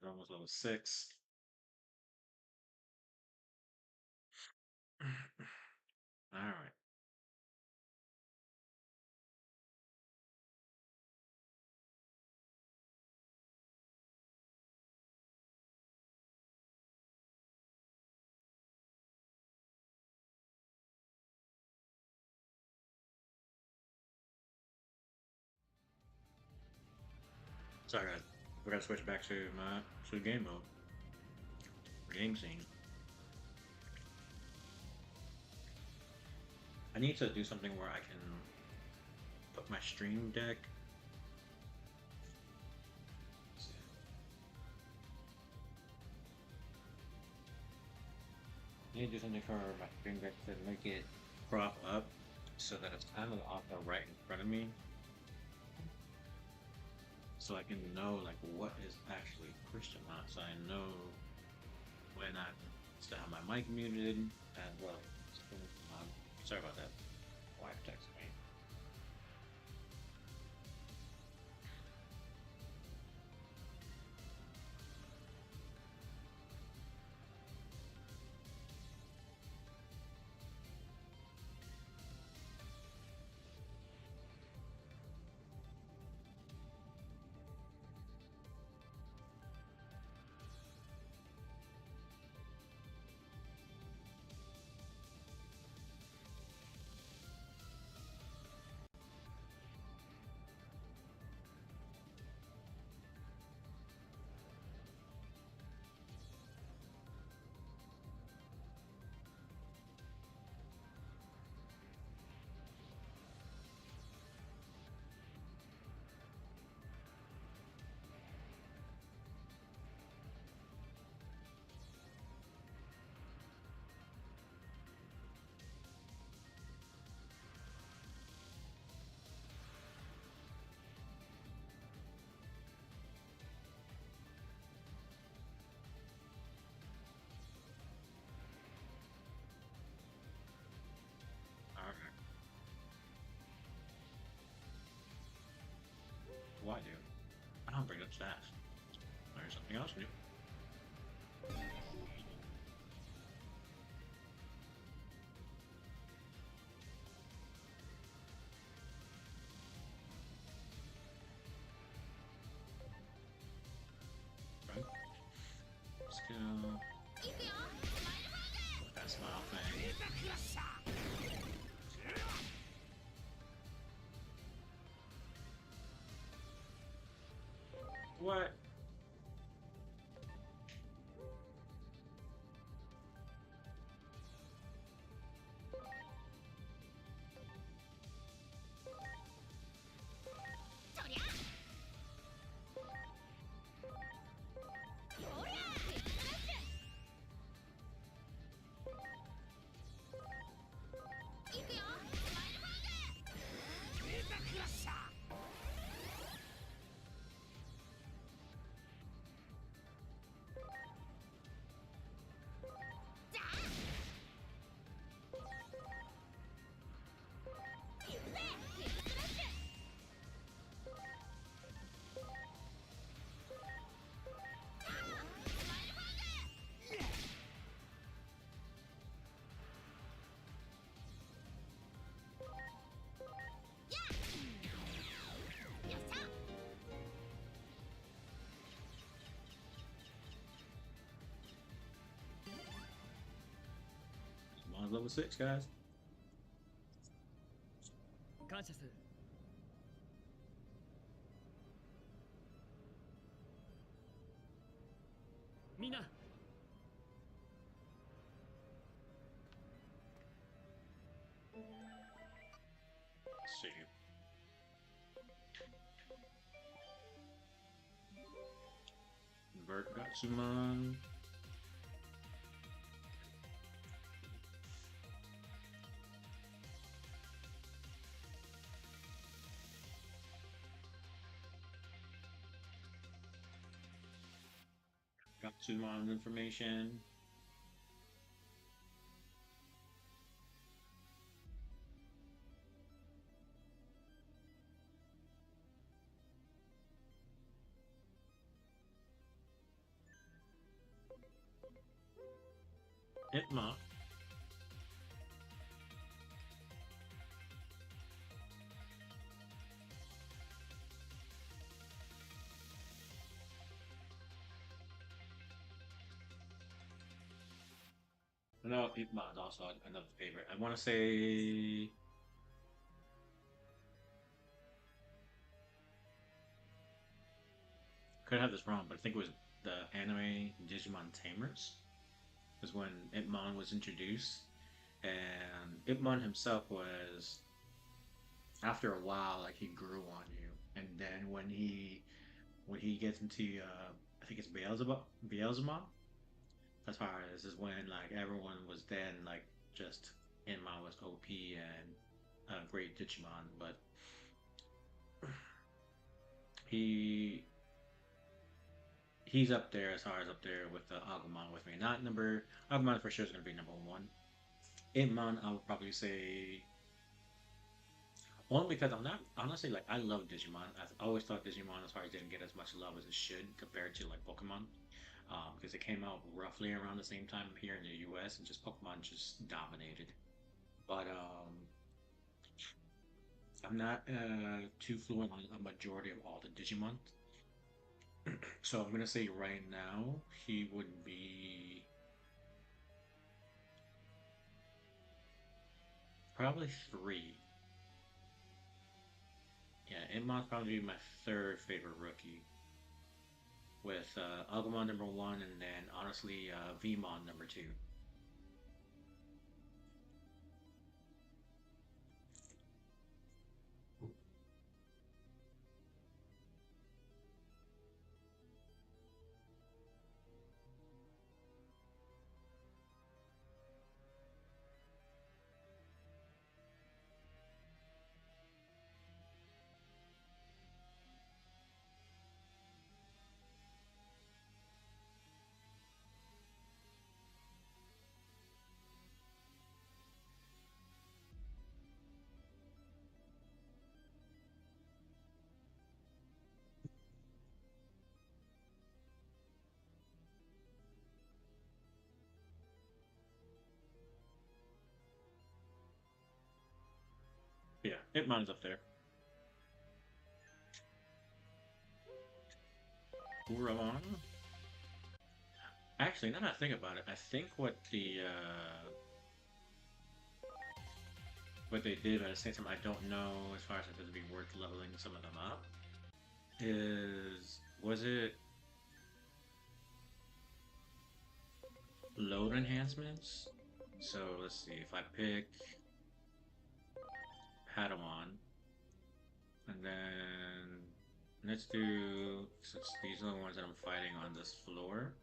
Almost level 6. All right. Sorry, guys. We gotta switch back to my game mode, game scene. I need to do something where I can put my stream deck. I need to do something for my stream deck to make it crop up so that it's kind of off the right in front of me, so I can know like what is actually pushed or not. So I know when I still have my mic muted and well. Sorry about that. Wife texted me. Anything else new? Right. Let's go. That's my thing. What? Mine's level 6, guys. 感謝する。みんな Let's see. Invert Gatsumon. Gatsumon information. Hitma. No, Hitma is also another favorite. I want to say. Could have this wrong, but I think it was the anime Digimon Tamers. Was when Itmon was introduced, and Itmon himself was after a while like he grew on you, and then when he gets into I think it's Beelzebub, as far as is when like everyone was then like just Itmon was OP and a great Digimon, but he he's up there as far as up there with the Agumon with me. Not number Agumon for sure is gonna be number one. Itmon, I would probably say only because I'm not honestly like I love Digimon. I always thought Digimon as far as didn't get as much love as it should compared to like Pokemon. Because it came out roughly around the same time here in the US and just Pokemon just dominated. But I'm not too fluent on a majority of all the Digimon. So I'm gonna say right now he would be probably three. Yeah, Itmon's probably my third favorite rookie, with Agumon number one, and then honestly Vmon number two. Yeah, Hitmon's up there. Uramon. Actually, now that I think about it, I think what what they did, but at the same time, I don't know as far as if it'd be worth leveling some of them up. Was it load enhancements? So let's see, if I pick Patamon, and then let's do, since these are the ones that I'm fighting on this floor.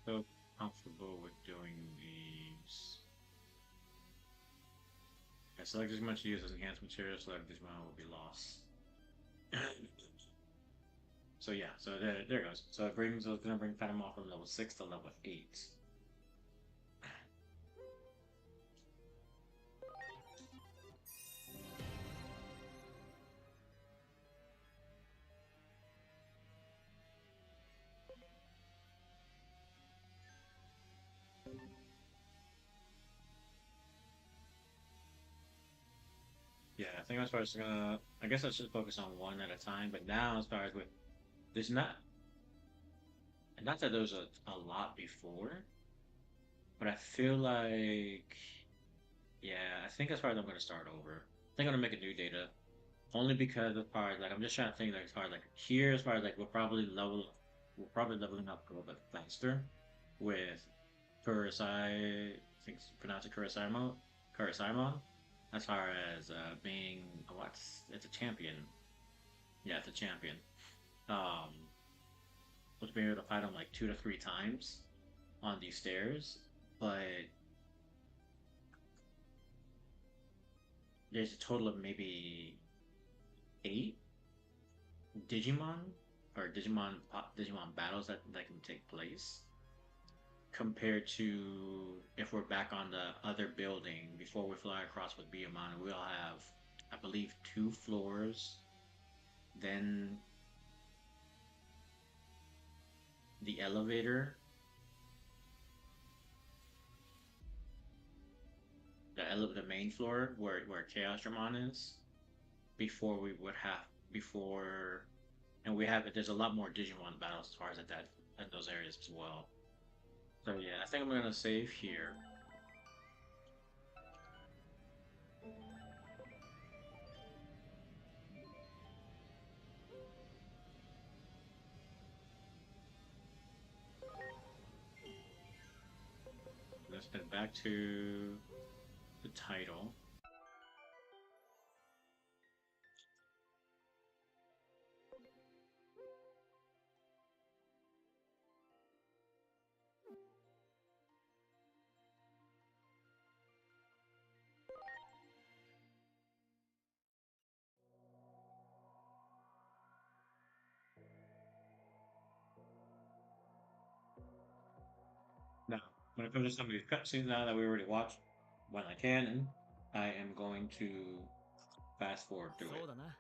So comfortable with doing these. Yeah, select as much use as enhanced material, select this amount will be lost. So yeah, so there it goes. So it's gonna bring Patamon from level 6 to level 8. Yeah, I think as far as I guess I should focus on one at a time. But now, as far as with there's not that there was a lot before, but I feel like yeah, I think as far as I'm gonna start over. I think I'm gonna make a new data only because as far as like I'm just trying to think like as far as like here as far as like we're probably leveling up a little bit faster with Kurosai, I think it's pronounced Kurisaimon, as far as being what's it's a champion. Yeah, it's a champion. Um, was being able to fight him like 2 to 3 times on these stairs, but there's a total of maybe 8 Digimon or Digimon battles that can take place compared to if we're back on the other building before we fly across with Biyamon, we'll have, I believe, 2 floors. Then the elevator, the main floor where Chaos Dramon is. Before we would have before, and we have it. There's a lot more Digimon battles as far as that in those areas as well. So yeah, I think I'm gonna save here. Let's head back to the title. Now, when it comes to some of these cutscenes now that we already watched, when I can, I am going to fast forward through it. そうだな。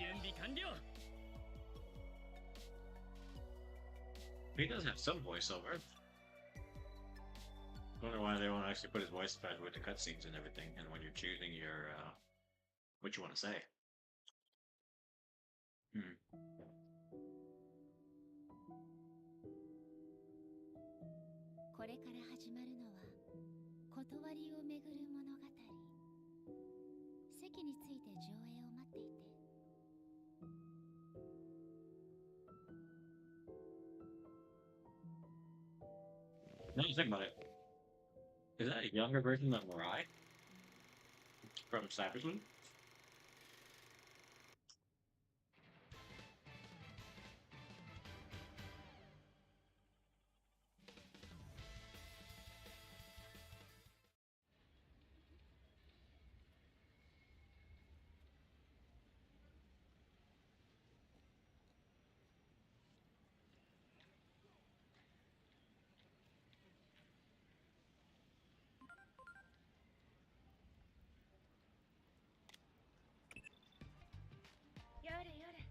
準備完了。 He does have some voiceover. I wonder why they won't actually put his voice back with the cutscenes and everything, and when you're choosing your what you want to say. Hmm. これから始まるのは断りをめぐる物語。席について上映を待っていて。Now you think about it, is that a younger version of Mirai from Cybersloop?やれやれ、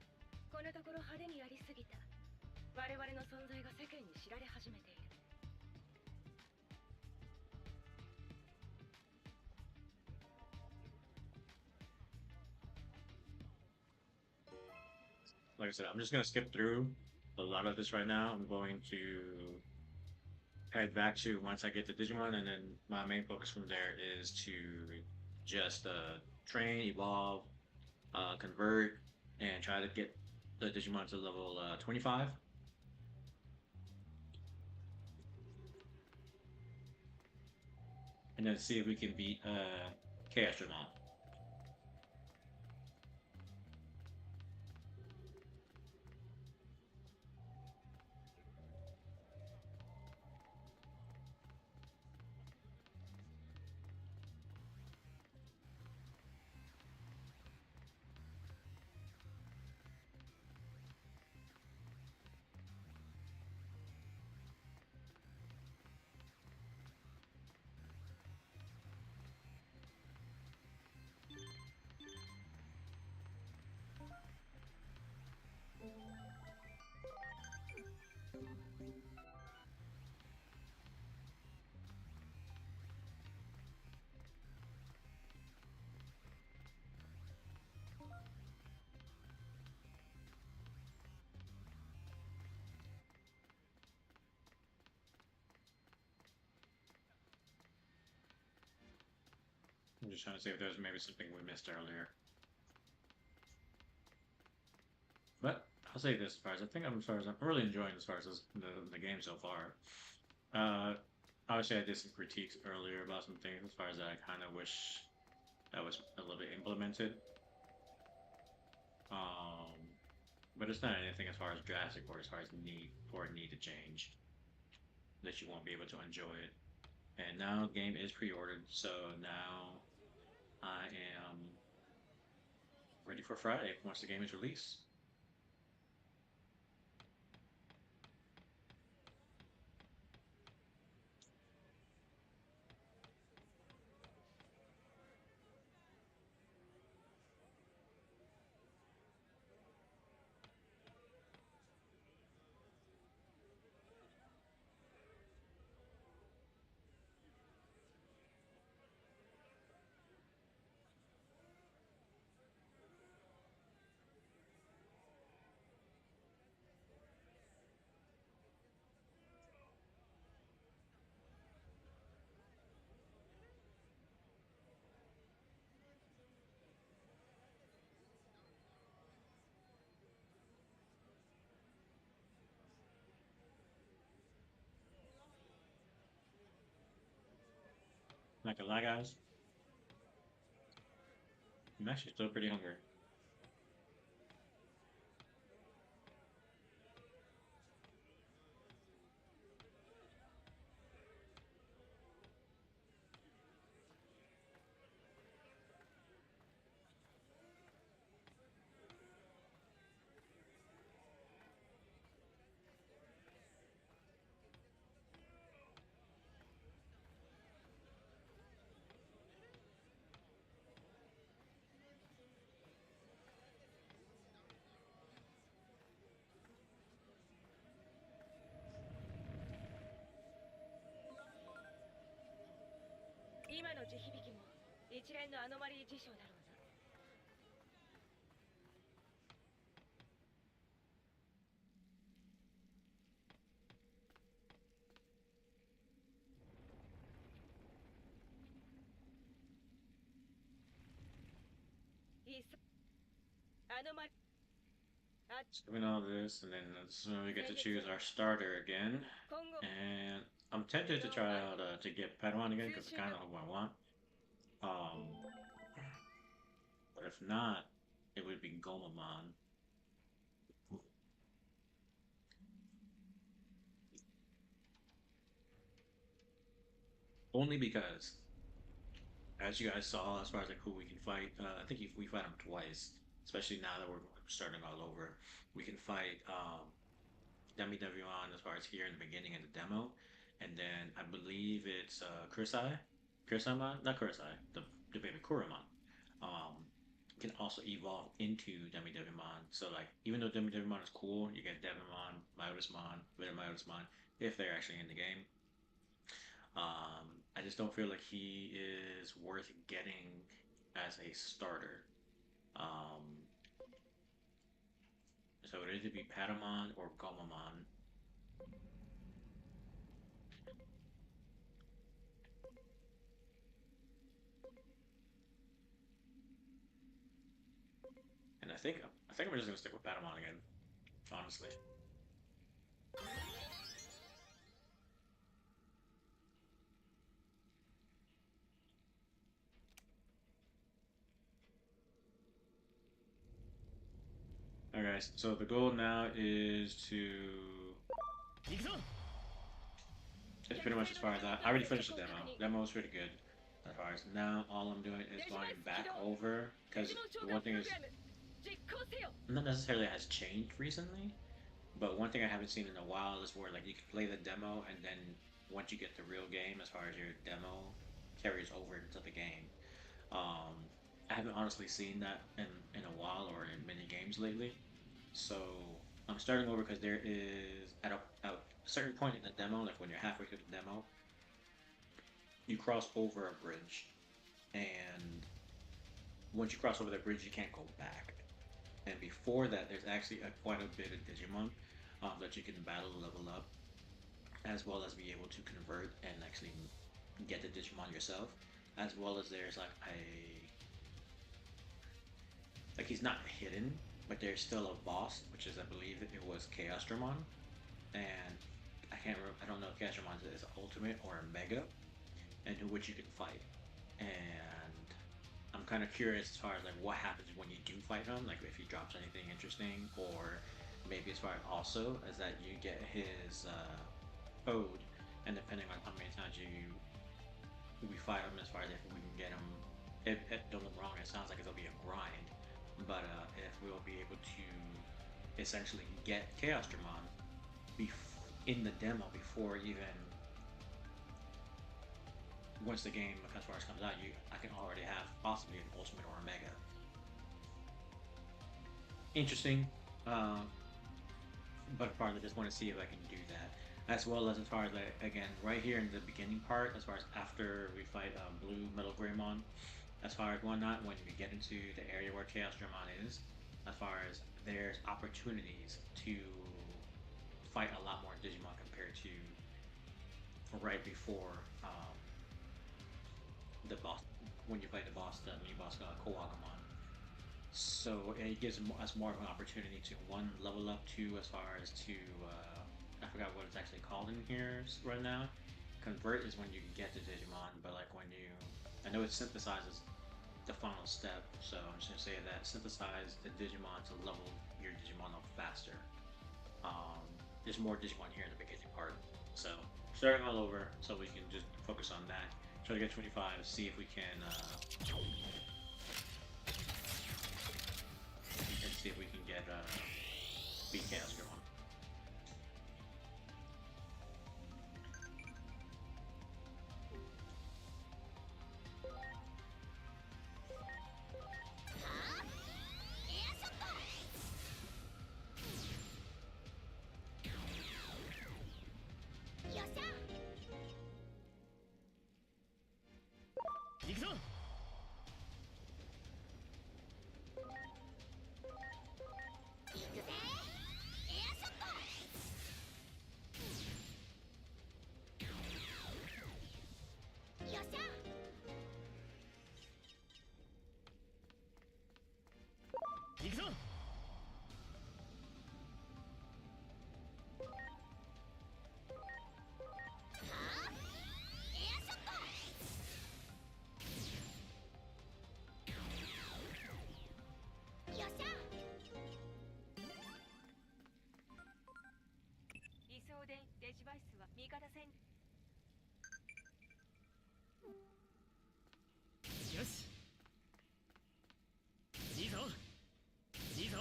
このところ派手にやりすぎた。我々の存在が世間に知られ始めている。Like I said, I'm just gonna skip through a lot of this right now. I'm going to head back to once I get to Digimon, and then my main focus from there is to just train, evolve, convert, and try to get the Digimon to level 25, and then see if we can beat K-Astronaut. I'm just trying to see if there's maybe something we missed earlier. But I'll say this: as far as I think, I'm as far as I'm really enjoying as far as the game so far. Uh, Obviously, I did some critiques earlier about some things as far as I kind of wish that was a little bit implemented. Um, but it's not anything as far as drastic or as far as need to change that you won't be able to enjoy it. And now the game is pre-ordered, so now I am ready for Friday once the game is released. Not gonna lie, guys, I'm actually still pretty hungry. .今の地響きも一連のアノマリー事象だろうな。いっそアノマリ Skipping all this, and then this is when we get to choose our starter again. 今後 And I'm tempted to try out to get Padawan again because it's kind of who I want. Um, but if not, it would be Gomamon. Only because, as you guys saw, as far as like who we can fight, I think if we fight him twice, especially now that we're starting all over, we can fight Demi-Devion as far as here in the beginning of the demo, and then I believe it's Kursai, not Kursai, the baby Kuramon. Um, can also evolve into Demi-Devimon. So like even though Demi-Devimon is cool, you get Devimon, Myotismon, Myotismon if they're actually in the game. I just don't feel like he is worth getting as a starter. Um, so it would either be Patamon or Gomamon. And I think I'm just gonna stick with Patamon again, honestly. Alright, so the goal now is to. It's pretty much as far as I already finished the demo. Demo was pretty good. As far as now, all I'm doing is going back over because the one thing is not necessarily has changed recently, but one thing I haven't seen in a while is where like you can play the demo and then once you get the real game, as far as your demo carries over into the game. Um, I haven't honestly seen that in a while or in many games lately. So I'm starting over because there is at a certain point in the demo, like when you're halfway through the demo, you cross over a bridge, and once you cross over that bridge, you can't go back. And before that, there's actually quite a bit of Digimon that you can battle, level up, as well as be able to convert and actually get the Digimon yourself. As well as there's like he's not hidden, but there's still a boss, which is I believe it was Chaos Dramon, and I can't remember. I don't know if Chaos Dramon is Ultimate or a Mega, and which you can fight. And I'm kind of curious as far as like what happens when you do fight him, like if he drops anything interesting, or maybe as far as also as that you get his code, and depending on how many times we fight him, as far as if we can get him. If don't get me wrong, it sounds like it'll be a grind, but if we'll be able to essentially get Chaos Dramon in the demo before even once the game as far as comes out, I can already have possibly an Ultimate or a Mega. Interesting, uh, but part of it just want to see if I can do that. As well as far as like, again, right here in the beginning part, as far as after we fight Blue Metal Greymon, as far as whatnot, when we get into the area where Chaos Dramon is, as far as there's opportunities to fight a lot more Digimon compared to right before the boss, when you fight the new boss Agumon. So it gives us more of an opportunity to one level up, two as far as to I forgot what it's actually called in here right now. Convert is when you get the Digimon, but like when you, I know it synthesizes the final step, so I'm just gonna say that synthesize the Digimon to level your Digimon up faster. There's more Digimon here in the beginning part, so starting all over, so we can just focus on that. Try to get 25, see if we can and see if we can get beat Chaos Dramon. バイスは味方戦。よし、いいぞいいぞ。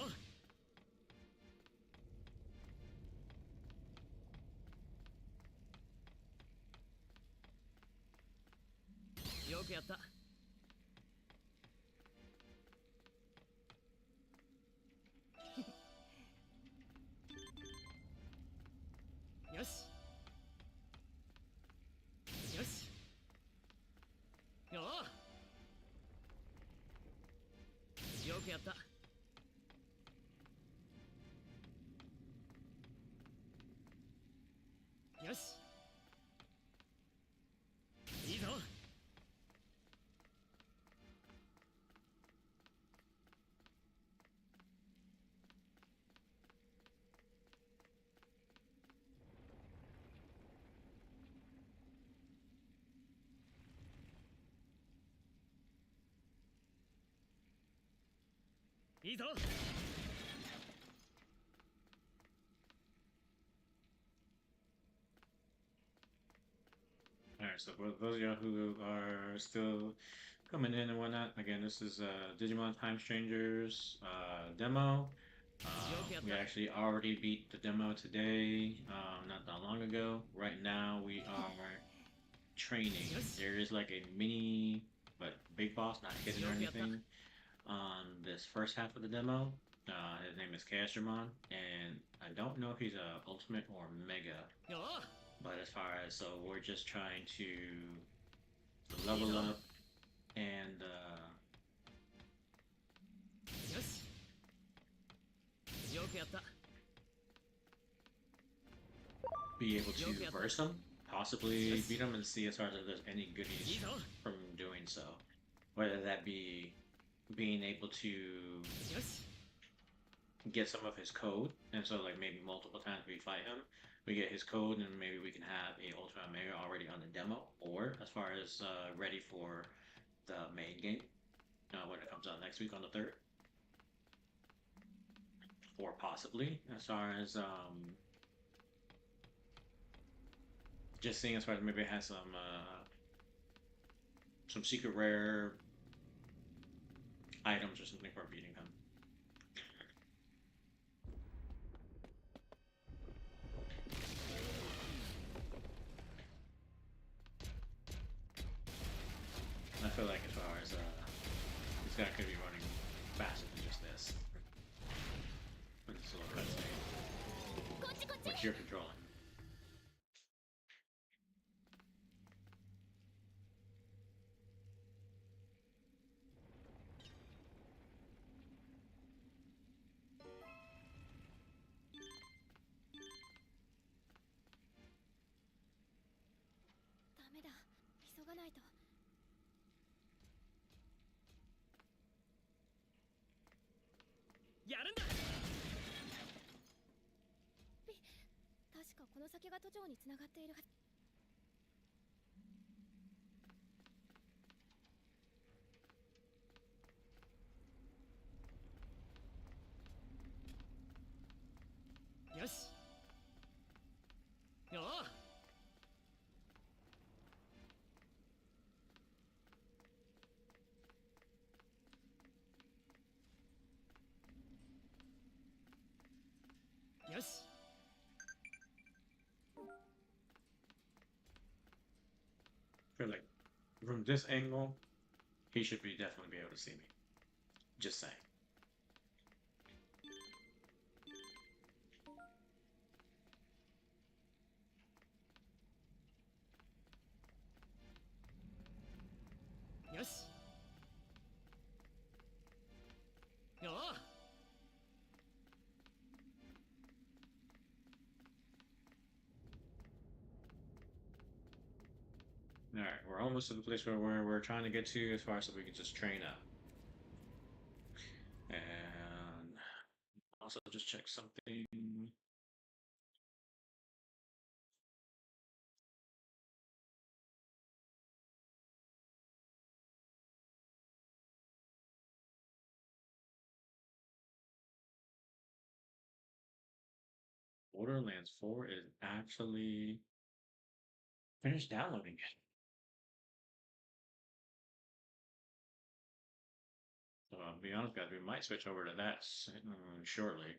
よくやった。よしよし。おお、よくやった。よし、いいぞ。いいぞ。All right, so for those of y'all who are still coming in and whatnot, again, this is Digimon Time Strangers demo. We actually already beat the demo today, not that long ago. Right now, we are training. There is like a mini, but big boss, not hidden or anything, on this first half of the demo. His name is Agumon, and I don't know if he's a ultimate or mega. But as far as so, we're just trying to level up andよし、よくやった。 be able to verse him, possibly beat him, and see as far as if there's any goodies from doing so. Whether that be being able to get some of his code, and so like maybe multiple times we fight him, we get his code, and maybe we can have a Ultimate Mega already on the demo, or as far as ready for the main game when it comes out next week on the 3rd, or possibly as far as just seeing as far as maybe it has some secret rare items or something for beating him. I feel like as far as this guy could be running faster than just this. With this little cutscene, which you're controlling. I feel like from this angle, he should definitely be able to see me. Just saying. Yes. All right, we're almost to the place where we're trying to get to as far as so we can just train up. And also just check something. Borderlands 4 is actually finished downloading it. So I'll be honest, guys, we might switch over to that shortly.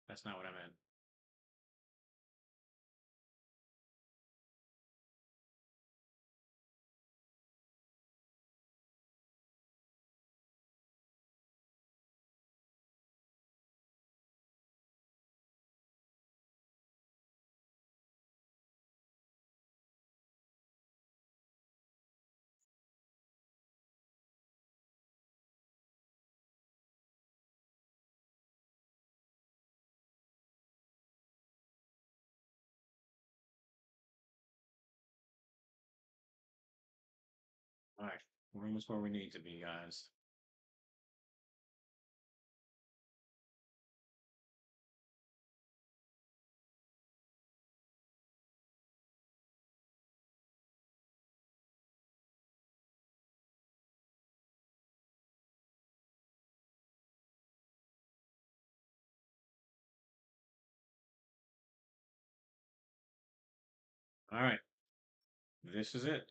That's not what I meant. All right, we're almost where we need to be, guys. All right, this is it.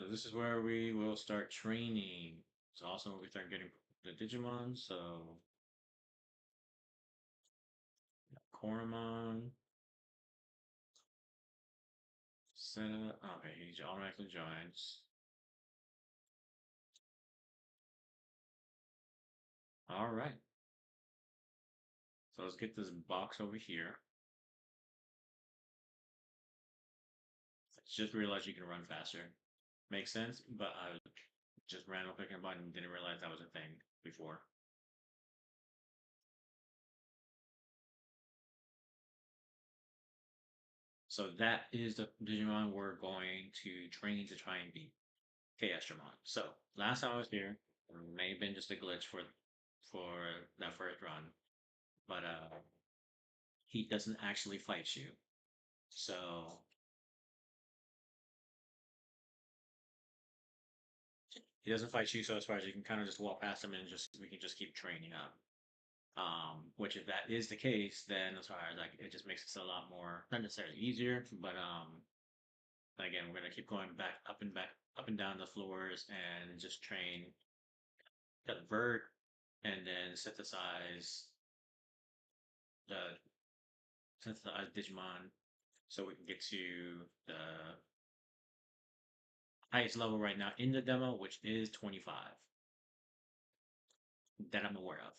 So this is where we will start training. It's also where we start getting the Digimon. So Koromon, set. Okay, he automatically joins. All right. So let's get this box over here. I just realized you can run faster. Makes sense, but I just ran up clicking a button and didn't realize that was a thing before. So that is the Digimon we're going to train to try and beat Chaosdramon. So last time I was here, there may have been just a glitch for that first run, but he doesn't actually fight you. So he doesn't fight you, so as far as you can kind of just walk past him and just we can just keep training up. Which if that is the case, then as far as like it just makes it a lot more not necessarily easier, but again we're gonna keep going back up and down the floors and just train, convert, and then the synthesize Digimon so we can get to the highest level right now in the demo, which is 25 that I'm aware of.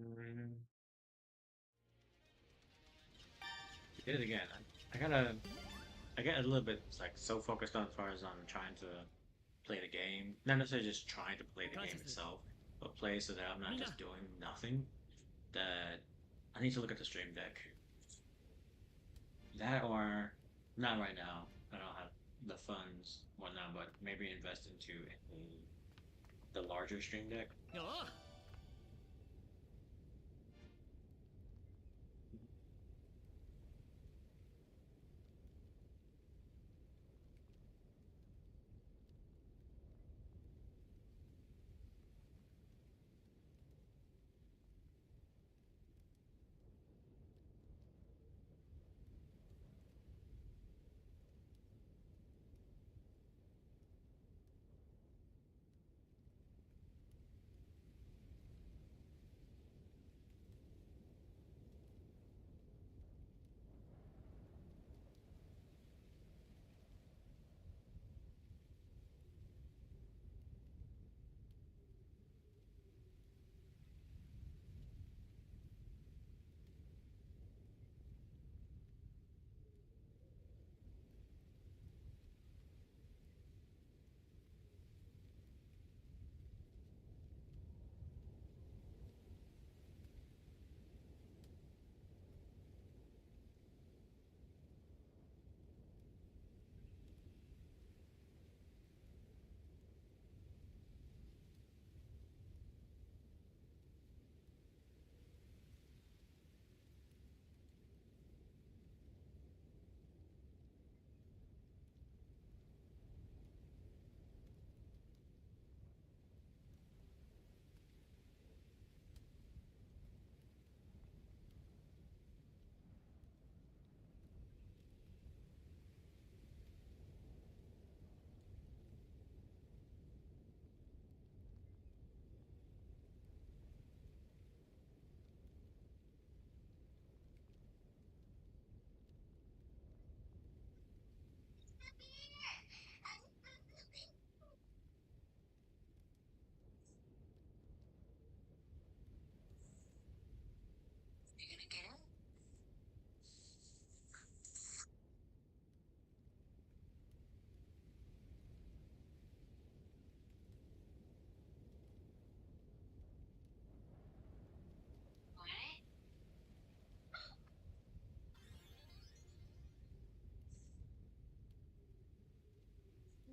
Mm, we did it again. I get a little bit like so focused on as far as I'm trying to play the game, not necessarily just trying to play the game itself, but play so that I'm not just doing nothing. That I need to look at the stream deck. That or not right now. I don't have the funds, whatnot, but maybe invest into the larger stream deck. Oh!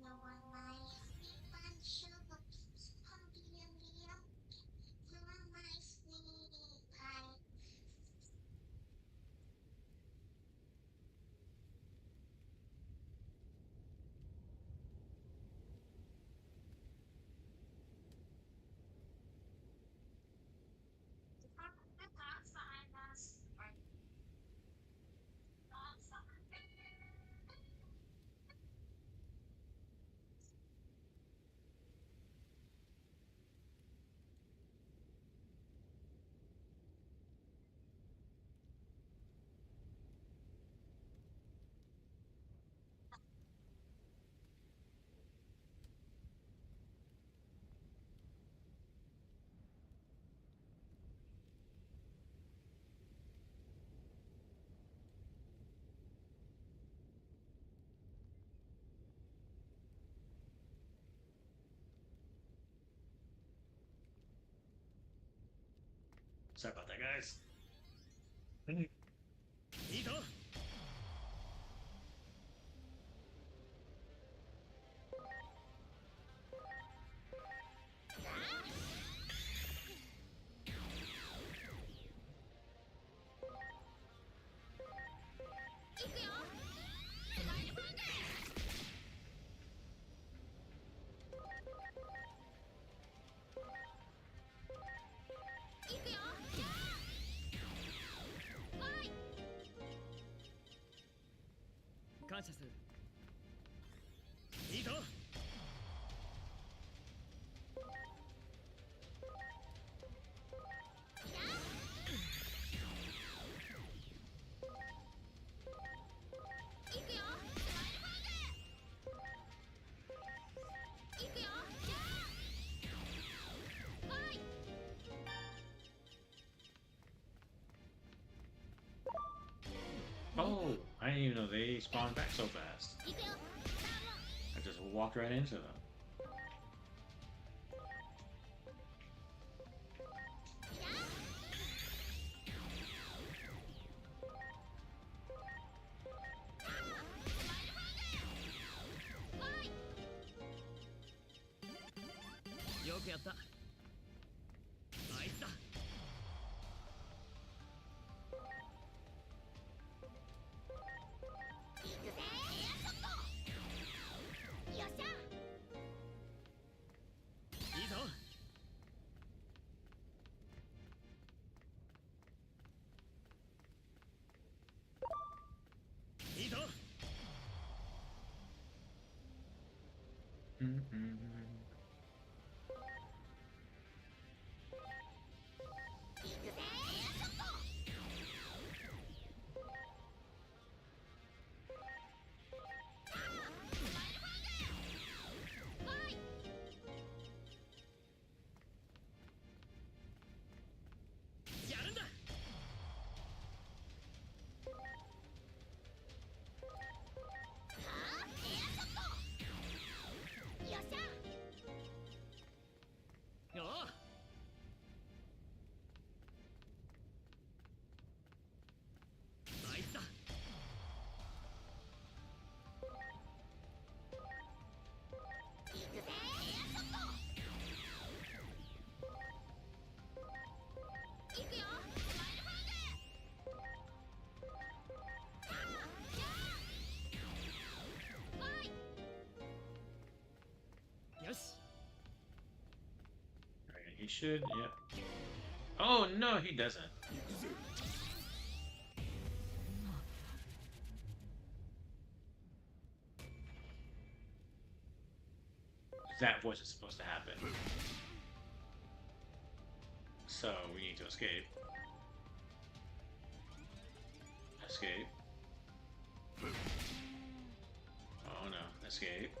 No one likes me but sugar peas, pumpkin milk. No one likes me pie. Sorry about that, guys. いいぞ 行くよ。スマイルファング。行くよ。わい。感謝するいいぞ 行くよ。スマイルファング。行くよ。わい。Oh, I didn't even know they spawned back so fast. 行くよ。I just walked right into them. よくやった。あいつだ。行くぜ。エアショット。よっしゃ。いいぞ。いいぞ。行くぜ。エアショット。やるんだ。よっしゃ。おお。あいつだ。行くぜ。エアショット。行くよ。よし。 Alright, he should, yep. Oh no, he doesn't. That wasn't supposed to happen. So we need to escape. Escape. Oh no, escape.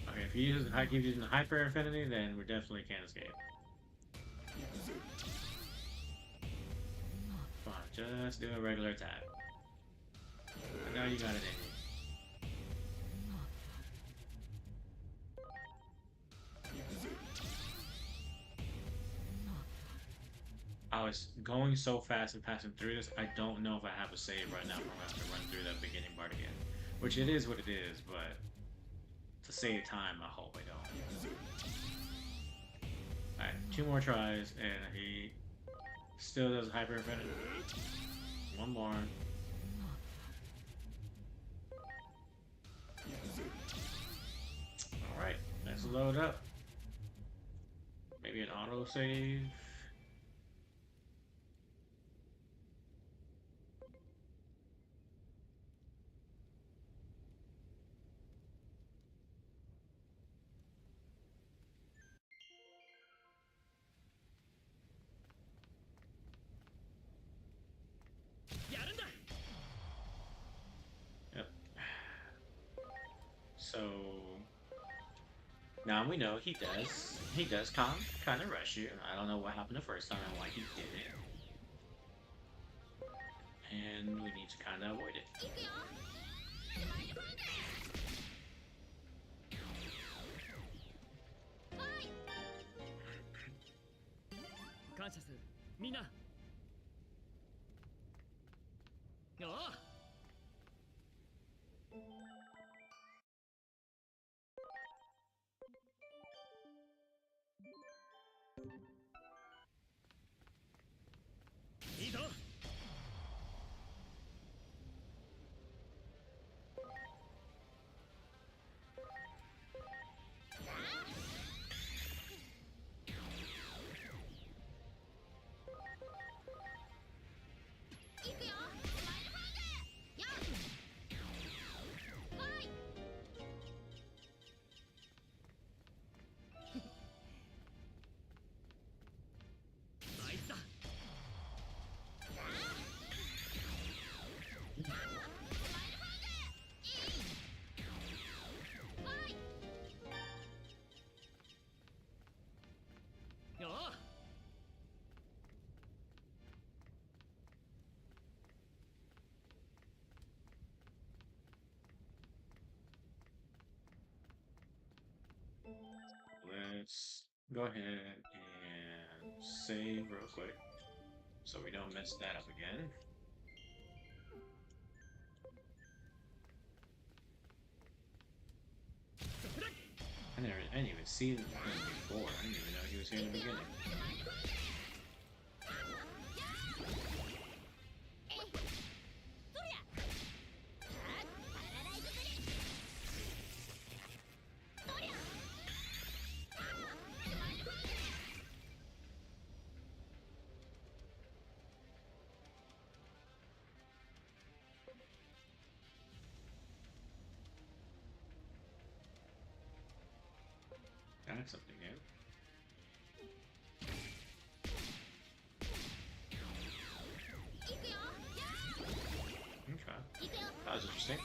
Okay, if he uses keeps using the hyper infinity, then we definitely can't escape. Come on, just do a regular attack. I know you got it in you. I was going so fast and passing through this, I don't know if I have a save right now. I'm gonna have to run through that beginning part again. Which it is what it is, but to save time, I hope I don't. Alright, 2 more tries, and he still does hyper infinity. 1 more. Alright, let's load up. Maybe an auto save. Yep. So now we know he does. He does kind of rush you. I don't know what happened the first time and why he did it. And we need to kind of avoid it. 行くよ。感謝する。みんな。おお。いいぞ。行くよ。let's go ahead and save real quick so we don't mess that up again. I didn't even see him before. I didn't even know he was here in the beginning. That's something new. Okay. That was interesting.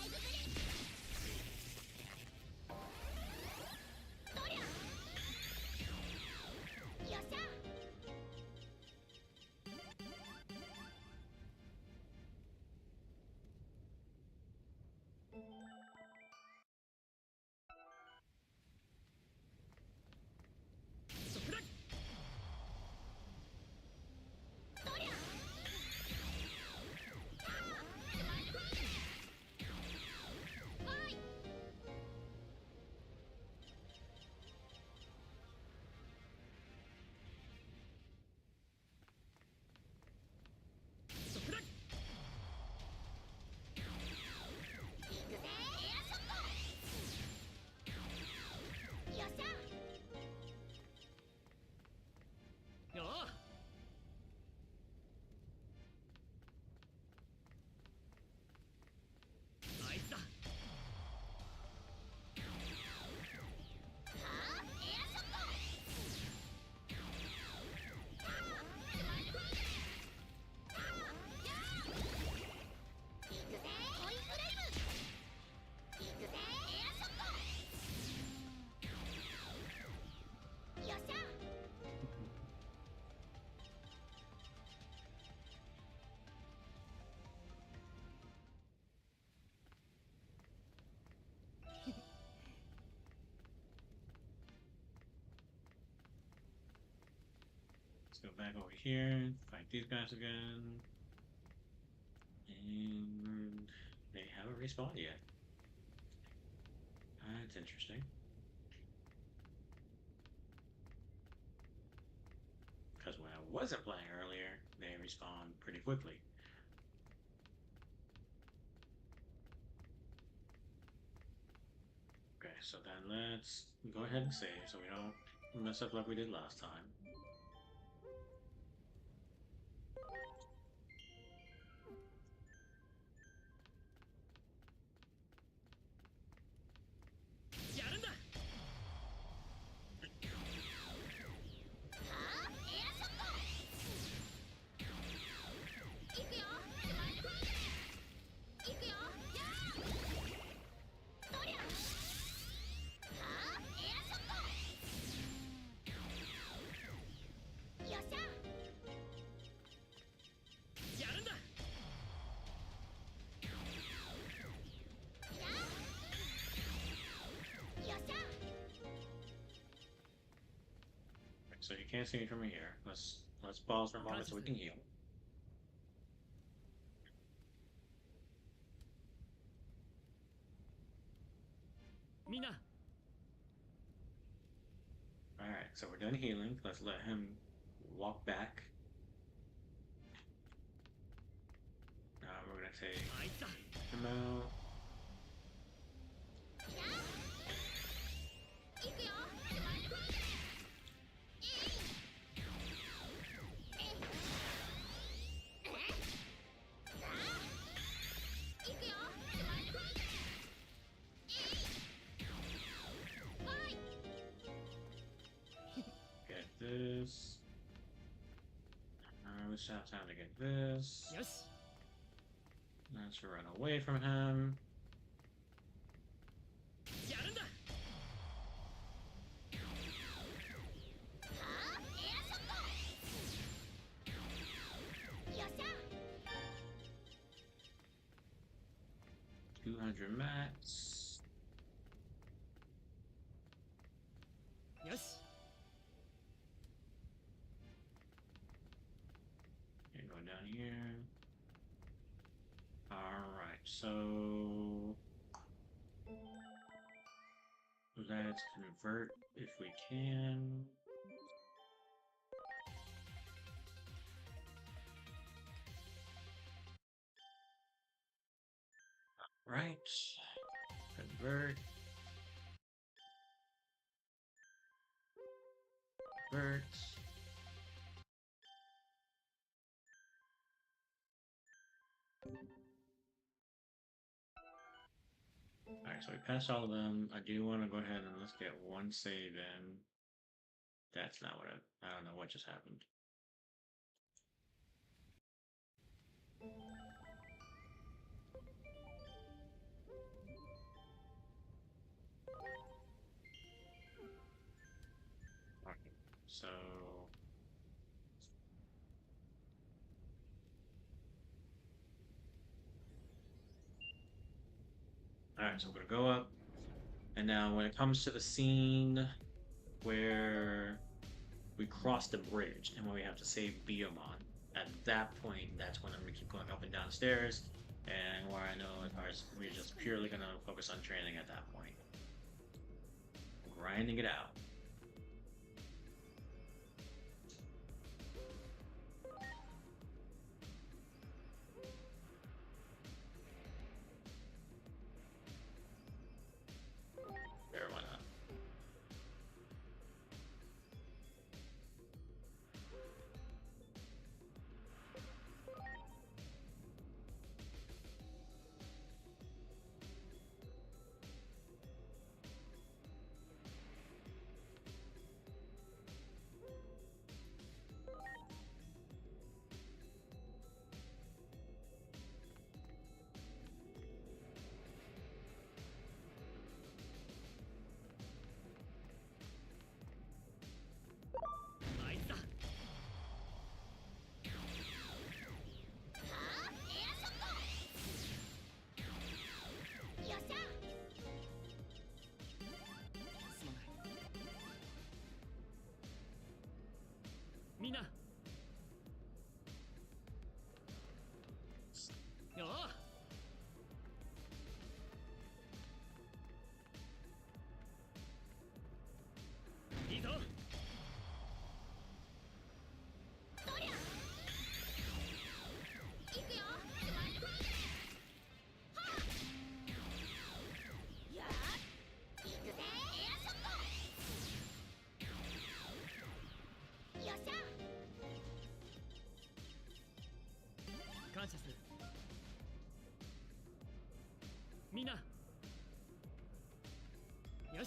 Let's go back over here, fight these guys again. And they haven't respawned yet. That's interesting. Because when I wasn't playing earlier, they respawned pretty quickly. Okay, so then let's go ahead and save so we don't mess up like we did last time. So you can't see me from here. Let's pause for a moment so we can heal. Alright, so we're done healing. Let's let him walk back. We're gonna take him out. Get this. We still have time to get this. Yes. Let's run away from him. $200 max. Yes. so let's convert if we can. Right. Convert. Convert. Alright, so we passed all of them. I do want to go ahead and let's get one save in. That's not what I don't know what just happened. Okay, so alright, so we're gonna go up. And now when it comes to the scene where we cross the bridge and when we have to save Agumon, at that point, that's when I'm gonna keep going up and down the stairs. And where I know as far as we're just purely gonna focus on training at that point. Grinding it out. There, why not?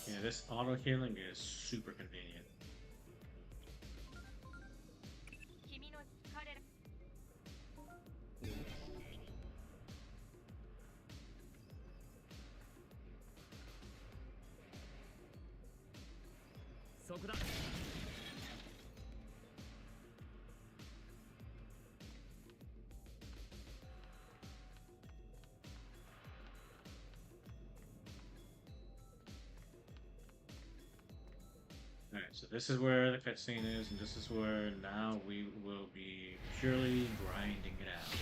Yeah, this auto healing is super convenient. Alright, so this is where the cutscene is, and this is where now we will be purely grinding it out.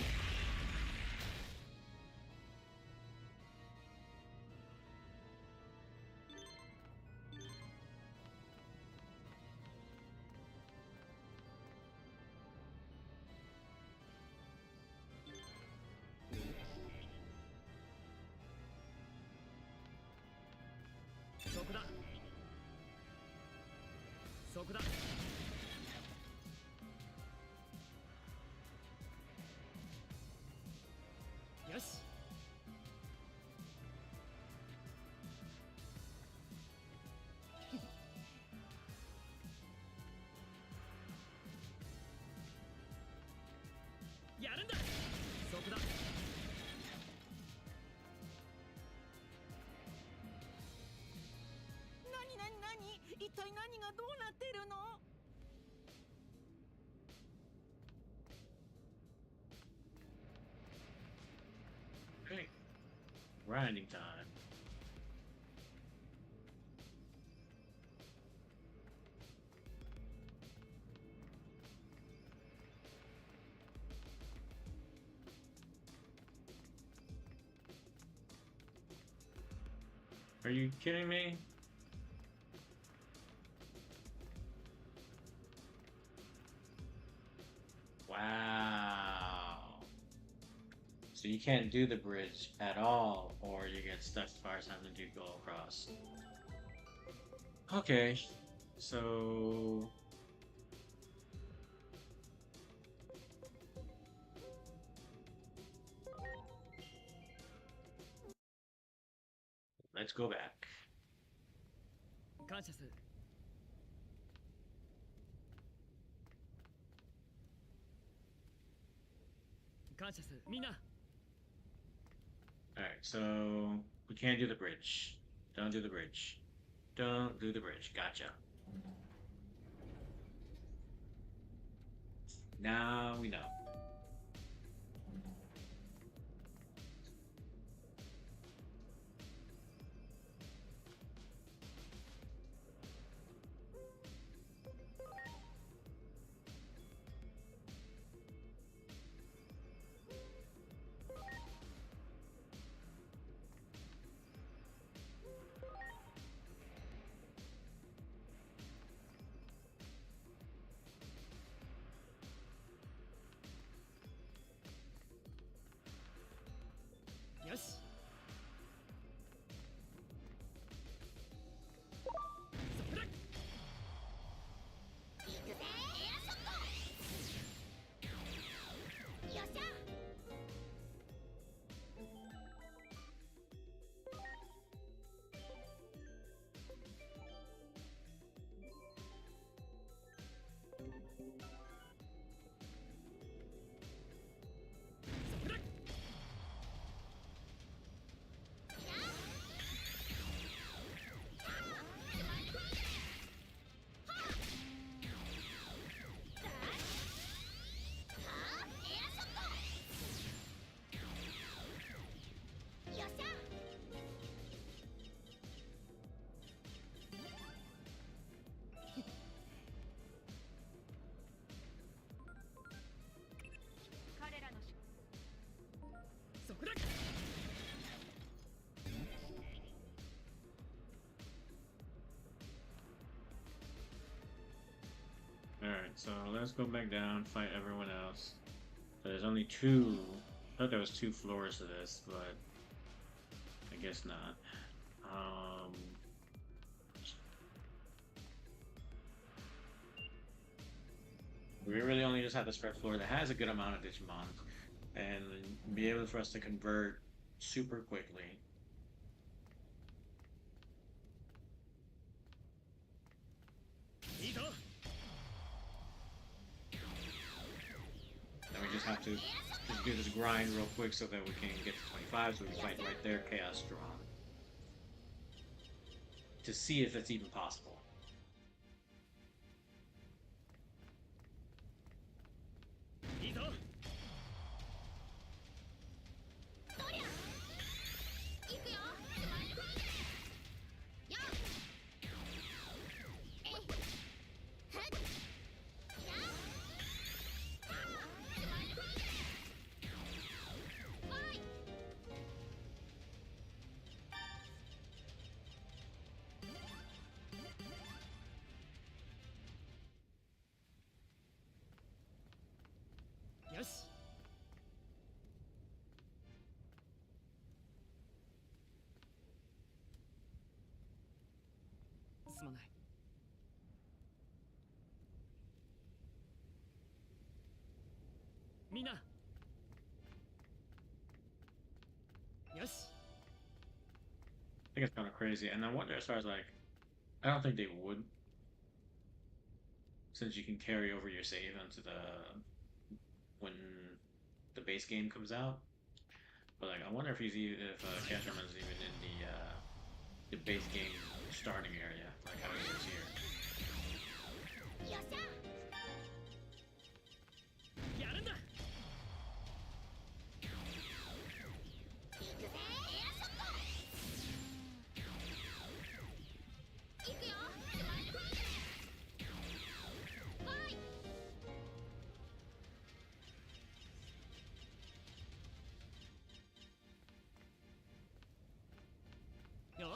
Okay. Grinding time. Are you kidding me? Wow. So you can't do the bridge at all, or you get stuck as far as having to go across. Okay, so let's go back. 感謝する。感謝する。みんな。 Alright, so we can't do the bridge. Don't do the bridge. Don't do the bridge. Gotcha. Now we know. Yes. それ。行くぜエアショット。よっしゃ。それ。 彼らのしそこだ。 Alright, so let's go back down, fight everyone else. There's only two. I thought there was two floors to this, but I guess not. We really only just have this first floor that has a good amount of Digimon, and be able for us to convert super quickly. Then we just have to just do this grind real quick so that we can get to 25, so we can fight right there, Chaos Strong. To see if it's even possible. いいぞ。 どりゃ。行くよ。よっ。えい。ふっ。やっ。わい。よし。 すまない。みんな。よし。 I think it's kind of crazy, and I wonder as far as like, I don't think they would, since you can carry over your save into the when the base game comes out. But like, I wonder if Cashman's even in the base game starting area, like how he is here. よっしゃ。やるんだ。行くぜエアショット。行くよ。わい。よ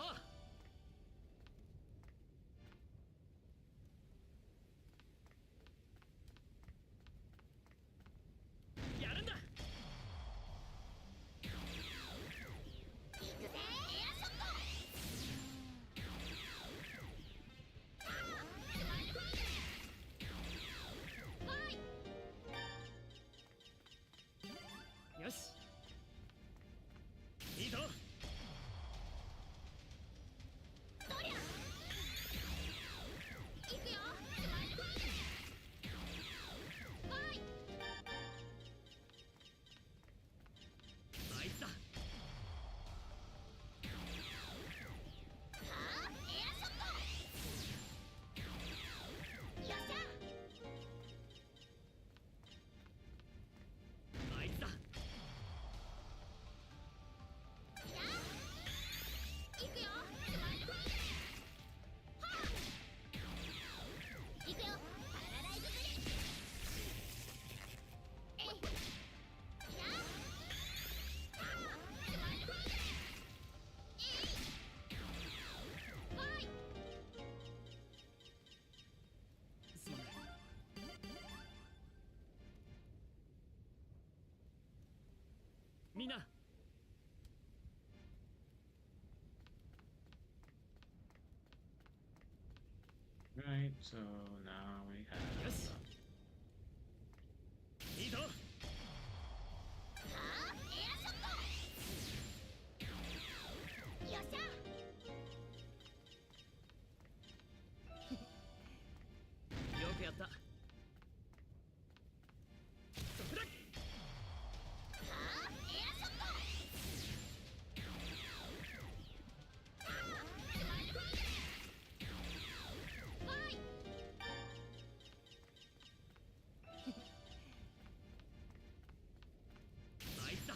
みんな Right, so now we have. いいぞ よっしゃ。よくやったそこだあいつだ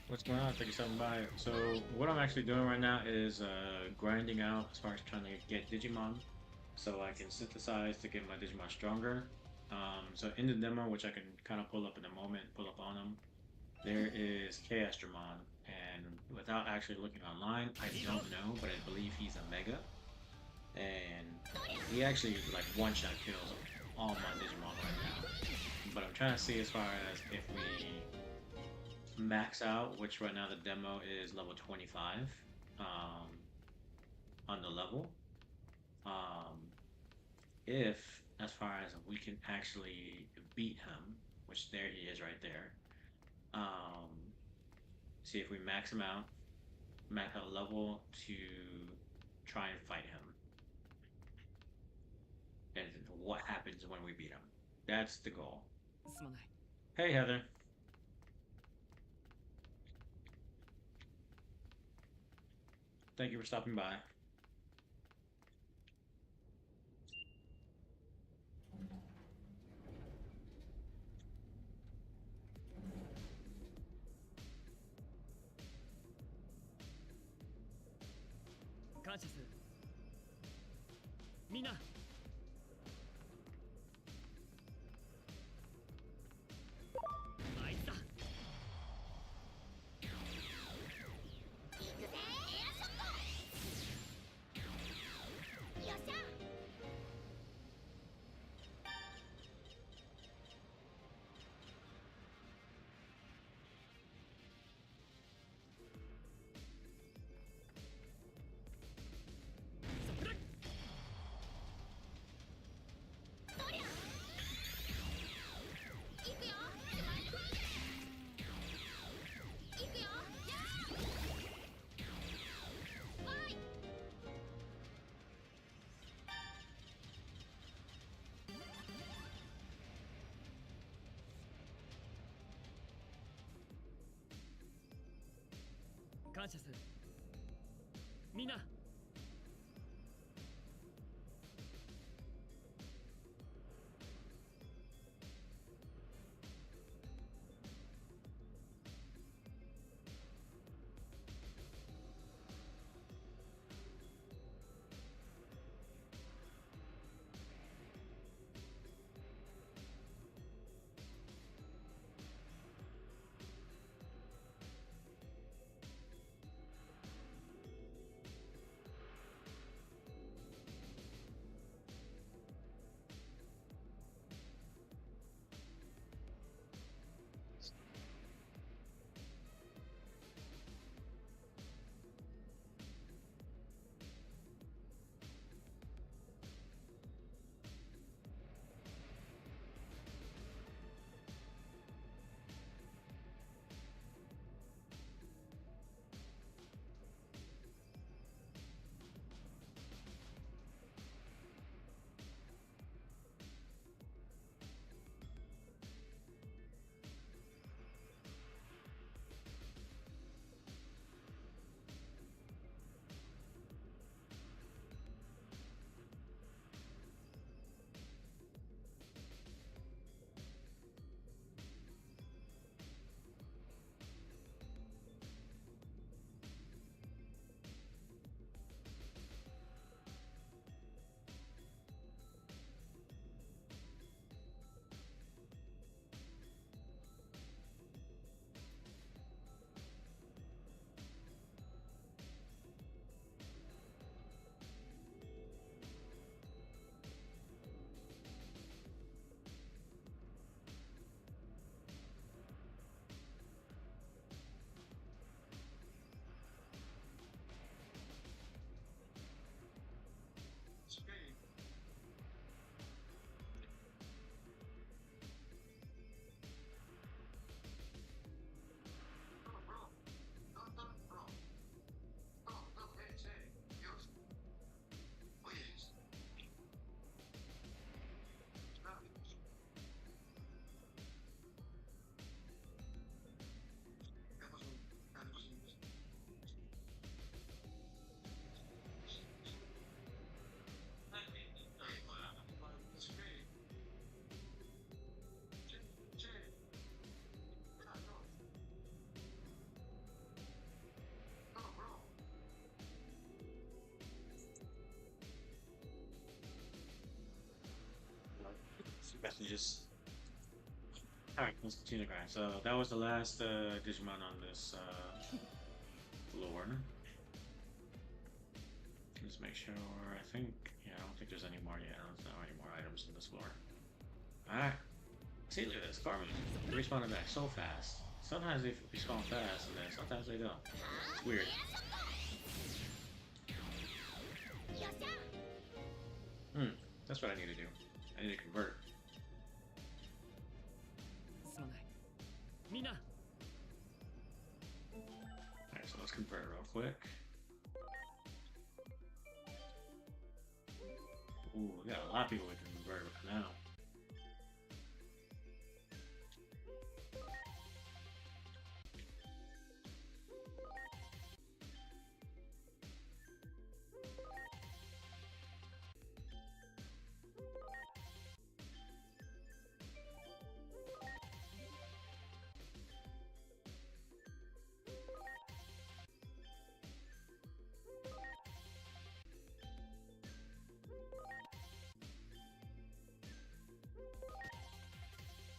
What's going on? Thank you so much. So what I'm actually doing right now is grinding out as far as trying to get Digimon, so I can synthesize to get my Digimon stronger. So in the demo, which I can kind of pull up in a moment, pull up on them, there is Chaosdramon, and without actually looking online, I don't know, but I believe he's a Mega, and he actually like one-shot kills all my Digimon right now. But I'm trying to see as far as if we max out, which right now the demo is level 25 um, on the level. If, as far as we can actually beat him, which there he is right there, see if we max him out, max out level to try and fight him. And what happens when we beat him. That's the goal. すまない Hey, Heather. Thank you for stopping by. 感謝するみんな あいつだ 行くぜ。エアショット。よっしゃ。そこだ とりゃ。行くよ。行くよ。やー。わい。感謝するみんな messages. Alright, let's continue the grind. So that was the last Digimon on this floor. Let's make sure. I think, yeah, I don't think there's any more yet. There's not any more items in this floor. Alright. See, look at this. Carmen. They're respawning back so fast. Sometimes they respawn fast, and then sometimes they don't. It's weird. That's what I need to do. I need to convert. すまないみんな Alright, so let's convert real quick. Ooh, we got a lot of people we can convert with now.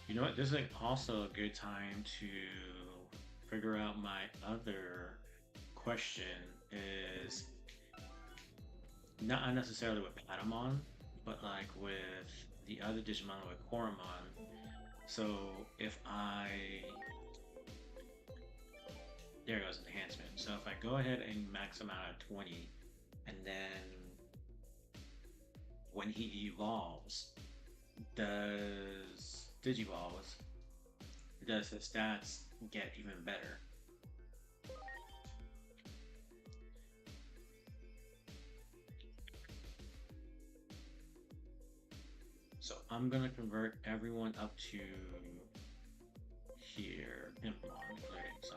You know what? This is also a good time to figure out my other question is not unnecessarily with Patamon, but like with the other Digimon with Koromon. So if there goes enhancement. So if I go ahead and max him out at 20, and then when he evolves, does his stats get even better? So I'm gonna convert everyone up to here. Implemon, including, so.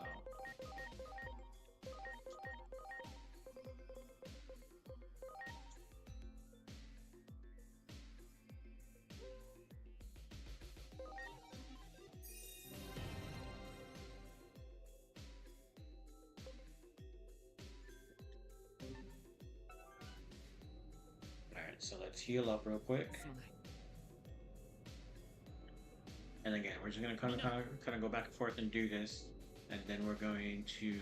Alright, so let's heal up real quick. すまない And again, we're just gonna kind of go back and forth and do this, and then we're going to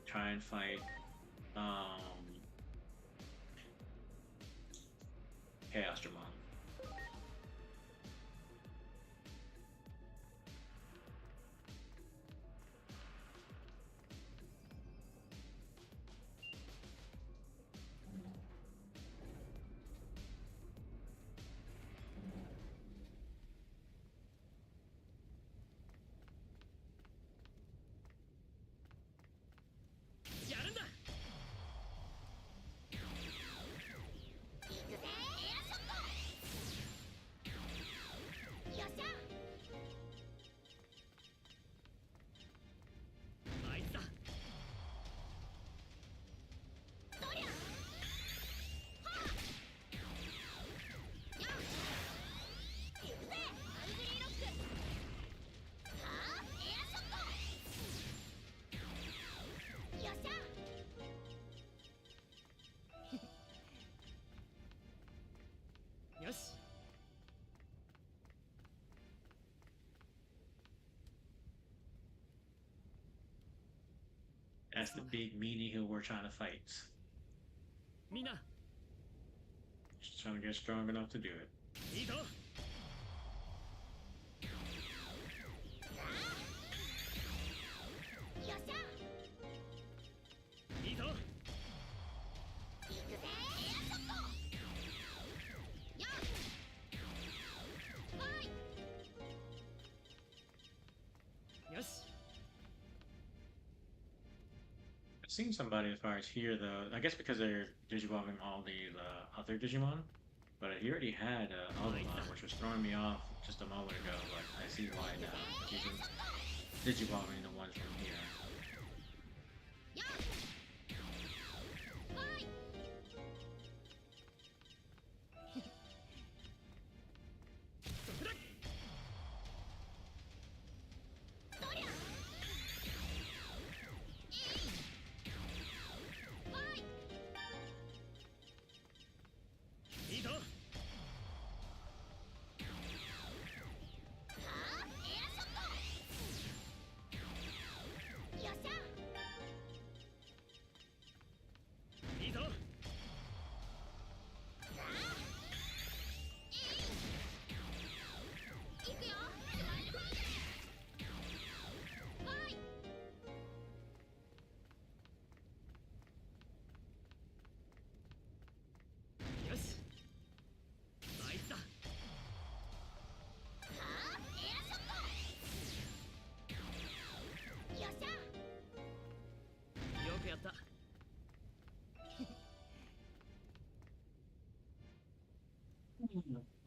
try and fight Chaos Dramon. That's the big meanie who we're trying to fight. みんな Just trying to get strong enough to do it. いいぞ いいぞ よし I've seen somebody as far as here though. I guess because they're digivolving all the other Digimon. But he already had Agumon, which was throwing me off just a moment ago. But I see why now. He's digivolving the ones from here.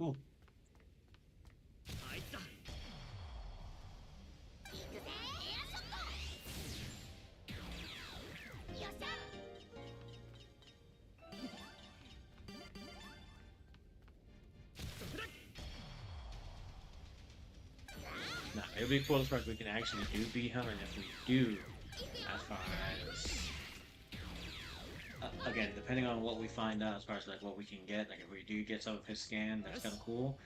Ooh. あいつだ。行くぜエアショット。よっしゃ。 Now, it'll be cool if we can actually do beat him, and if we do, as far as again, depending on what we find out as far as like what we can get, like if we do get some of his scan, that's kind of cool.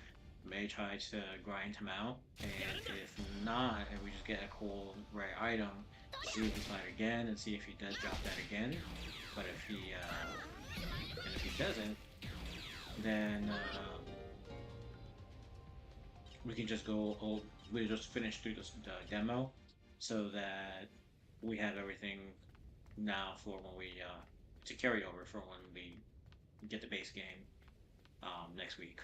May try to grind him out, and if not, if we just get a cool rare item, see if we fight again and see if he does drop that again. But if he and if he doesn't, then we can just go. We just finish through the demo, so that we have everything now for when we to carry over for when we get the base game next week.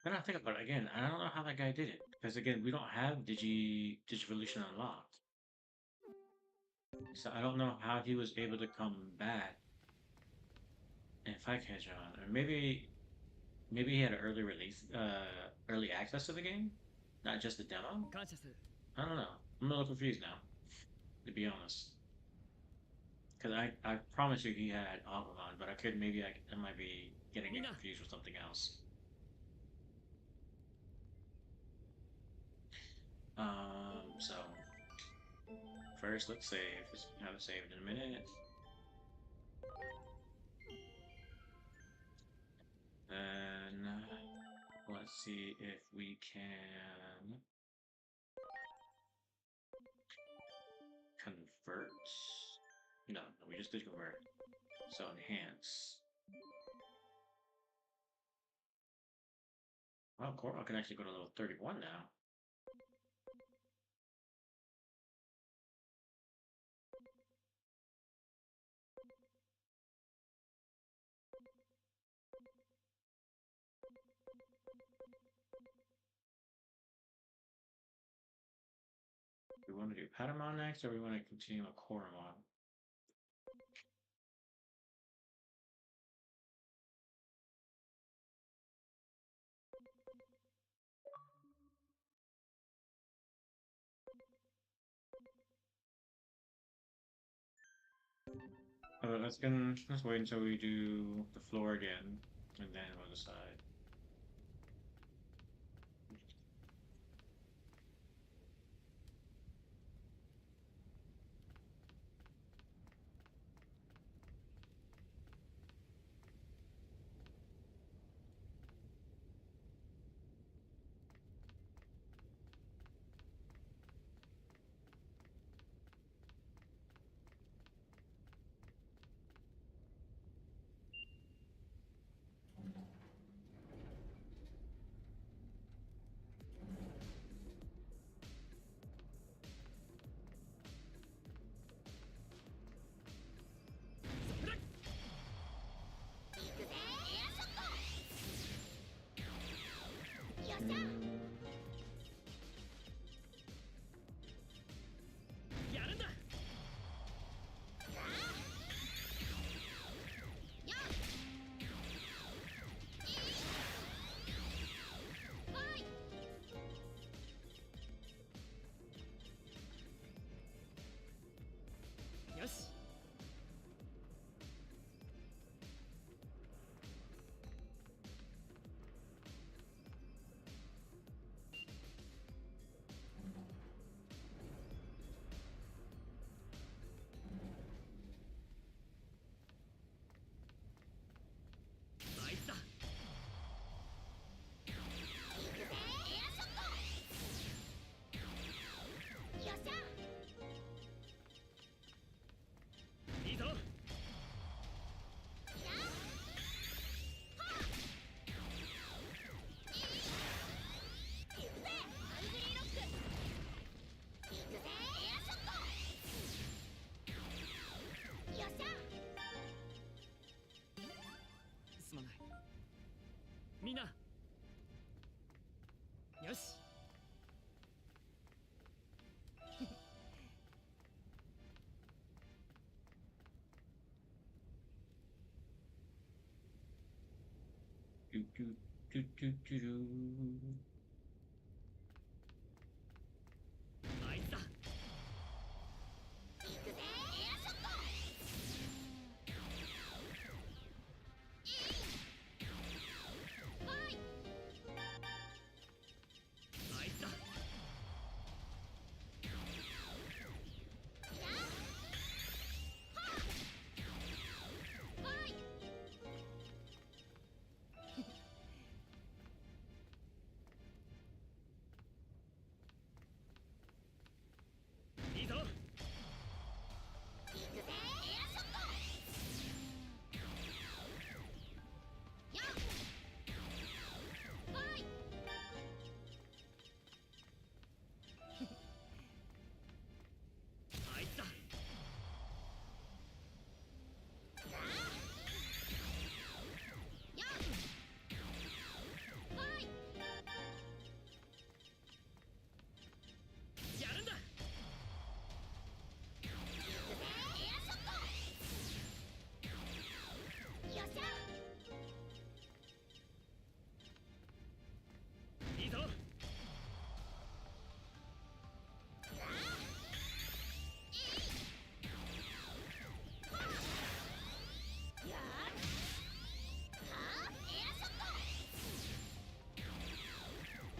Then I think about it again. I don't know how that guy did it because again, we don't have Digivolution unlocked, so I don't know how he was able to come back and fight Hedgehog. Or maybe he had an early release, early access to the game, not just the demo. 感謝する。 I don't know. I'm a little confused now, to be honest. Because I promise you he had Agumon, but I might be getting it confused with something else. So first let's save. Let's have it saved in a minute. And let's see if we can convert. No, we just did convert. So enhance. Wow, Korok can actually go to level 31 now. We want to do Patamon next, or we want to continue with Koromon? Let's wait until we do the floor again, and then we'll decide. みんなよし Do, do, do, do, do, do. あいつだ行くぜエアショットはいあいつだいいぞ行くぜエアショットやっはいあいつだやっはいやるんだ行くぜエアショットよっしゃいいぞやっはあエアショット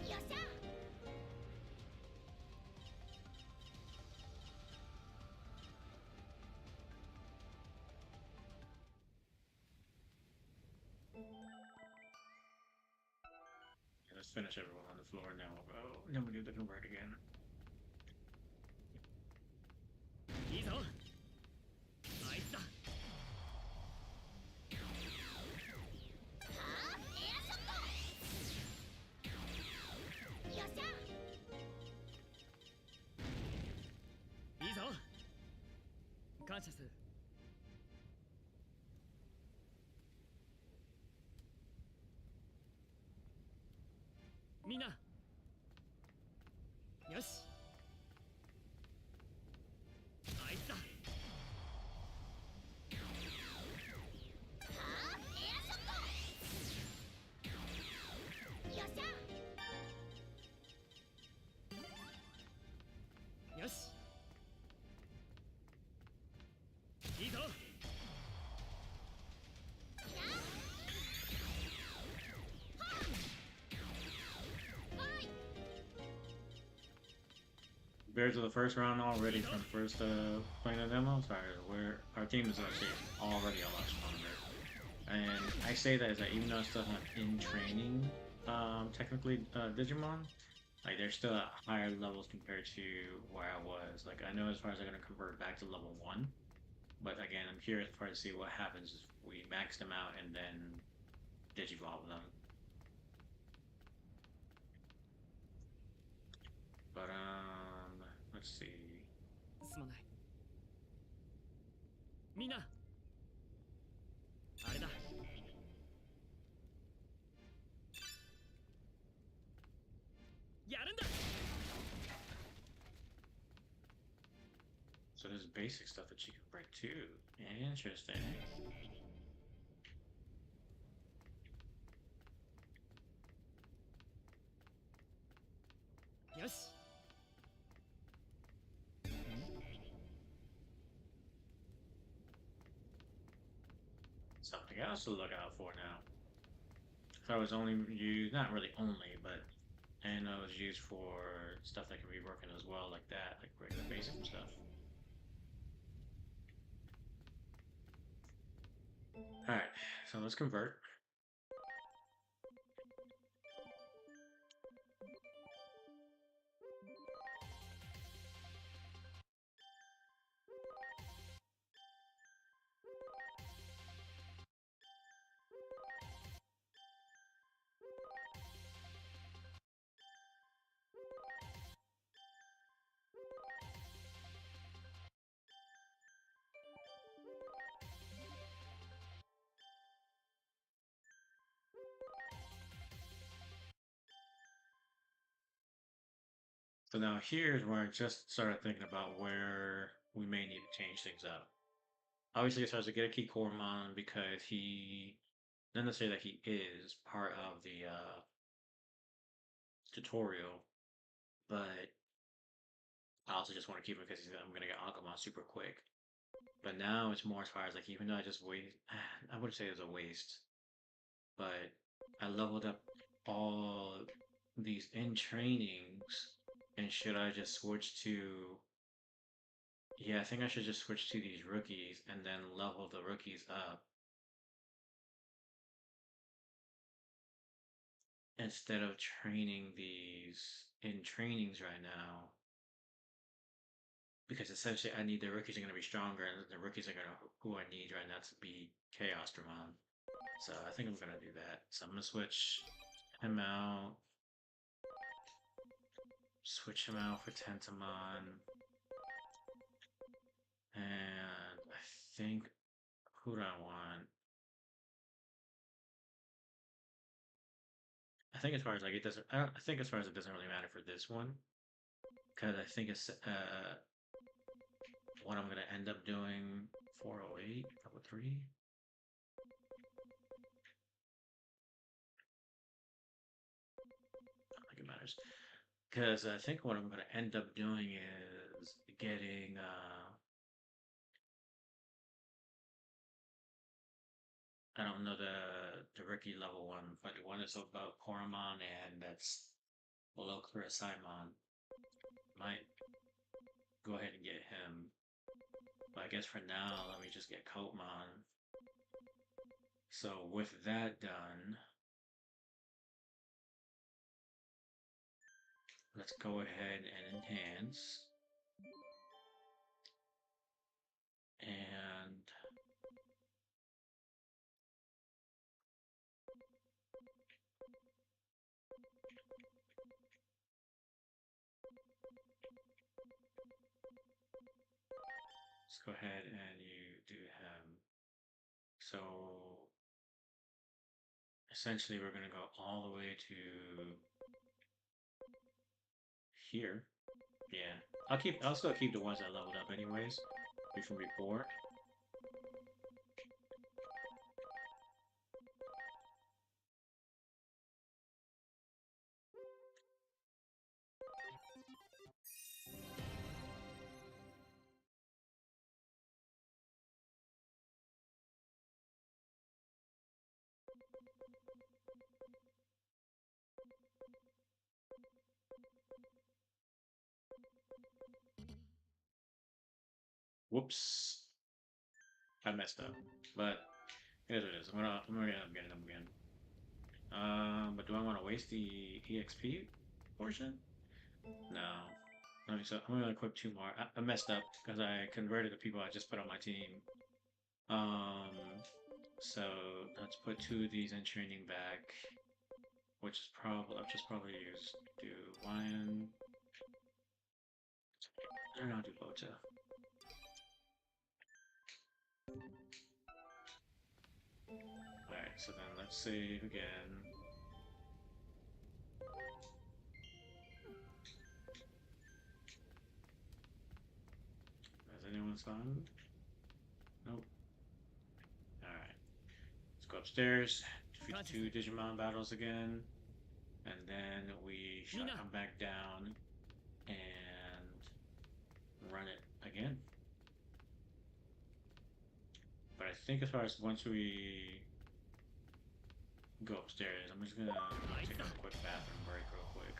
よっしゃ Yeah, let's finish everyone on the floor now. Oh, then we do the convert again. いいぞあいつだはあエアショットよっしゃいいぞ感謝するみんなよしあいつだはあエアショットよっしゃよしいいぞ Compared to the first round already from first playing the demo, sorry, where our team is actually already a lot stronger. And I say that is that even though I'm still not in training, technically Digimon, like they're still at higher levels compared to where I was. Like I know as far as I'm gonna convert back to level 1, but again I'm curious for to see what happens if we max them out and then digivolve them. But let's see. すまないみんなあれだ やるんだ So there's basic stuff that you can break too. Interesting. よし Something else to look out for now. So it's only used, not really only, but and it was used for stuff that can be broken as well, like that, like regular basic stuff. Alright, so let's convert. So now here's where I just started thinking about where we may need to change things up. Obviously, it starts to get a key Koromon because he, not necessarily that he is part of the tutorial, but I also just want to keep him because I'm gonna get Agumon super quick. But now it's more as far as like even though I just waste, I wouldn't say it's a waste, but I leveled up all these in trainings, and should I just switch to? Yeah, I think I should just switch to these rookies and then level the rookies up instead of training these in trainings right now. Because essentially, I need the rookies are going to be stronger, and the rookies are going to who I need right now to be Chaos Dramon. So I think I'm going to do that. So I'm going to switch him out for Tentamon, and I think who do I want? I think as far as like it doesn't, I think as far as it doesn't really matter for this one, because I think it's what I'm gonna end up doing 408, level 3. I don't think it matters. Because I think what I'm gonna end up doing is getting I don't know the rookie level one, but the one that's about Koromon and that's below Kurisaimon. Might go ahead and get him. But I guess for now, let me just get Kotemon. So with that done, let's go ahead and enhance. And let's go ahead and you do him. So essentially we're gonna go all the way to here. Yeah. I'll still keep the ones that leveled up anyways. From before. Whoops. I messed up. But it is what it is. I'm gonna end up getting them again. But do I want to waste the EXP portion? No. Okay, so I'm gonna equip 2 more. I messed up because I converted the people I just put on my team. Um, so let's put 2 of these in training back, which is probably I'll just probably do Lion. I don't know, do Bota. Alright, so then let's save again. Has anyone spawned? Nope. Alright. Let's go upstairs, defeat the 2 Digimon battles again, and then we shall come back down and run it again. But I think as far as once we go upstairs, I'm just gonna take a quick bathroom break real quick.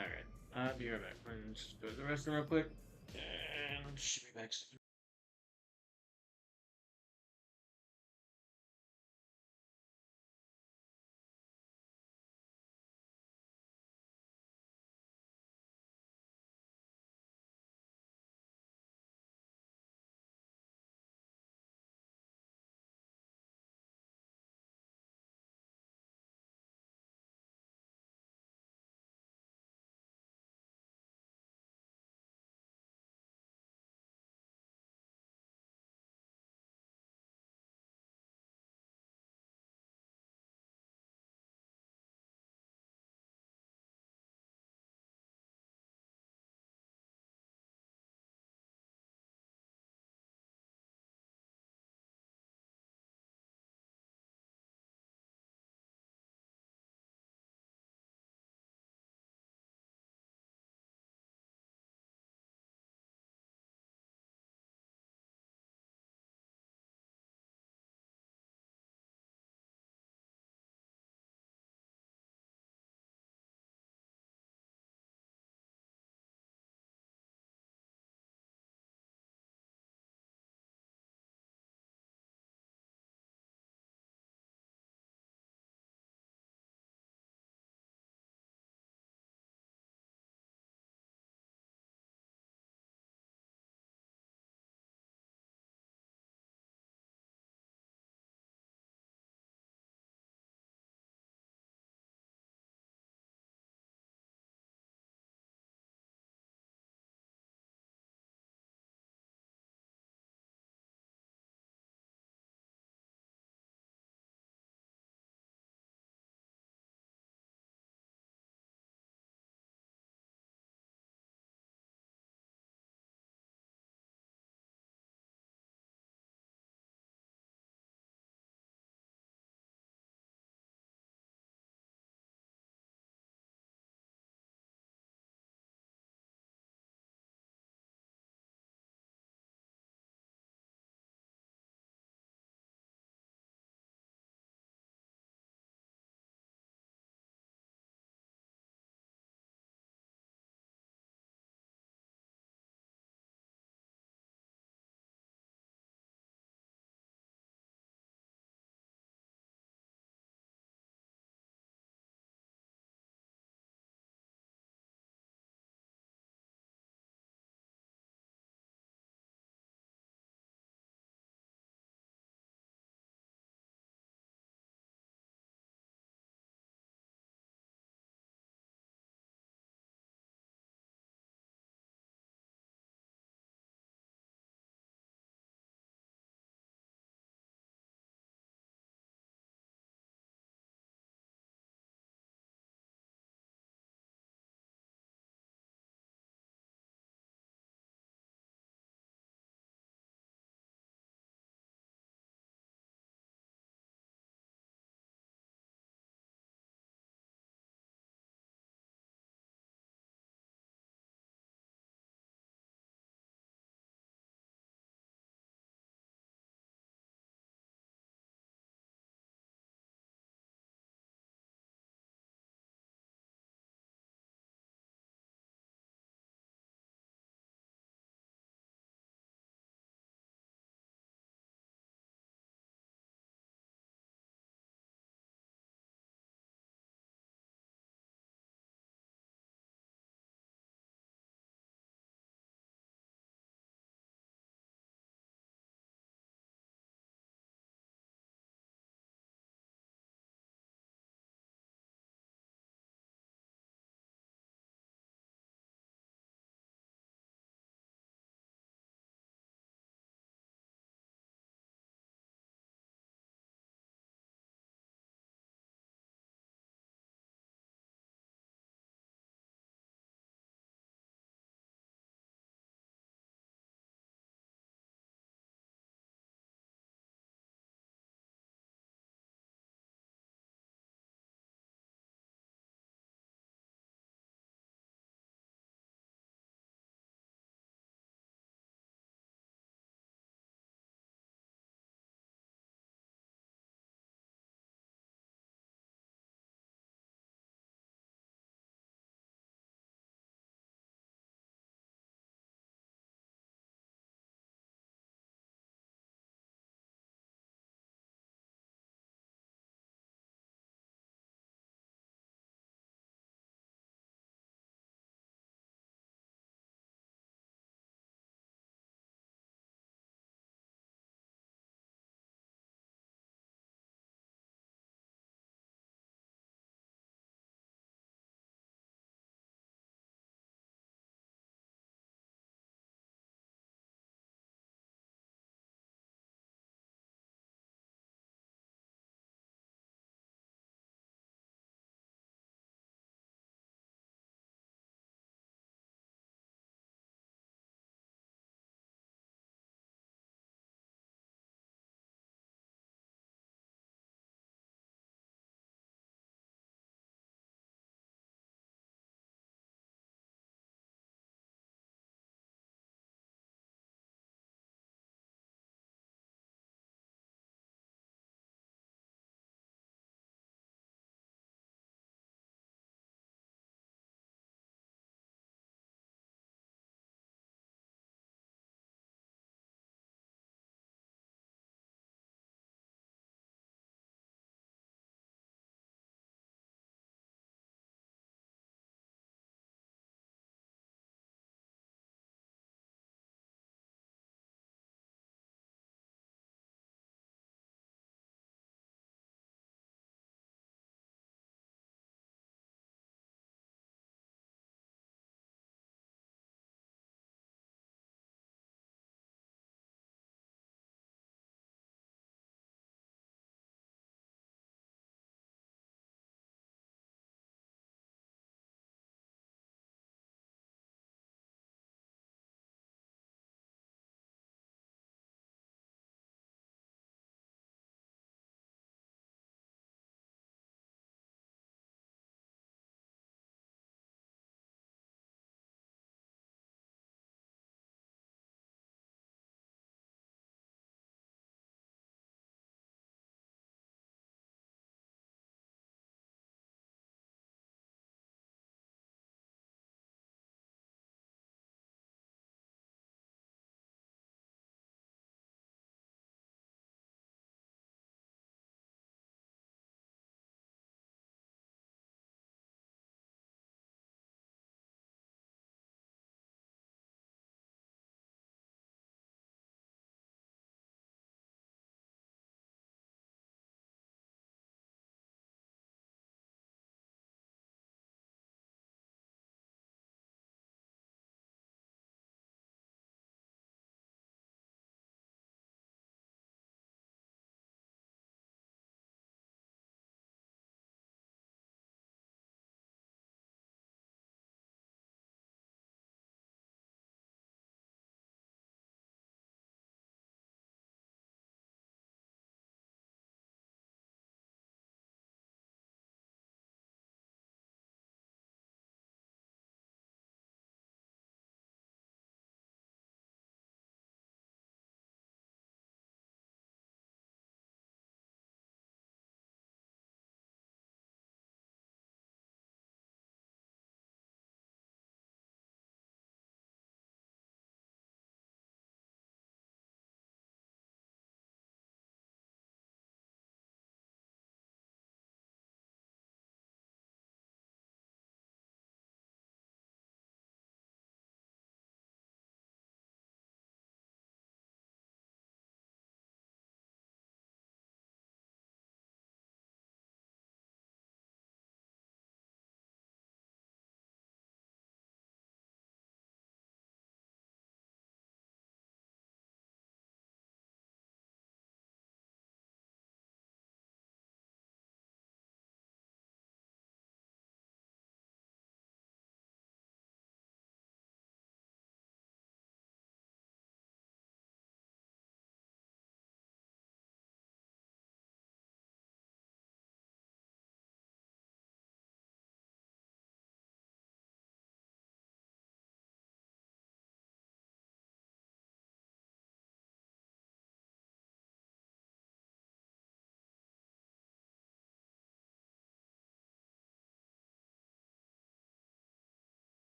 Alright, I'll be right back. Just go to the restroom real quick, and should be back soon.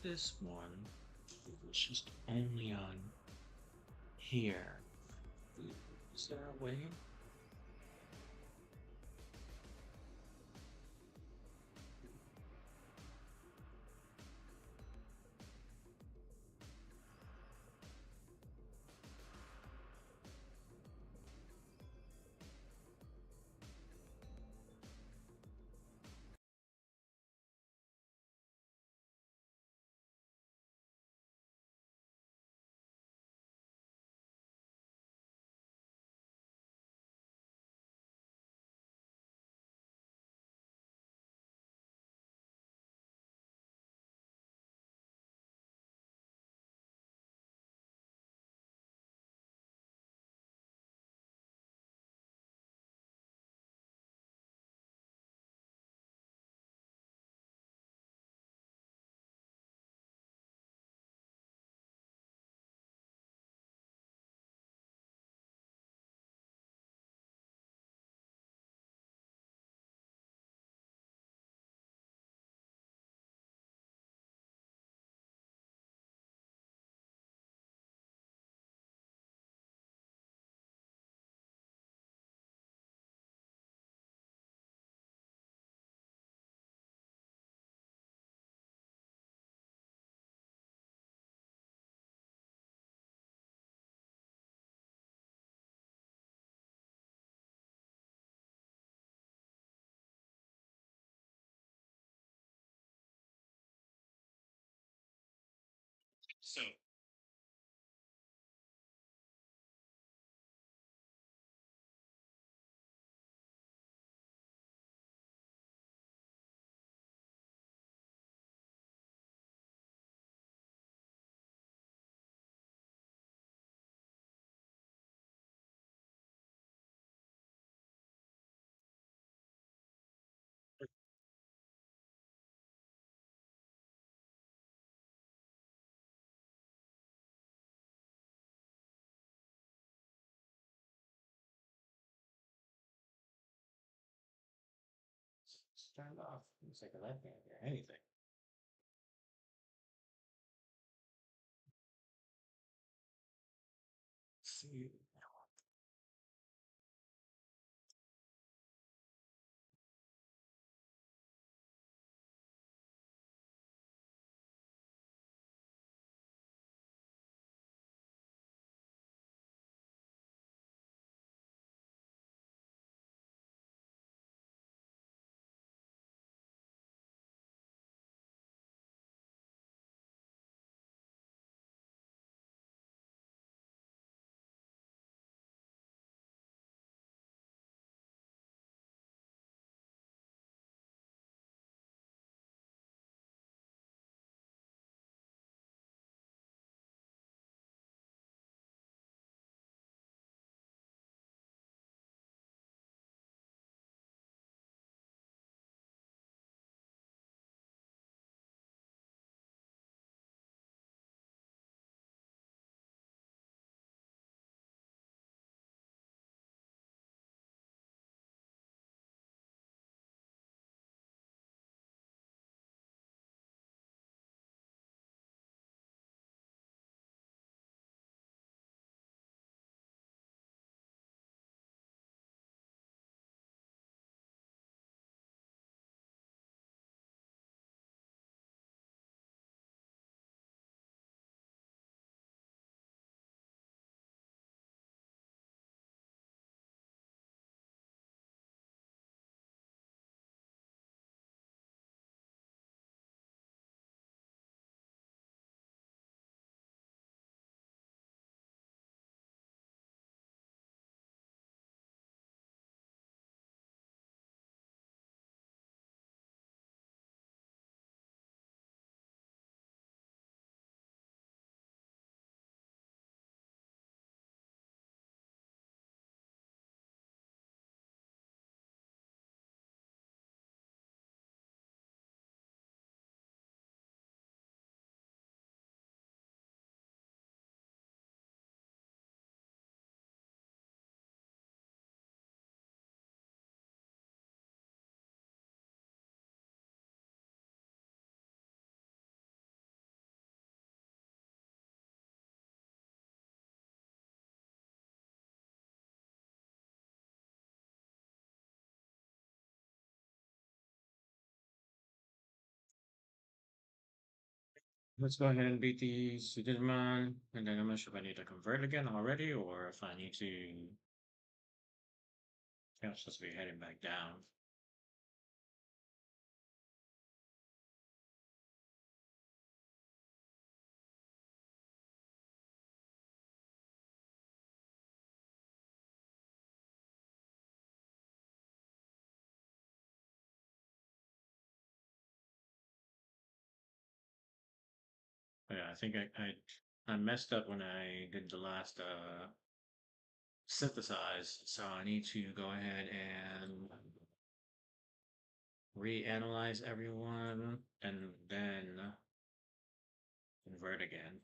this one was just only on here. Is there a way? So, start off. Looks like a left hand here. Anything. See. Let's go ahead and beat these Digimon, and then I'm not sure if I need to convert again already, or if I need to. I'm supposed to be heading back down. Yeah, I think I messed up when I did the last synthesize, so I need to go ahead and reanalyze everyone and then convert again.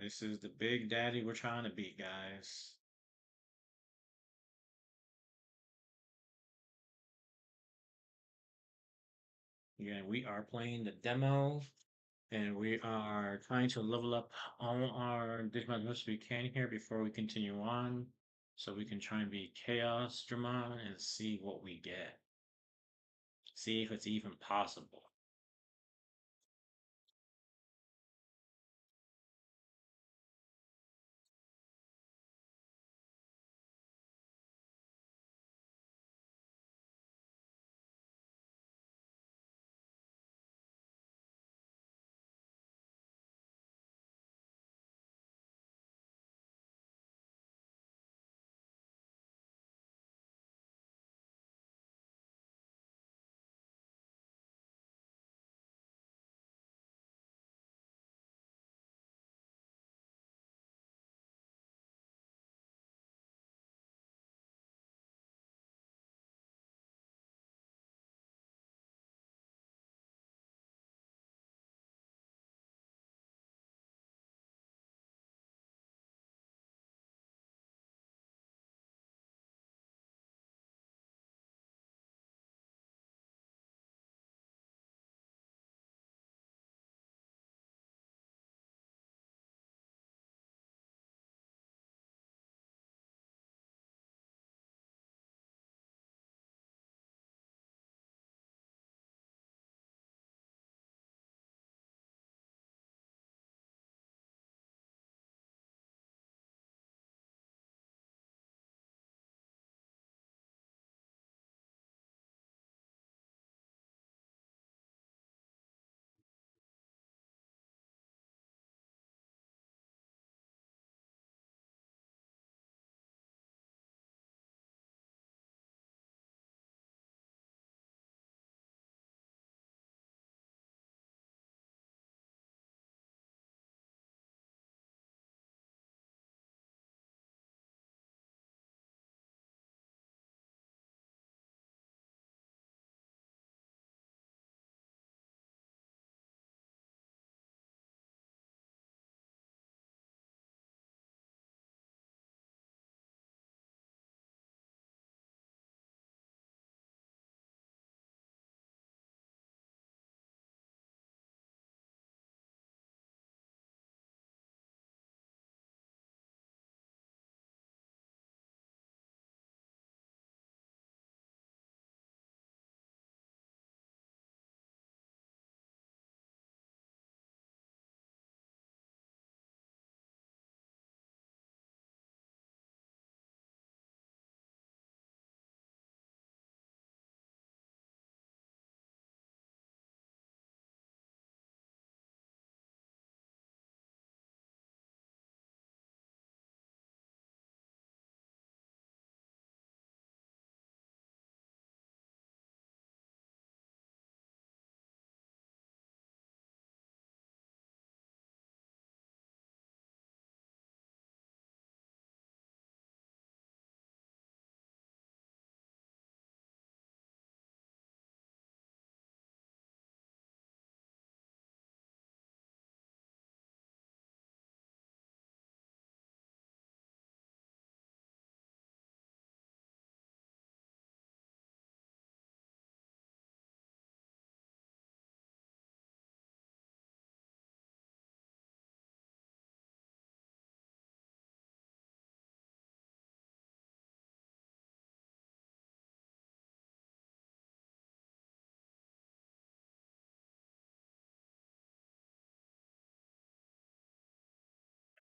This is the big daddy we're trying to beat, guys. Yeah, we are playing the demo, and we are trying to level up all our Digimon as much as we can here before we continue on, so we can try and beat Chaos Dramon and see what we get. See if it's even possible.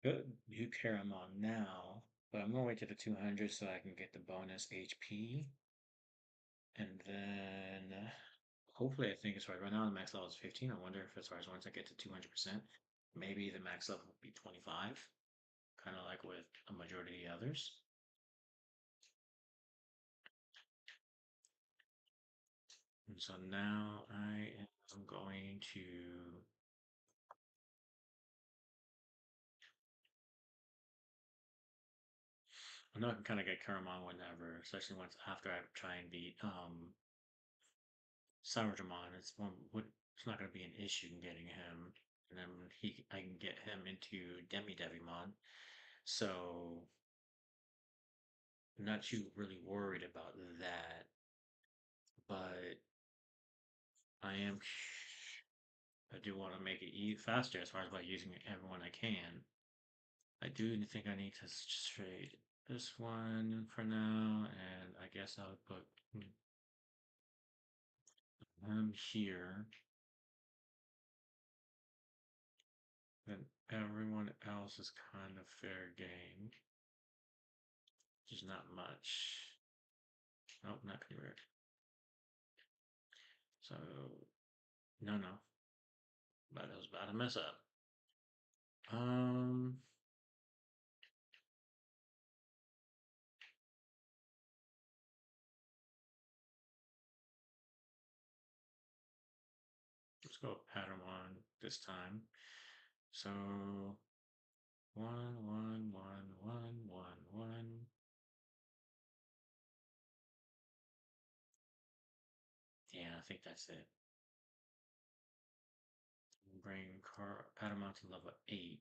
Good. You carry them on now, but I'm gonna wait to the 200 so I can get the bonus HP. And then hopefully I think as far as right now the max level is 15. I wonder if as far as once I get to 200%, maybe the max level will be 25. Kind of like with a majority of the others. And so now I am going to I know I can kind of get Karamon whenever, especially once after I try and beat Saruman. It's not going to be an issue in getting him, and then I can get him into Devimon. So I'm not too really worried about that, but I am. I do want to make it faster as far as by using everyone I can. I do think I need to trade this one for now, and I guess I would put him here. Then everyone else is kind of fair game. Just not much. Nope, not convert. So, no. But I was about to mess up. Let's go pattern one this time. So, 1, 1, 1, 1, 1, 1. Yeah, I think that's it. Bring Patamon to level 8.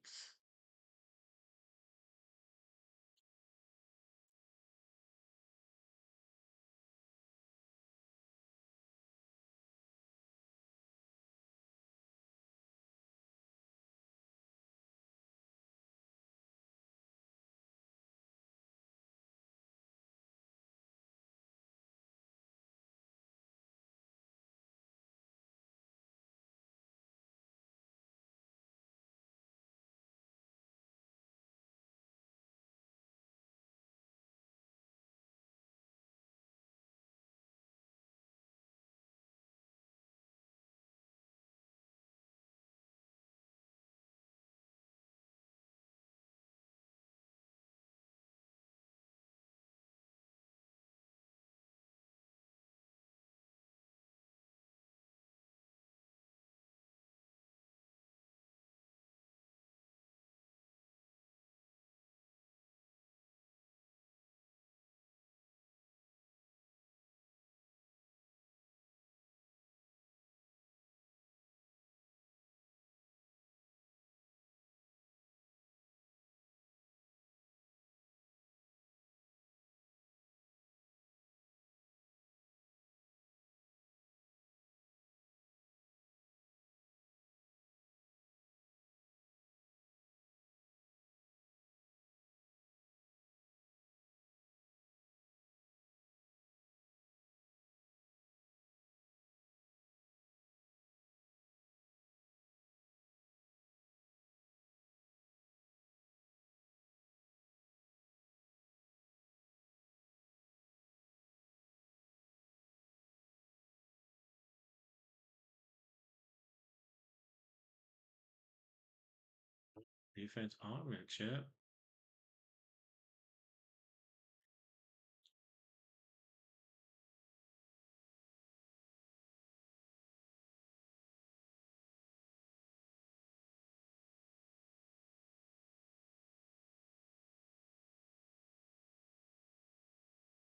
Defense augment chip.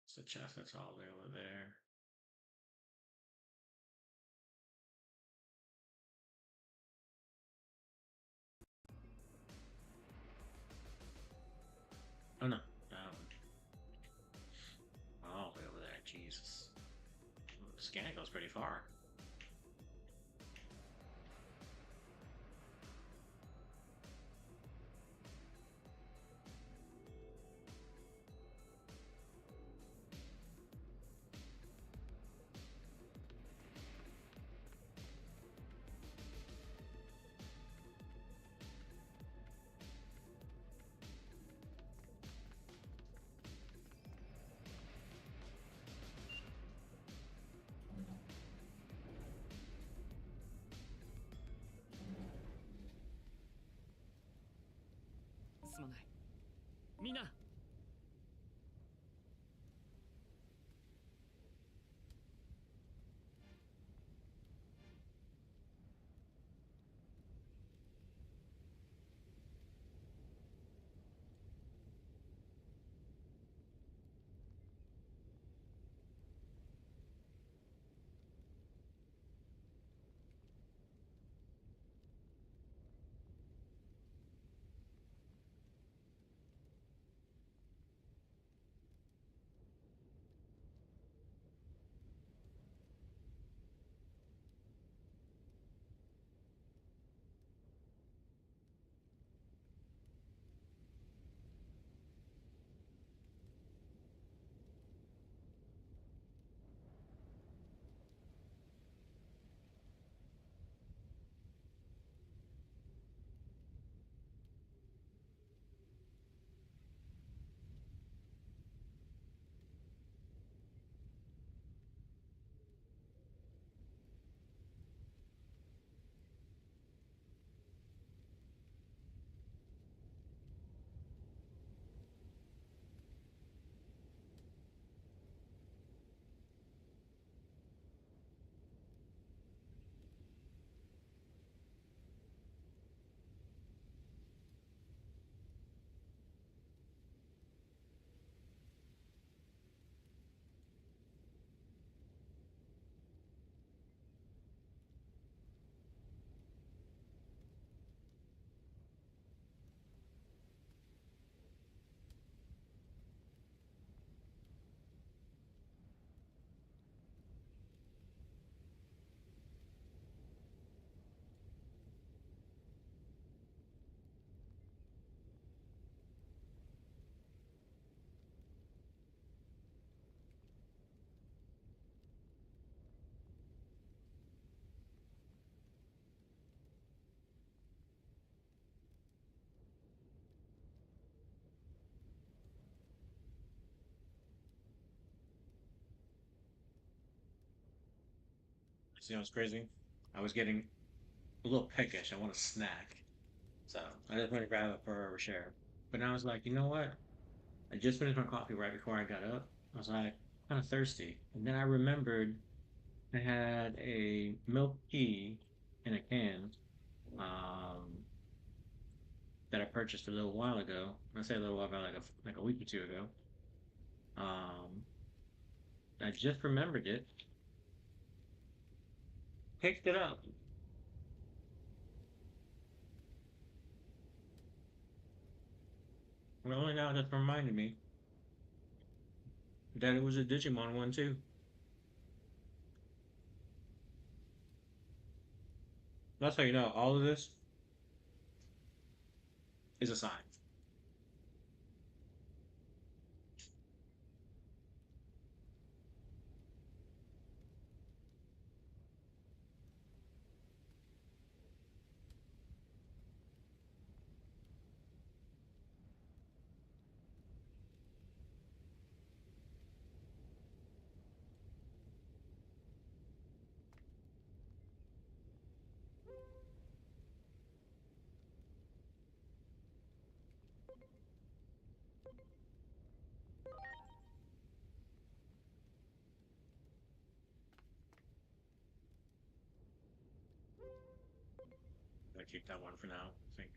It's a chest that's all the way over there. Oh no, all the way over there. Jesus, the scan goes pretty far. すまない。みんな。You know, it's crazy. I was getting a little peckish. I want a snack. So I just went to grab it for a share. But now I was like, you know what? I just finished my coffee right before I got up. I was like, kind of thirsty. And then I remembered I had a milk tea in a can um, that I purchased a little while ago. I say a little while ago, like a week or two ago. Um, I just remembered it, picked it up, and only now just reminded me that it was a Digimon one too. That's how you know all of this is a sign. I'm gonna keep that one for now. I think.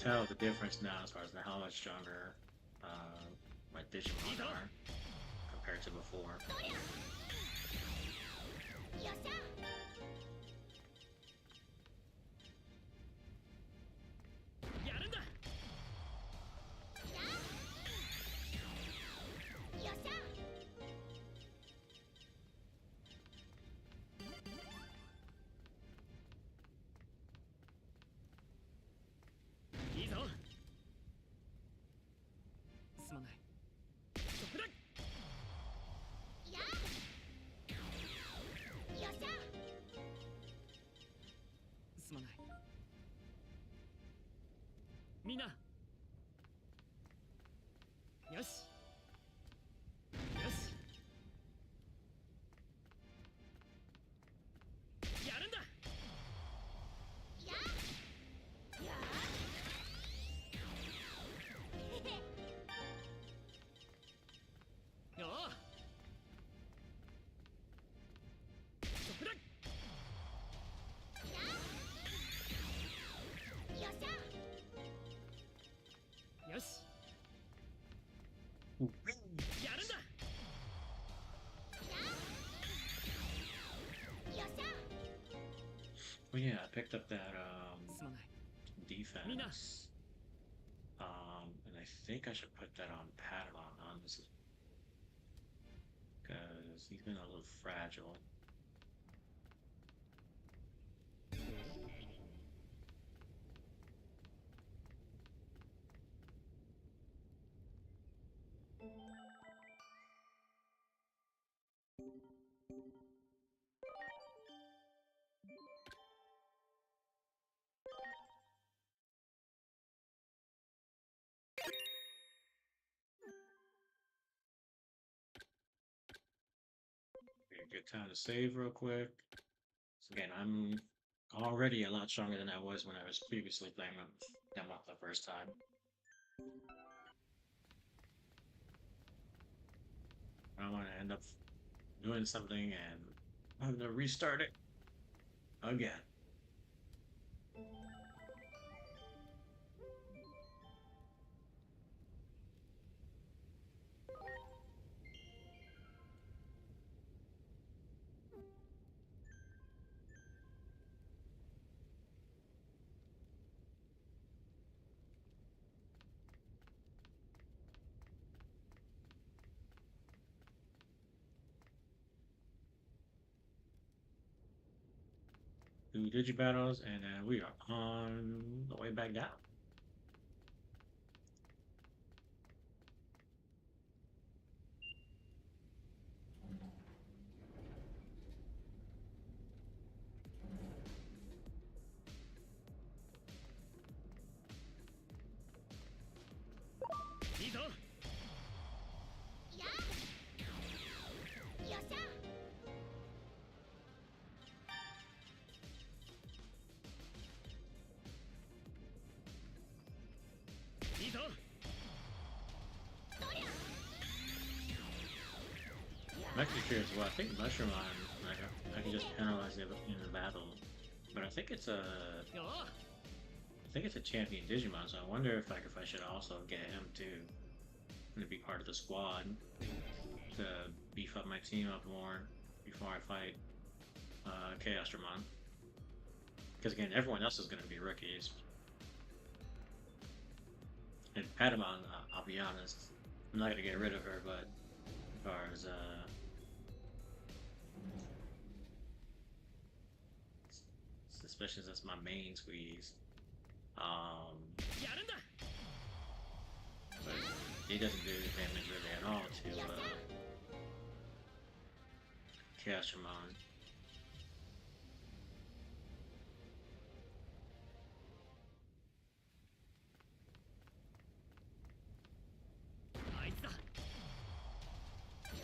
tell the difference now as far as how much stronger my Digimon are compared to before. よっしゃ やるんだ。よっしゃ いいぞ。すまない。そこだ。やよっしゃ すまない。みんな。よし。よし。やるんだ。ややおう。そこだ。よっしゃ よし。やるんだ。よっしゃ Well, yeah, I picked up that すまない。 defense. And I think I should put that on Padlon, honestly. Because he's been a little fragile. Okay, good time to save real quick. So again, I'm already a lot stronger than I was when I was previously playing them up the first time. I don't want to end up doing something and having to restart it again. Do Digibattles, and then we are on the way back down.いいぞ。やよっしゃ いいぞ。 I'm actually curious. Well, I think Mushroom on like I can just penalize it in the battle, but I think it's a よう。 I think it's a champion Digimon. So I wonder if I should also get him too, to be part of the squad to beef up my team up more before I fight Chaosdramon. Because again, everyone else is going to be rookies. And Patamon, I'll be honest, I'm not going to get rid of her, but as far as especially since that's my main squeeze. やるんだ。 But he doesn't do damage really at all to Chaosdramon. あいつだ。よっ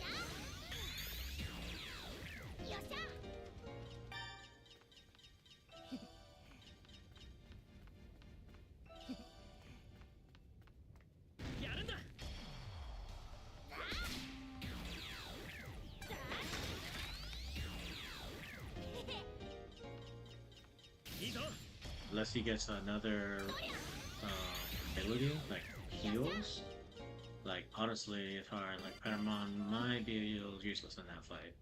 しゃ やるんだ。 いいぞ。 Unless he gets another ability, like heals. Like honestly, it's hard. Like Patamon might be a little useless in that fight.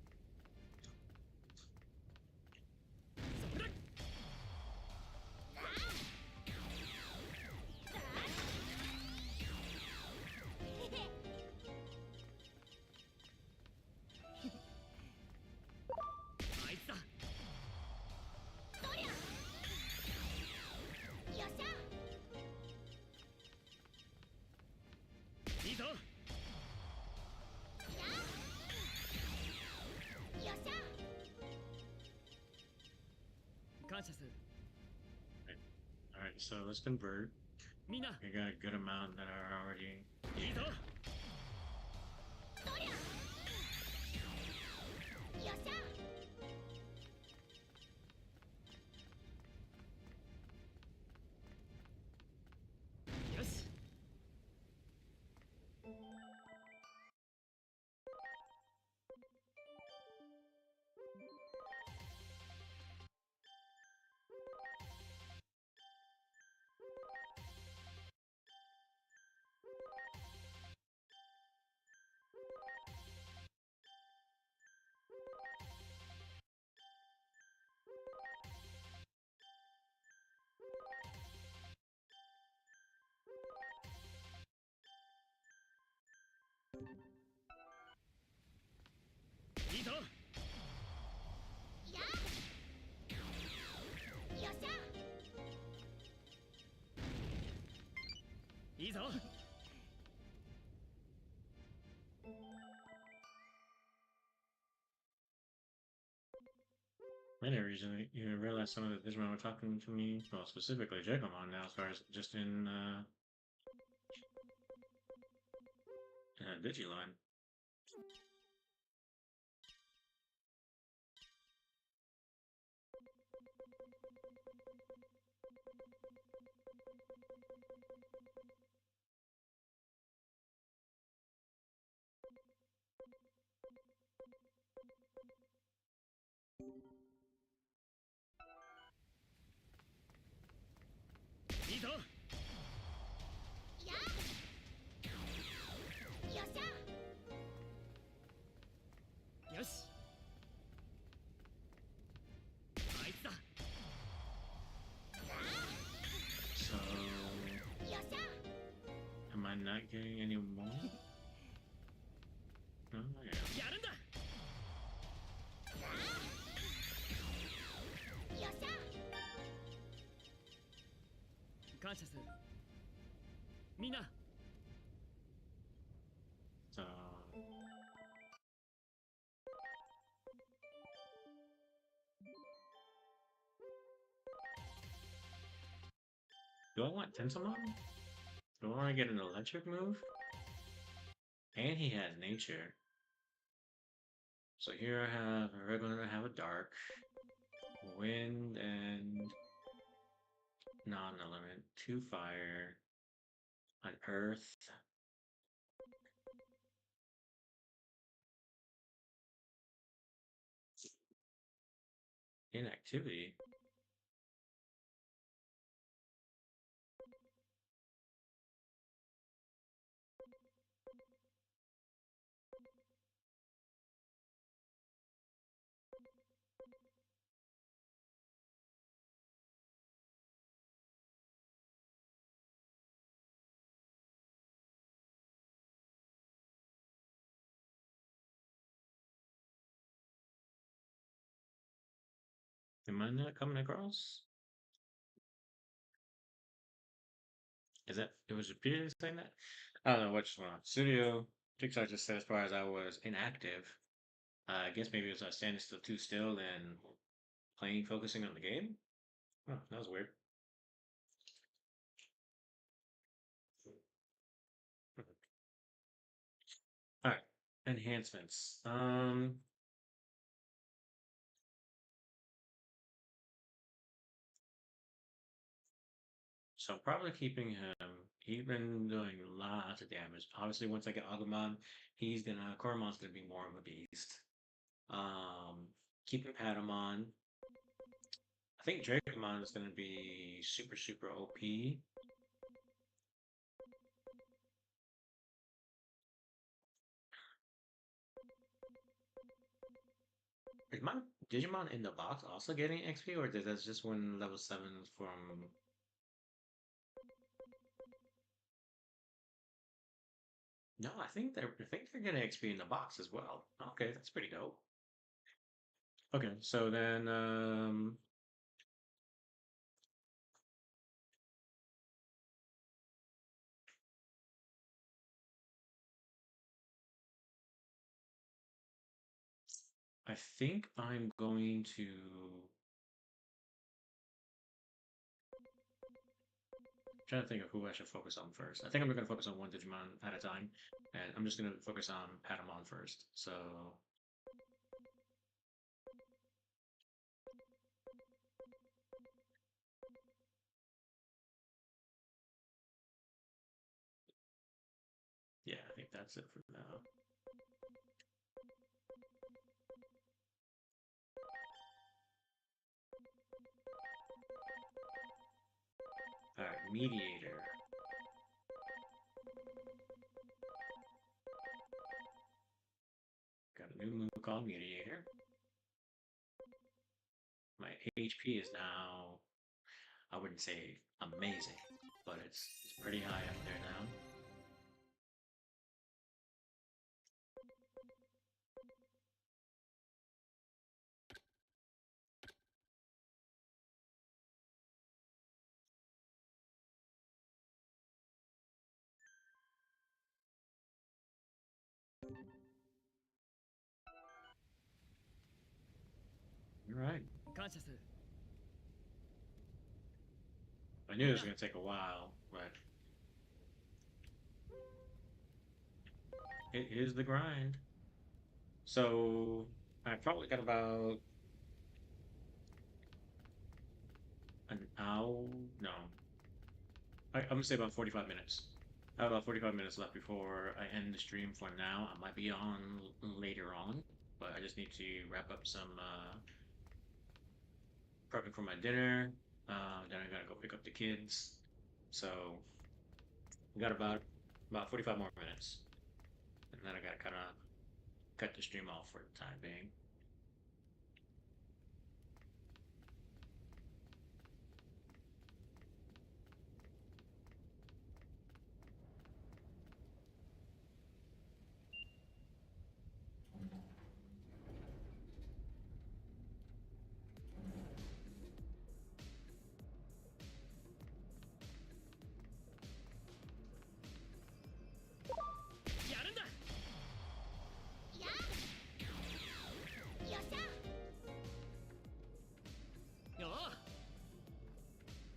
Alright, so let's convert. We got a good amount that are already. I didn't recently even realize some of the Digimon were talking to me. Well, specifically Agumon now, as far as just in Digiline. So, am I not getting any more? No, yeah. So, do I want Tensamon? Do I want to get an electric move? And he has nature. So here I have a regular, I have a dark, wind, and non-element, 2 fire, an earth. Inactivity. Am I not coming across? Is that it was repeatedly saying that? I don't know which one. Studio TikTok just said as far as I was inactive. I guess maybe it was standing still too still and playing, focusing on the game. Oh, that was weird. All right, enhancements. So I'm probably keeping him. He's been doing lots of damage. Obviously, once I get Agumon, Koramon's gonna be more of a beast. Keeping Patamon. I think Dracomon is gonna be super OP. Is my Digimon in the box also getting XP, or is that just when level 7 from? No, I think they're getting XP in the box as well. Okay, that's pretty dope. Okay, so then I think I'm going to try to think of who I should focus on first. I think I'm going to focus on one Digimon at a time, and I'm just going to focus on Patamon first. So yeah, I think that's it for now. All right, Mediator. Got a new move called Mediator. My HP is now, I wouldn't say amazing, but it's pretty high up there now. All right. 感謝する I knew it was going to take a while, but it is the grind. So I probably got about an hour. No, I'm gonna say about 45 minutes. I have about 45 minutes left before I end the stream. For now, I might be on later on, but I just need to wrap up some prepping for my dinner. Then I gotta go pick up the kids. So we got about 45 more minutes, and then I gotta kind of cut the stream off for the time being.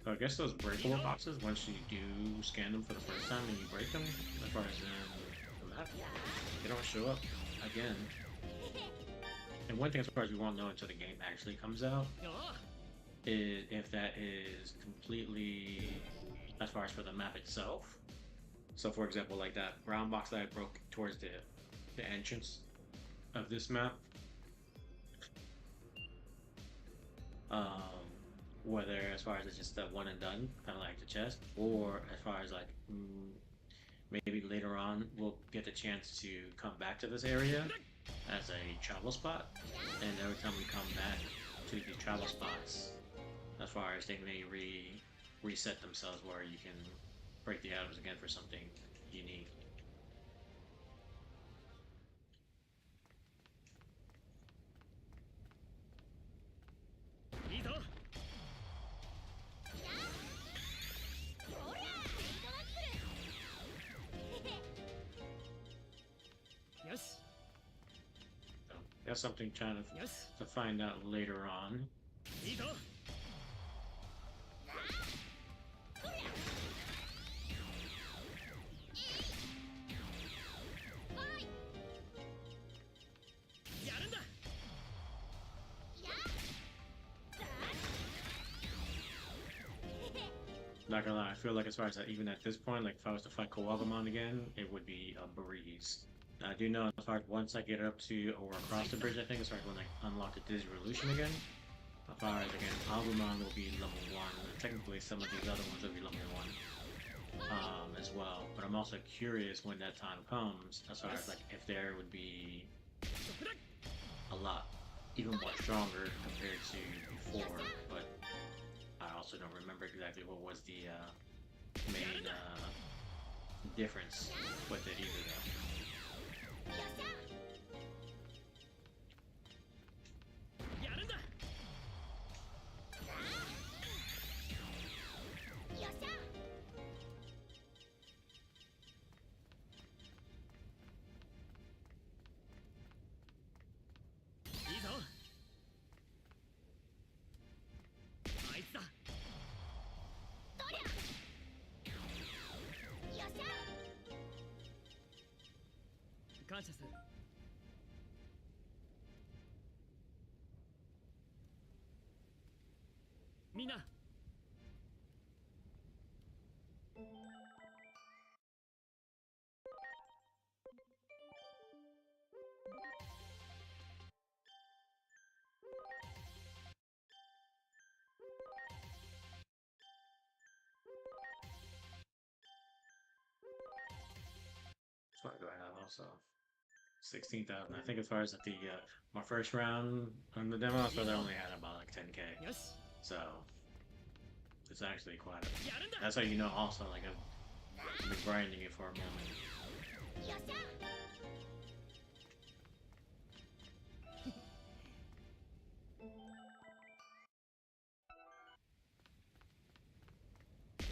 So I guess those breakable boxes, once you do scan them for the first time and you break them, as far as the map, they don't show up again. And one thing as far as we won't know until the game actually comes out is if that is completely as far as for the map itself. So for example, like that brown box that I broke towards the entrance of this map, whether as far as it's just that one and done, kind of like the chest, or as far as like maybe later on we'll get the chance to come back to this area as a travel spot, and every time we come back to the travel spots, as far as they may reset themselves where you can break the items again for something unique. So that's something trying to find out later on. Not gonna lie, I feel like as far as that, even at this point, like if I was to fight Agumon again, it would be a breeze. I do know as far as once I get up to or across the bridge, I think as far as when I unlock the Digivolution again, as far as again, Agumon will be level 1, and technically some of these other ones will be level 1 as well. But I'm also curious when that time comes, as far as like if there would be a lot even more stronger compared to before, but I also don't remember exactly what was the main difference with it either, though. やるんだ。いいぞ。あいつだ。感謝する。みんな。So what do I have also? 16,000. I think as far as the my first round on the demo, so I only had about like 10k. よし。 So it's actually quite. やるんだ。 That's how you know. Also, like I've been grinding it for a moment.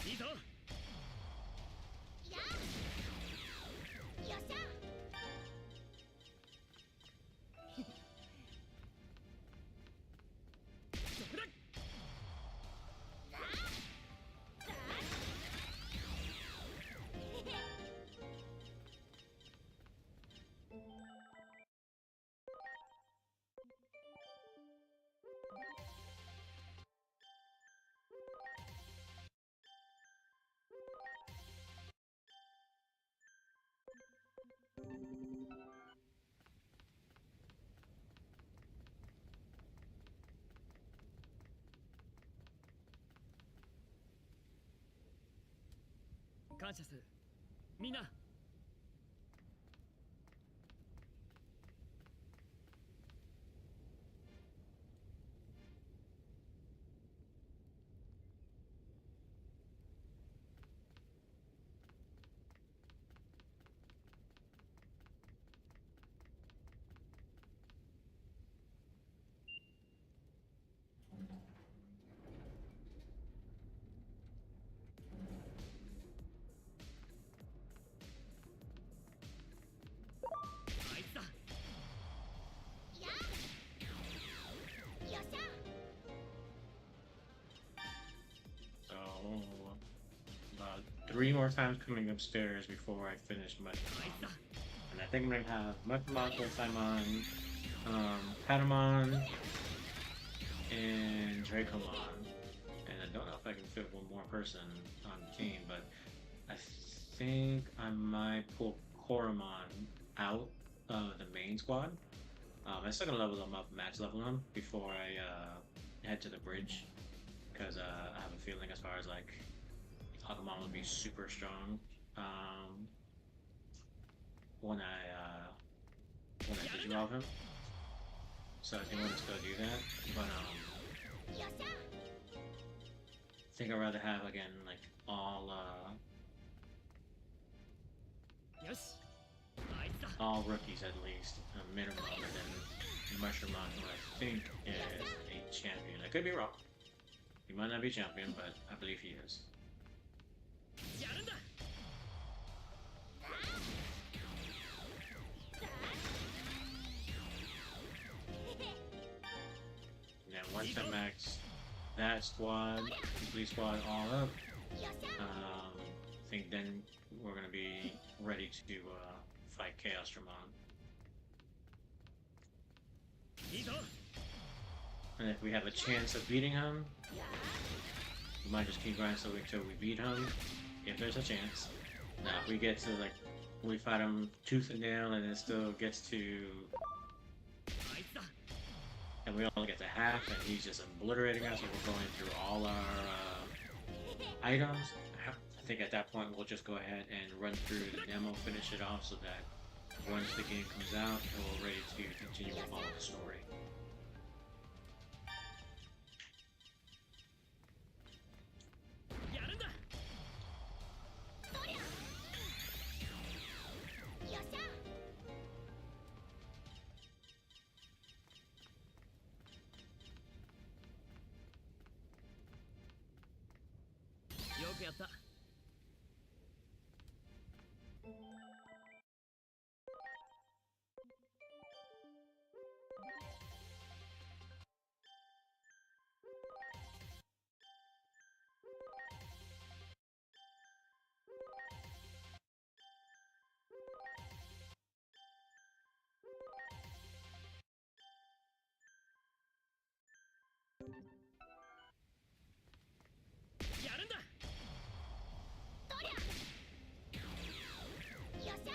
いいぞ。そこだ。 感謝する。みんな。 あいつだ。 So about 3 more times coming upstairs before I finish my. あいつだ。 And I think I'm gonna have Mushmon, Simon, Patamon, and Dracomon. And I don't know if I can fit one more person on the team, but I think I might pull Koromon out of the main squad. I'm still gonna level them up, match level them before I head to the bridge, because I have a feeling as far as like Agumon will be super strong when I Digimon him. So I think I'm just gonna do that. But I think I'd rather have again like all よし。あいつだ。 all rookies at least, a minimum, and then Mushroomon, who I think is a champion. I could be wrong. He might not be champion, but I believe he is. やるんだ。 And then once I max that squad, complete squad all up, I think then we're gonna be ready to fight Chaosdramon. いいぞ。 And if we have a chance of beating him, we might just keep grinding until we beat him, if there's a chance. Now, if we get to like, we fight him tooth and nail and it still gets to, あいつだ。 and we only get to half and he's just obliterating us and we're going through all our items, I think at that point we'll just go ahead and run through the demo, finish it off so that once the game comes out, we're ready to continue on with the story. くやった。やるんだ。よっしゃ。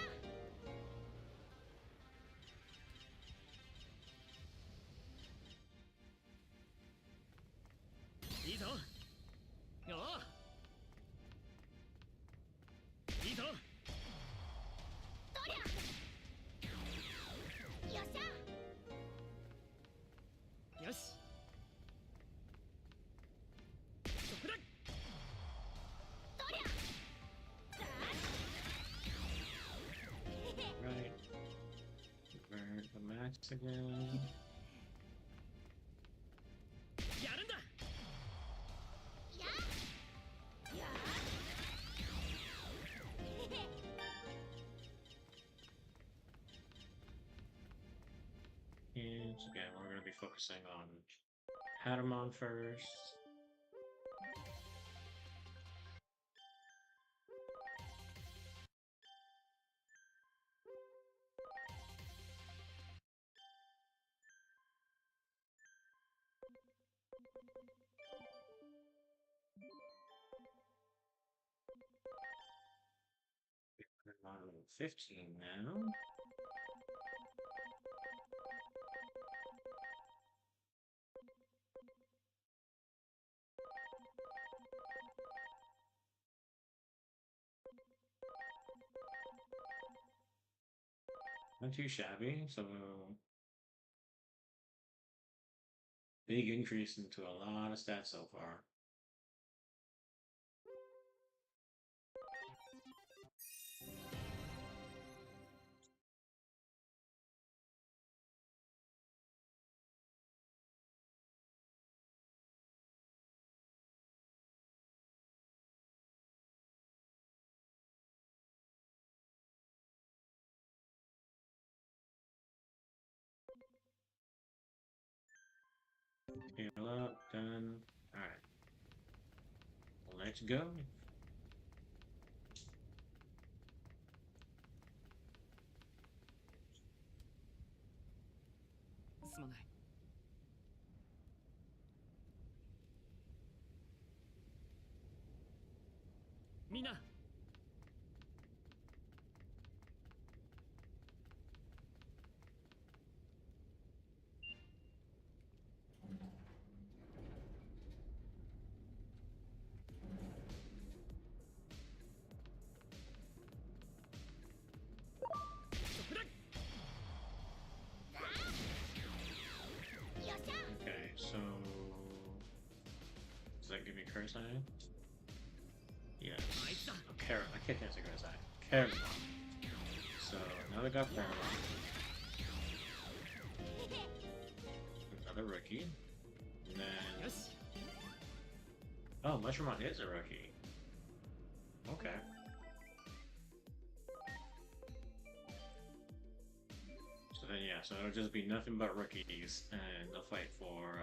いいぞ。おう。いいぞ。よっしゃ。よし。そこだ。Right. Burn the match again. やるんだ。And again, we're going to be focusing on Agumon first. We're on level 15 now. Not too shabby, so big increase into a lot of stats so far. Heal up, done. Alright. Let's go. すまない。みんな。そこだ。Okay, so does that give me curse eye? Yes. Oh, I can't say curse eye. Caramon. So another got Caramon. Another rookie. And then よし。 oh, Mushroomon is a rookie. Okay. So then yeah, so it'll just be nothing but rookies and they'll fight for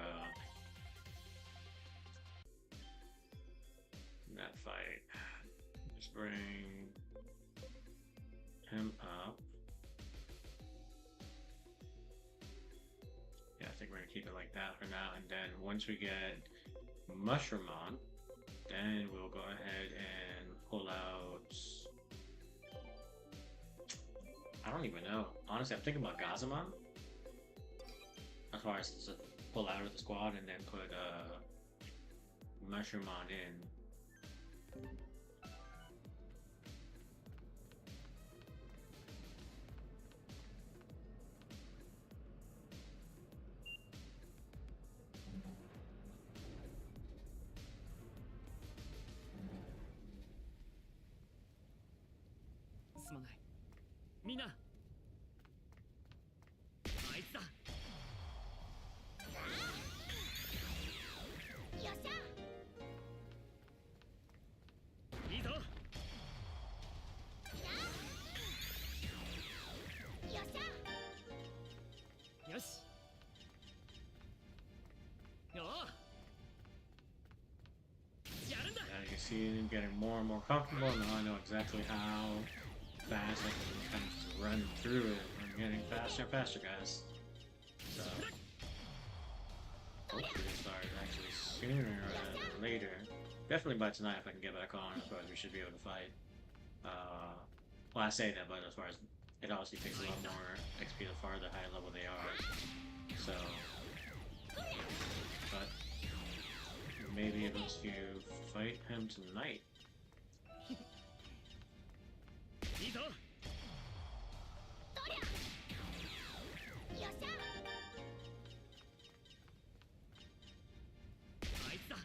that fight. Let's bring him up. Yeah, I think we're gonna keep it like that for now, and then once we get Mushroomon, then we'll go ahead and pull out. I don't even know. Honestly, I'm thinking about Gazamon. As far as to pull out of the squad and then put Mushroomon in.すまない。みんな。あいつだ。よっしゃ。see him getting more and more comfortable. Now I know exactly how fast I can kind of just run through it. I'm getting faster and faster, guys. So hopefully it starts actually sooner rather than later. Definitely by tonight if I can get back on, otherwise we should be able to fight. Well, I say that, but as far as it obviously takes a lot more XP the farther high level they are. So, but maybe able to fight him tonight. いいぞ よっしゃ あいつだ よ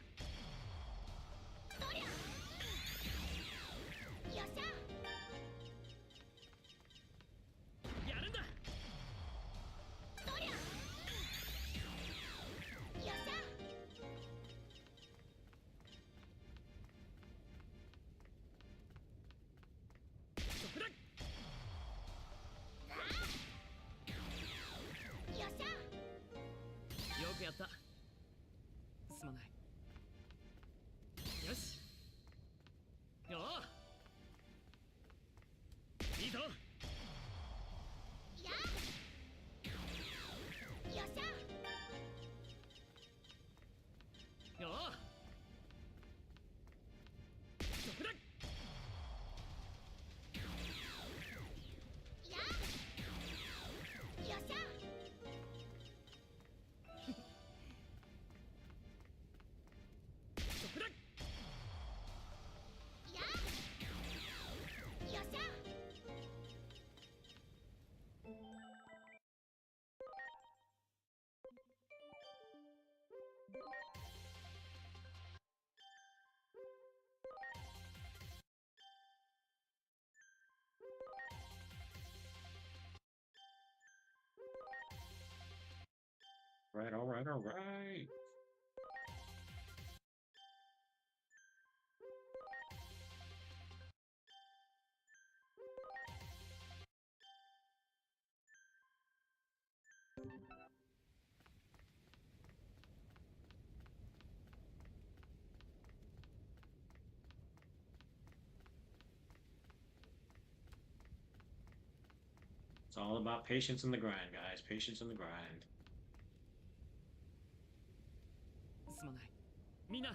っしゃ やるんだ よっしゃ そこだ よっしゃ よくやったすまないよしおういいぞ やよっしゃ おうそこだ やよっしゃ そこだ やよっしゃ Right, alright, alright. It's all about patience in the grind, guys. Patience in the grind. すまないみんな い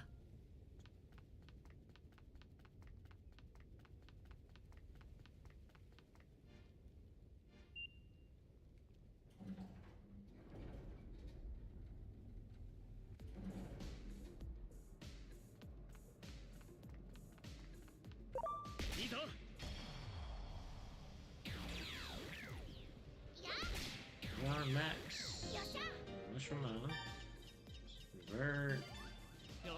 いぞ We are max. よっしゃ Mushroom. Convert. おう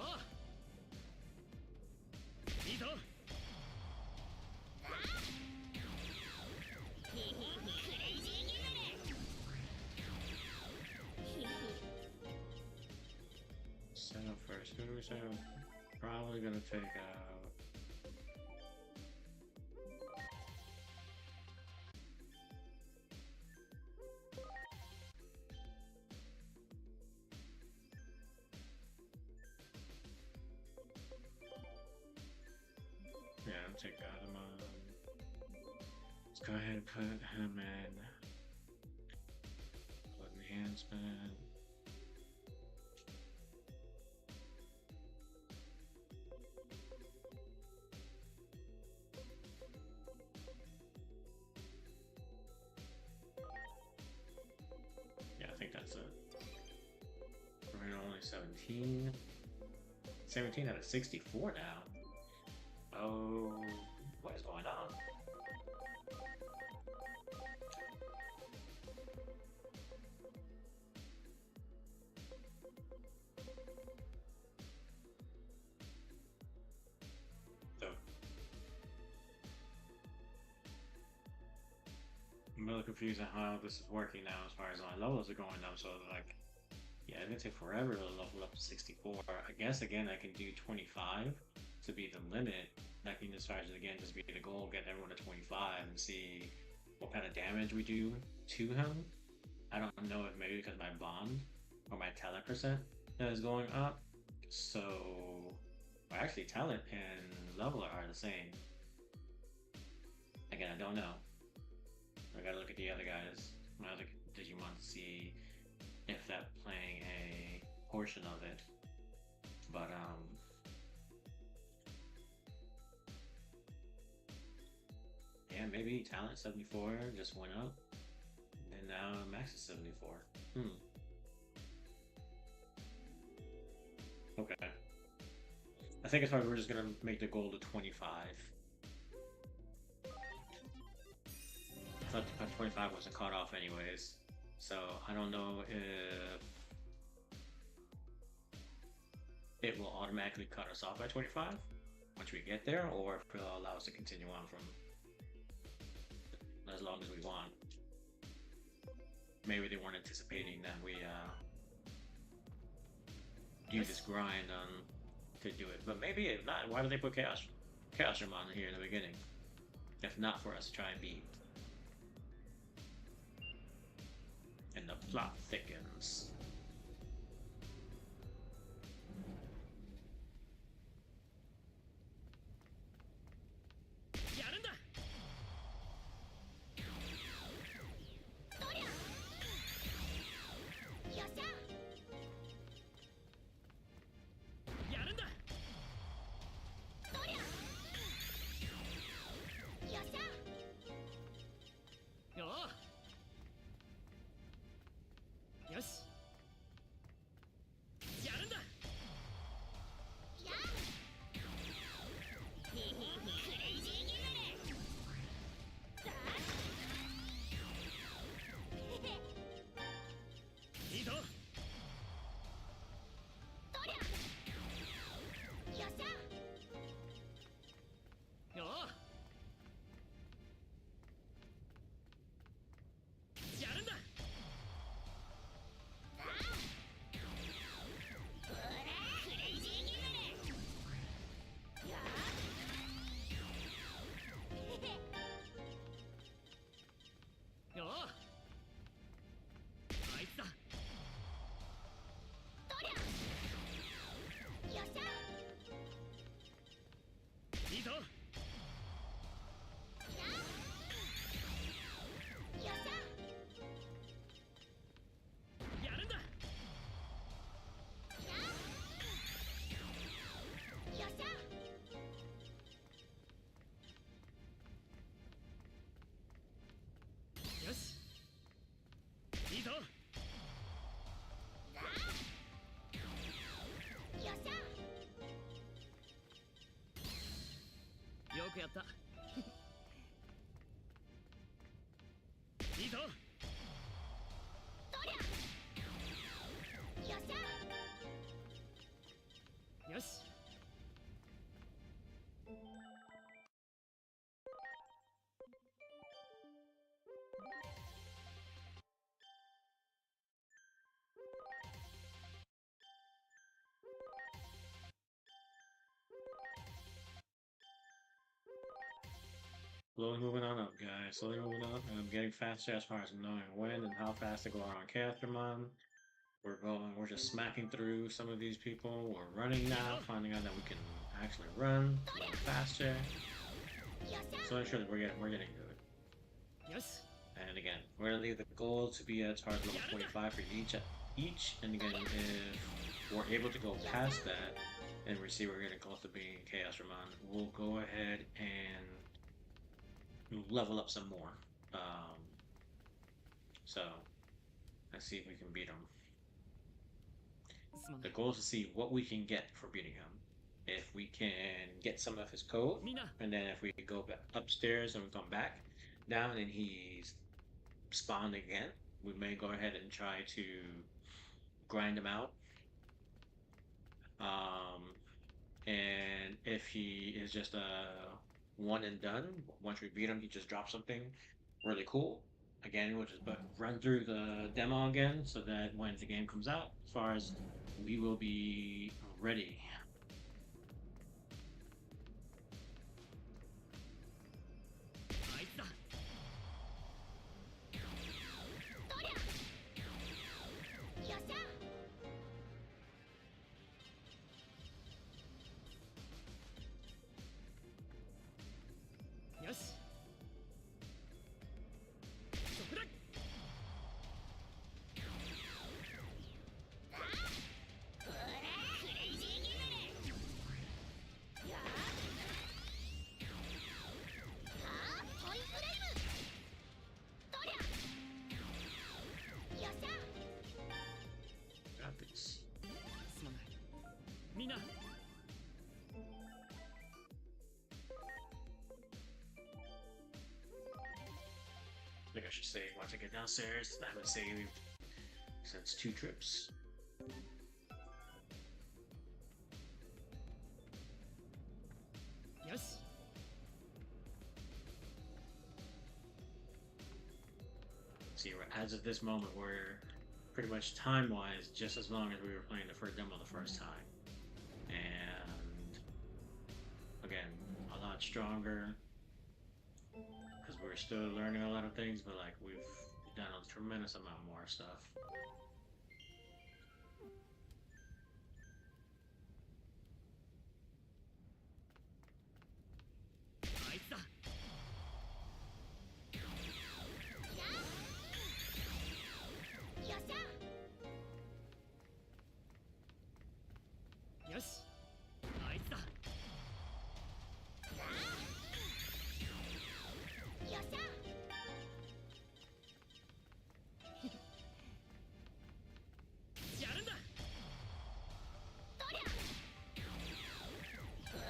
いいぞ クレイジーギグル Set up first. Who do we set up? Probably gonna take out. Yeah, I'll take Agumon. Let's go ahead and put him in. Put enhancement. Yeah, I think that's it. We're only 17. 17 out of 64 now. Oh, what is going on? So, I'm really confused on how this is working now as far as my levels are going up. So, like, yeah, it's gonna take forever to level up to 64. I guess again I can do 25 to be the limit. I can just try it again, just be the goal, get everyone to 25 and see what kind of damage we do to him. I don't know if maybe because my bond or my tele percent is going up, so Well, actually, talent and level are the same. Again, I don't know. I gotta look at the other guys, my other Digimon, to see if that's playing a portion of it. But yeah, maybe talent 74 just went up, and now max is 74. Okay. I think it's probably we're just gonna make the goal to 25. I thought 25 wasn't caught off anyways, so I don't know if it will automatically cut us off by 25 once we get there, or if it'll allow us to continue on from as long as we want. Maybe they weren't anticipating that we do this grind to do it, but maybe if not, why did they put Chaosdramon here in the beginning? If not for us to try and beat. And the plot thickens. Slowly moving on up, guys. Slowly moving up, and I'm getting faster as far as knowing when and how fast to go around Chaosdramon. We're just smacking through some of these people. We're running now, finding out that we can actually run a little faster. So I'm sure that we're getting good. Yes. And again, we're gonna leave the goal to be at target level 25 for each. And again, if we're able to go past that, and we see we're getting close to being Chaosdramon, we'll go ahead and level up some more. So let's see if we can beat him. The goal is to see what we can get for beating him. If we can get some of his code, and then if we go back upstairs and we come back down and he's spawned again, we may go ahead and try to grind him out. And if he is just a one and done, once we beat him, he just drops something really cool. Again, we'll just run through the demo again so that when the game comes out, as far as we will be ready. みんな I think I should save once I get downstairs. I haven't saved since 2 trips. Yes. See, as of this moment, we're pretty much time-wise just as long as we were playing the first demo the first time. And again, a lot stronger because we're still learning a lot of things, but like we've done a tremendous amount more stuff. あいつだ よっしゃ よしあいつだ よっしゃ やるんだ とりゃほら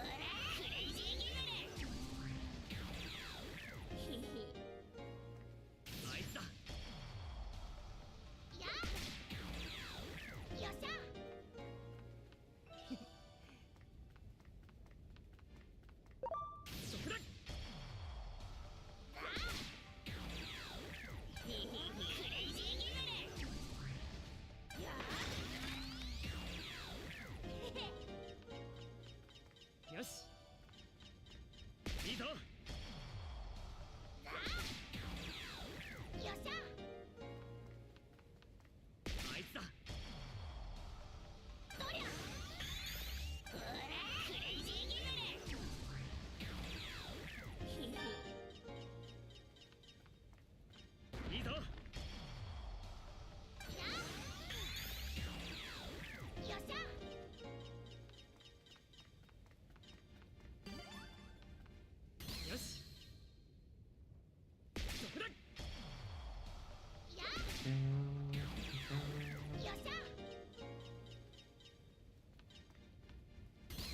クレイジーギムルひひあいつだ やよっしゃ そこだ ひひひクレイジーギムルやよしいいぞ よっしゃ あいつだ とりゃほらクレイジーギムルひひいいぞ よっしゃ よしそこだ やよっしゃ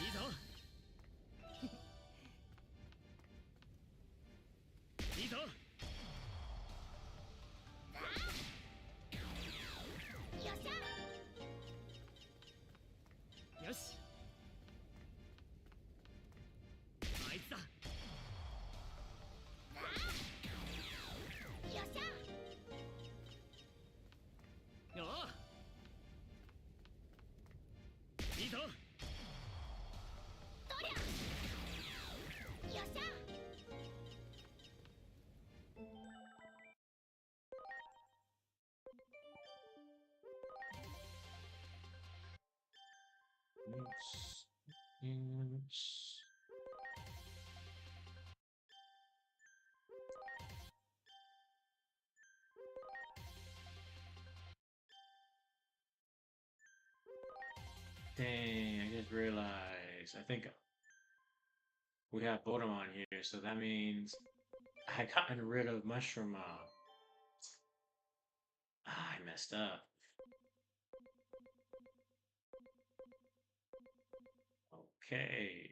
いいぞいいぞ よっしゃ よしあいつだ よっしゃ おういいぞ とりゃよっしゃ Yes. Dang, I just realized. I think we have Bodemon here, so that means I gotten rid of Mushroom Mob. Ah, I messed up. Okay.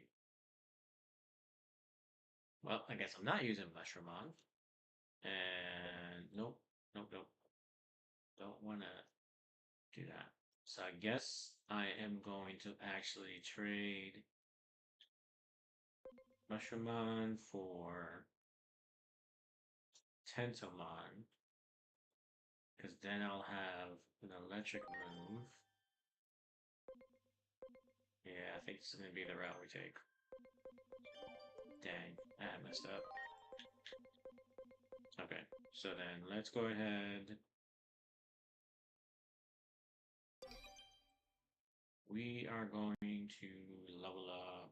Well, I guess I'm not using Mushroom Mob. And nope, nope, nope. Don't want to do that. So I guess I am going to actually trade Mushroomon for Tentomon. Because then I'll have an electric move. Yeah, I think this is going to be the route we take. Dang, I messed up. Okay, so then let's go ahead. We are going to level up.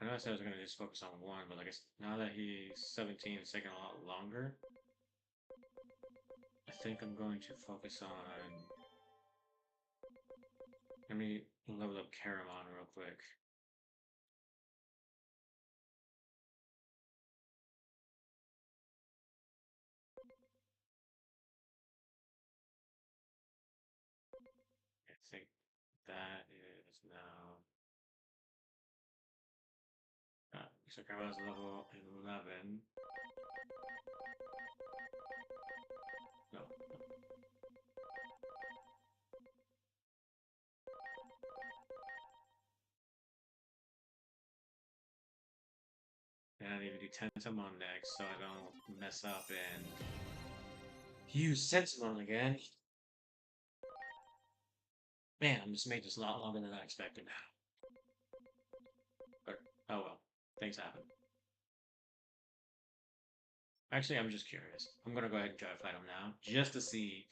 I know I said I was going to just focus on one, but I guess now that he's 17, it's taking a lot longer. I think I'm going to focus on... Let me level up Caramon real quick. think that is now. So Carmel's level 11. No. And I need to do Tentamon next so I don't mess up and use Sensimon again. Man, I'm just made this a lot longer than I expected now. But, oh well. Things happen. Actually, I'm just curious. I'm gonna go ahead and try to fight him now, just to see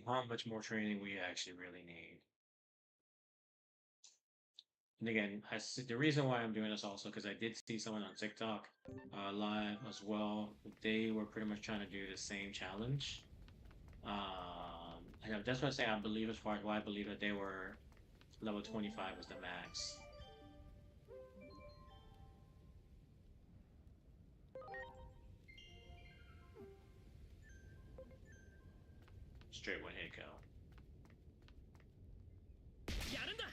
how much more training we actually really need. And again, the reason why I'm doing this also because I did see someone on TikTok live as well. They were pretty much trying to do the same challenge. And that's what I say. I believe as far as why I believe that they were level 25 was the max. Straight one hit kill. やるんだ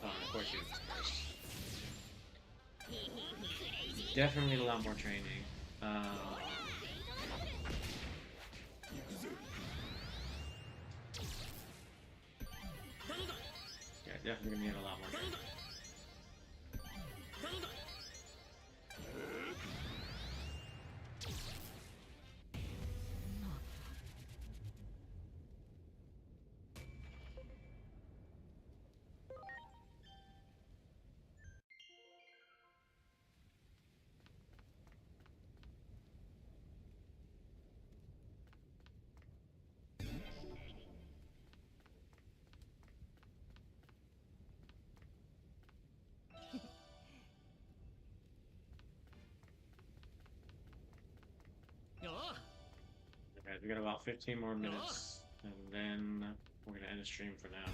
Of course you. Definitely a lot more training. Yeah, definitely gonna need a lot more training. Okay, we got about 15 more minutes, and then we're gonna end the stream for now.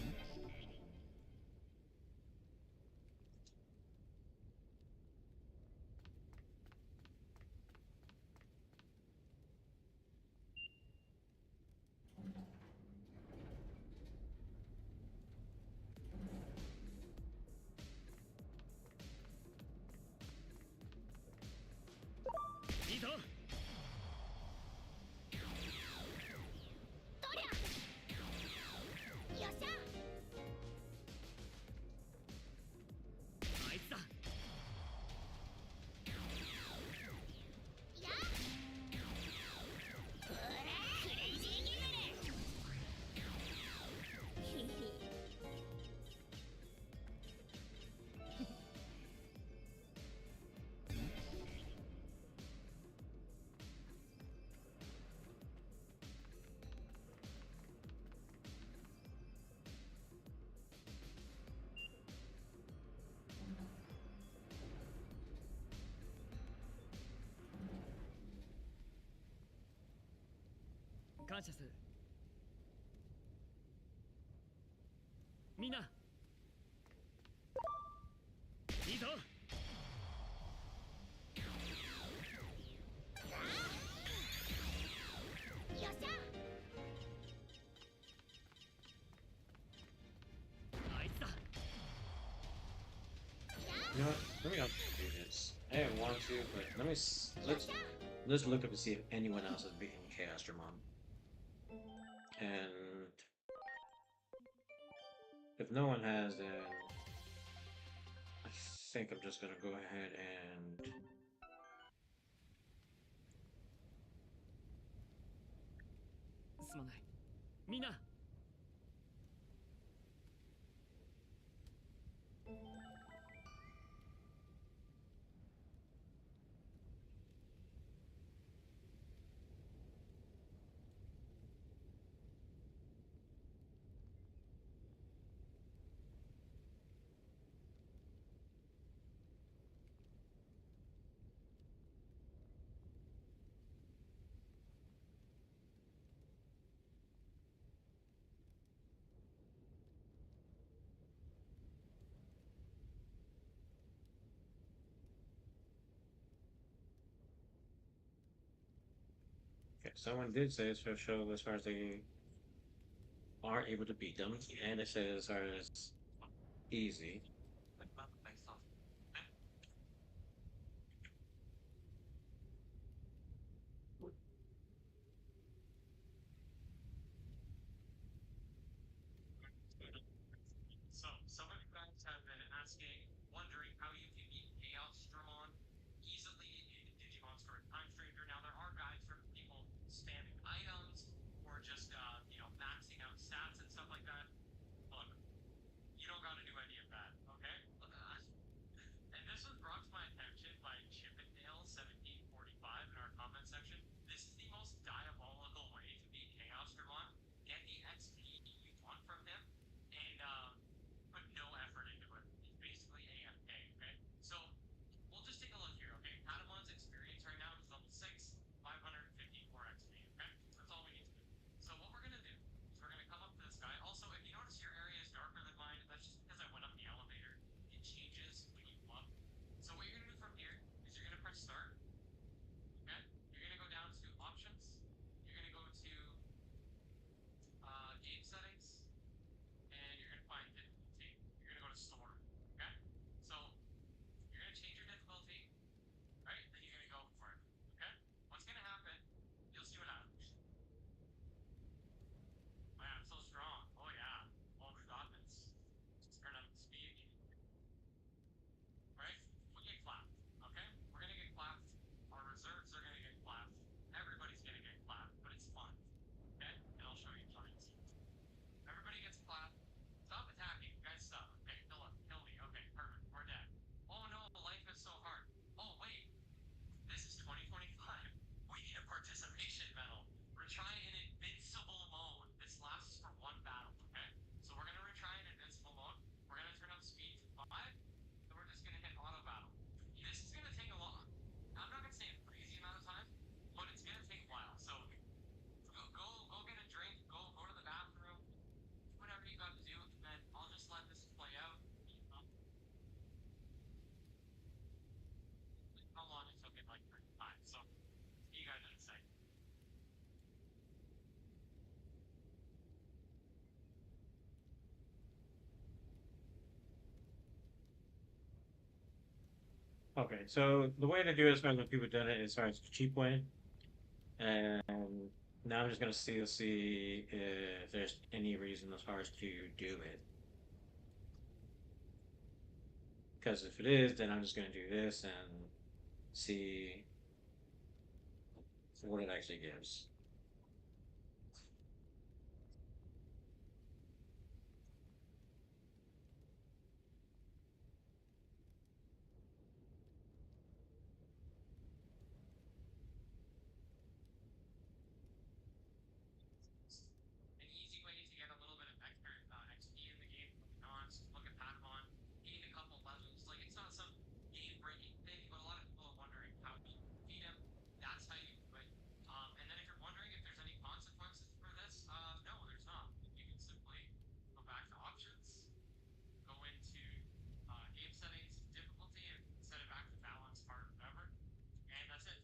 You know what? Let me do this. I didn't want to, but let's look up to see if anyone else has beaten Chaosdramon. And if no one has, then I think I'm just gonna go ahead and someone did say it's for show as far as they aren't able to beat them, and it says as far as easy. So, some of you guys have been asking, wondering how you can beat Chaos Dramon easily in Digimon Story Time Stranger. Now, there are guides for people spamming items or just, maxing out stats and stuff like that. Look, you don't got to do any of that, okay? And this was brought to my attention by Chippendale1745 in our comment section. This is the most diabolical way to beat Chaos Dramon. Get the XP you want from him, and put no effort into it. It's basically AFK, okay? So we'll just take a look here, okay? Padamon's experience right now is level 6, 554 XP, okay? That's all we need to do. So what we're gonna do is we're gonna come up to this guy. Also, if you notice your area is darker than mine, that's just because I went up the elevator. It changes when you go up. So what you're gonna do from here is you're gonna press start, okay? You're gonna go down to options. You're gonna go to game settings, and you're gonna find difficulty. You're gonna go to store, okay? So you're gonna change your difficulty, right? Then you're gonna go for it, okay? What's gonna happen? You'll see what happens. Oh yeah, I'm so strong. Oh yeah. Oh, we got this. Let's turn up the speed. Right? We get clapped, okay? We're gonna get clapped. Our reserves are gonna get clapped. Everybody's gonna get clapped, but it's fun, okay? And I'll show you times. Everybody gets clapped. Stop attacking. Guys, stop. Okay, kill me. Okay, perfect. We're dead. Oh no, life is so hard. Oh wait, this is 2025. We need a participation medal. Retry in invincible mode. This lasts for one battle, okay? So we're gonna retry in invincible mode. We're gonna turn up speed to 5, and we're just gonna hit auto battle. This is gonna take a long. I'm not gonna say a crazy amount of time, but it's gonna take a while. So go get a drink. Go to the bathroom. Whatever you got to do, and then I'll just let this play out. How long it took it, like 35. So see you guys in a second. Okay, so the way to do it as far as when people done it is as far as the cheap way. And now I'm just gonna see if there's any reason as far as to do it. Because if it is, then I'm just gonna do this and see what it actually gives. An easy way to get a little bit of extra XP in the game moving on. So look at Patamon, gain a couple levels. Like it's not some game-breaking thing, but a lot of people are wondering how you beat him. That's how you do it. And then if you're wondering if there's any consequences for this, no, there's not. You can simply go back to options, go into game settings, difficulty, and set it back to balance, hard, whatever. And that's it.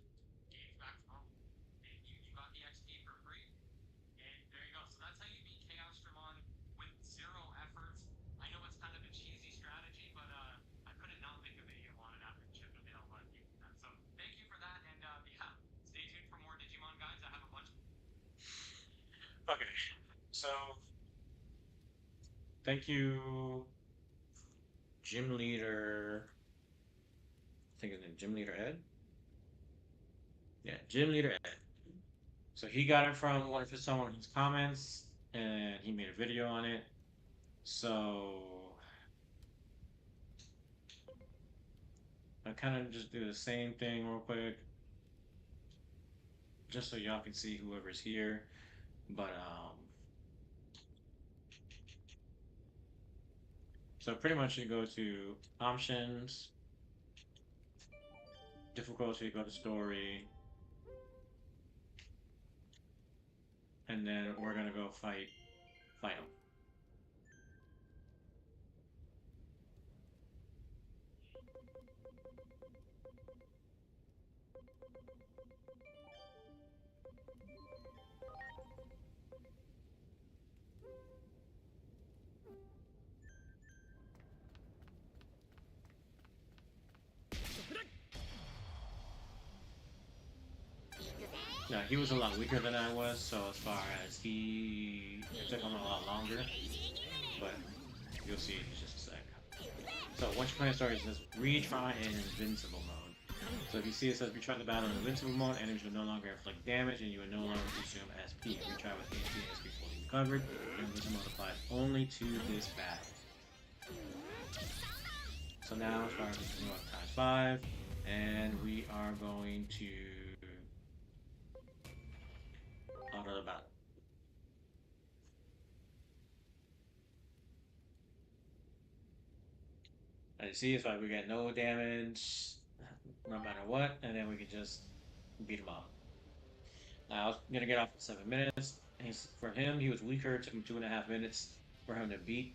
Game's back to normal. And you got the XP for free. And there you go. So that's how you beat Chaos Dramon with zero effort. I know it's kind of a cheesy strategy, but I couldn't not make a video on it after Chip and Dale let me do that. So thank you for that, and yeah, stay tuned for more Digimon guys. I have a bunch. Okay, so thank you, Gym Leader. I think his name Gym Leader Ed. Yeah, Gym Leader Ed. So he got it from one of his comments, and he made a video on it. So I kind of just do the same thing real quick, just so y'all can see whoever's here. But so pretty much you go to options, difficulty, go to story, and then we're gonna go fight them. Now he was a lot weaker than I was, so as far as it took him a lot longer, but you'll see in just a sec. So once you play a story, it says retry in invincible mode. So if you see it says retry the battle in invincible mode, enemies will no longer inflict damage and you will no longer consume SP. Retry with HP and SP fully recovered. Invincible mode applies only to this battle. So now as far as we can go up ×5, and we are going to auto the battle. As you see, it's like we get no damage no matter what, and then we can just beat him up. Now, I was gonna get off in 7 minutes. For him, he was weaker. It took him 2.5 minutes for him to beat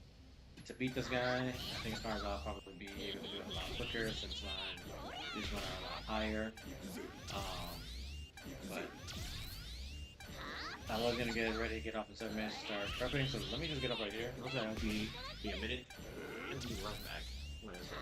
this guy. I think as far as I'll probably be able to do it a lot quicker since these ones are a lot higher. But I was gonna get ready to get off in 7 minutes to start prepping, so let me just get up right here. Looks like it'll be a minute. It'll be right back when it's done.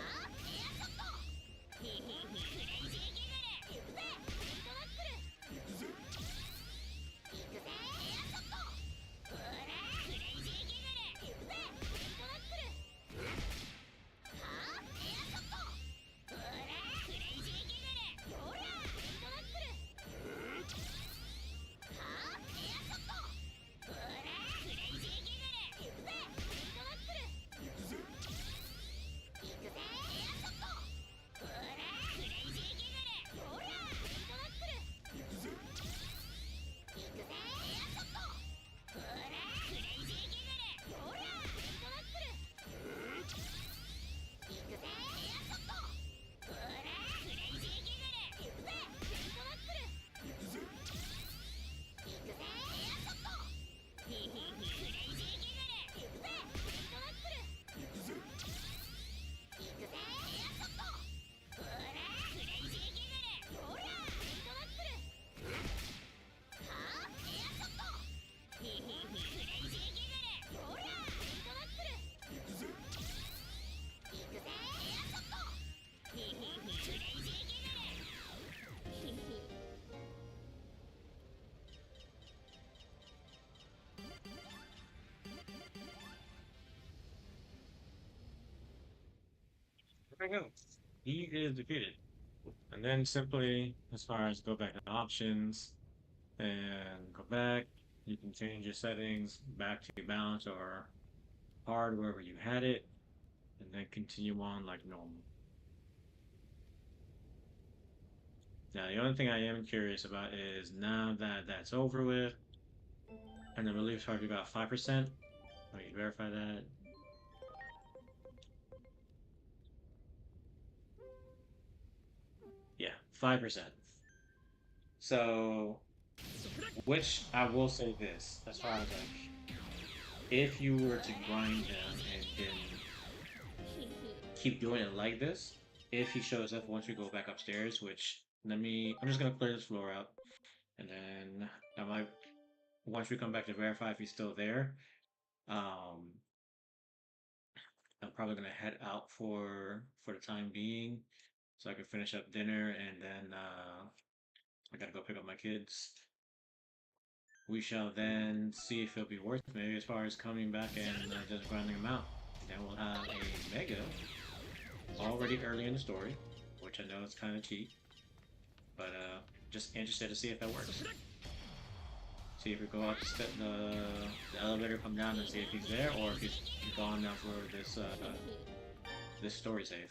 There we go. He is defeated. And then simply, as far as go back to options and go back, you can change your settings back to balance or hard wherever you had it, and then continue on like normal. Now, the only thing I am curious about is now that that's over with, and the relief charge we got 5%. Let me verify that. Yeah, 5%. So, which I will say this, as far as like, if you were to grind them and then keep doing it like this, if he shows up once we go back upstairs, which I'm just gonna clear this floor out, and then I might, once we come back to verify if he's still there, I'm probably gonna head out for the time being, so I can finish up dinner, and then I gotta go pick up my kids. We shall then see if it'll be worth it, maybe as far as coming back and just grinding them out. Then we'll have a mega already early in the story, which I know is kind of cheap, but just interested to see if that works. See if we go up the elevator, come down and see if he's there, or if he's gone now for this story save.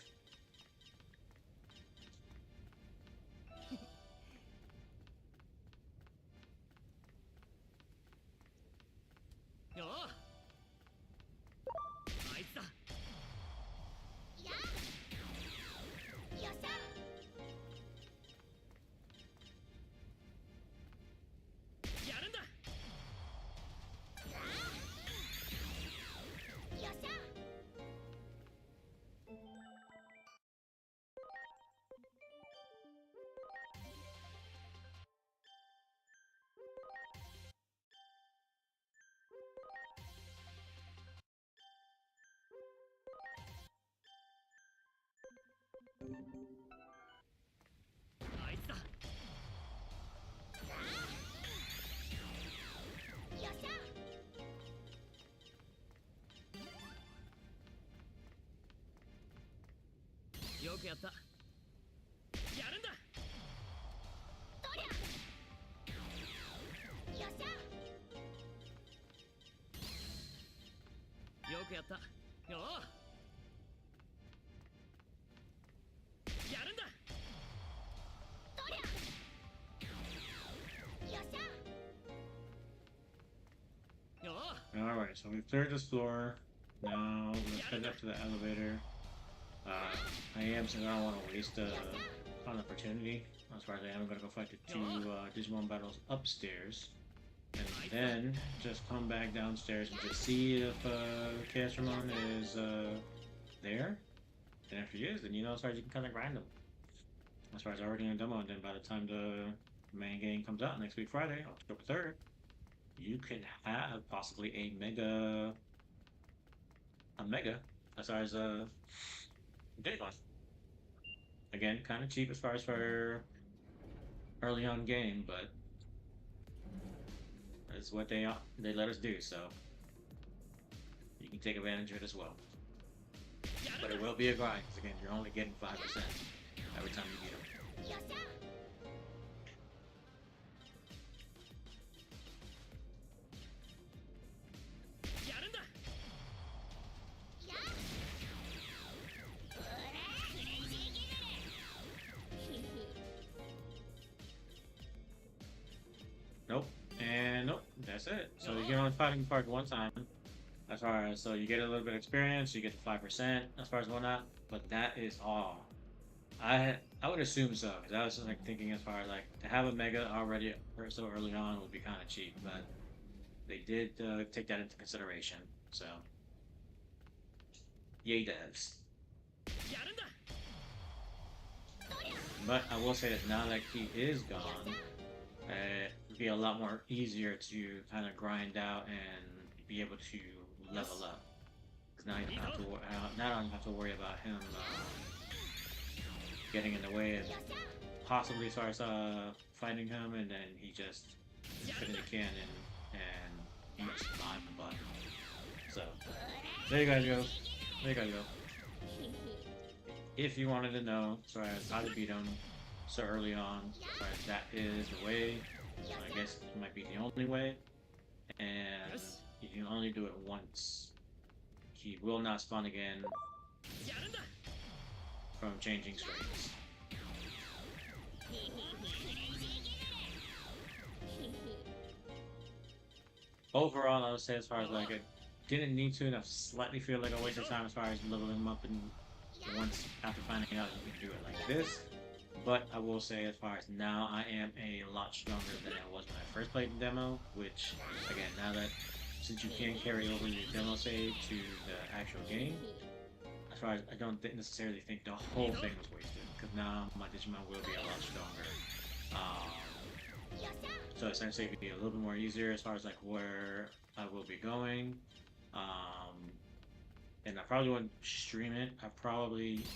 くやった。やるんだ。よっしゃ。よくやった。おお。やるんだ。よっしゃ。おお。Alright, so we've cleared this floor. Now let's head up to the elevator. I am saying I don't want to waste an opportunity. As far as I am going to go fight the two Digimon battles upstairs. And then just come back downstairs and just see if Chaosmon is there. And if he is, then you know as far as you can kind of grind him. As far as already in a demo, and then by the time the main game comes out next week Friday, October 3rd, you can have possibly a mega as far as Digimon. Again, kind of cheap as far as for early on game, but that's what they let us do, so you can take advantage of it as well. But it will be a grind, because again, you're only getting 5% every time you beat them. よっしゃ。やるんだ。や。Nope, and nope, that's it. So you can only fight in park one time. As far as, so you get a little bit of experience, you get the 5% as far as whatnot, but that is all. I would assume so, because I was just like thinking as far as like to have a mega already so early on would be kind of cheap, but they did take that into consideration. So, yay devs. やるんだ。 But I will say that now that he is gone, it'd be a lot more easier to kind of grind out and be able to level up. Because now you don't have to have to worry about him getting in the way of possibly starts fighting him, and then he just put in the cannon and he must climb the button. So there you guys go. There you guys go. If you wanted to know as far as how to beat him so early on, as far as that is the way, I guess it might be the only way, and you can only do it once. He will not spawn again from changing screens. Overall, I would say as far as like it didn't need to, and I slightly feel like a waste of time as far as leveling him up, and once after finding out you can do it like this. But I will say as far as now, I am a lot stronger than I was when I first played the demo, which again, now that since you can carry over your demo save to the actual game, as far as I don't necessarily think the whole thing was wasted, because now my Digimon will be a lot stronger. So essentially it'd be a little bit more easier as far as like where I will be going. And I probably wouldn't stream it. I probably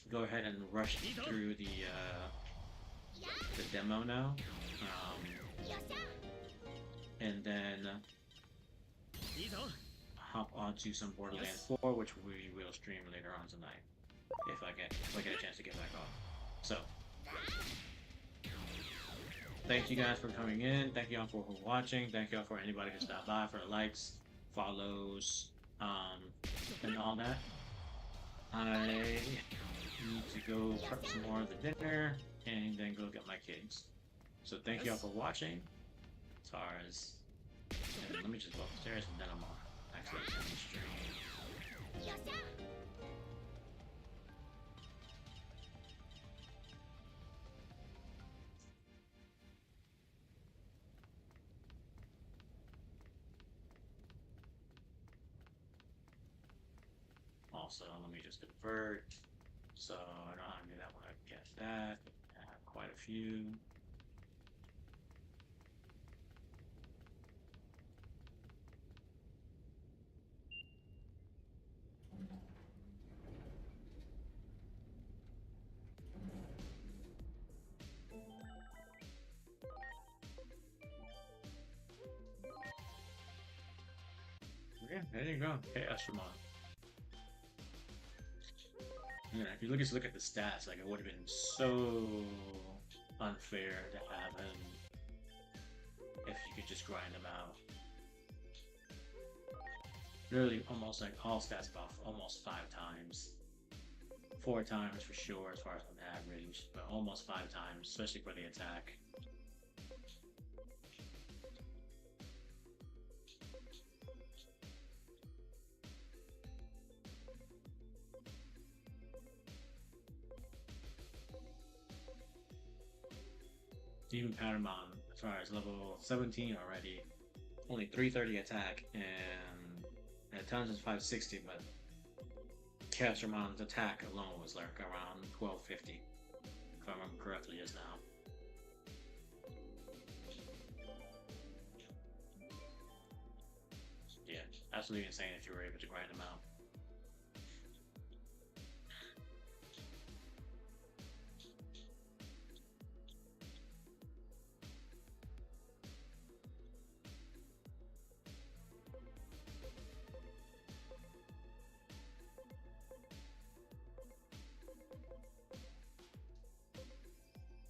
go ahead and rush through the demo now. And then hop onto some Borderlands 4, which we will stream later on tonight, if I get a chance to get back on. So, thank you guys for coming in. Thank you all for watching. Thank you all for anybody who stopped by for the likes, follows, and all that. I need to go prep some more of the dinner and then go get my kids. So thank you all for watching. As far as, and let me just go upstairs and then I'm actually end the stream. Also, let me just convert. So I don't know how to do that when I get that. I have quite a few. Okay, there you go. Okay, Agumon. If you look at the stats, like it would have been so unfair to have him if you could just grind him out. Literally, almost like all stats buff, almost 5 times, 4 times for sure as far as an average, but almost 5 times, especially for the attack. Even Paramount, as far as level 17 already, only 330 attack and intelligence 560, but Castramon's attack alone was like around 1250, if I remember correctly, is now. Yeah, absolutely insane if you were able to grind them out.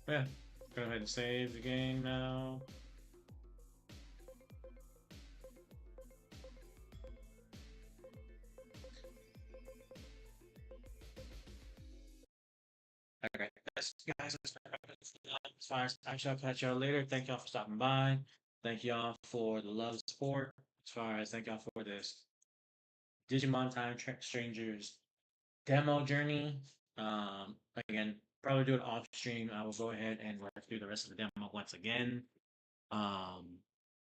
Yeah, go ahead and save the game now. Okay, that's guys. As far as I shall catch y'all later. Thank y'all for stopping by. Thank y'all for the love and support. As far as thank y'all for this Digimon Strangers demo journey. Again, probably do it off stream. I will go ahead and work through the rest of the demo once again. Um,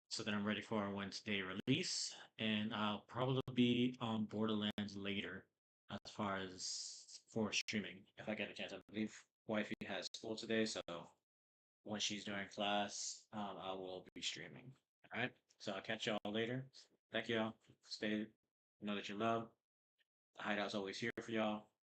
so that I'm ready for a Wednesday release. And I'll probably be on Borderlands later as far as for streaming if I get a chance. I believe wifey has school today, so when she's doing class, I will be streaming. All right. So I'll catch y'all later. Thank y'all. Stay. Know that you love. The hideout's always here for y'all.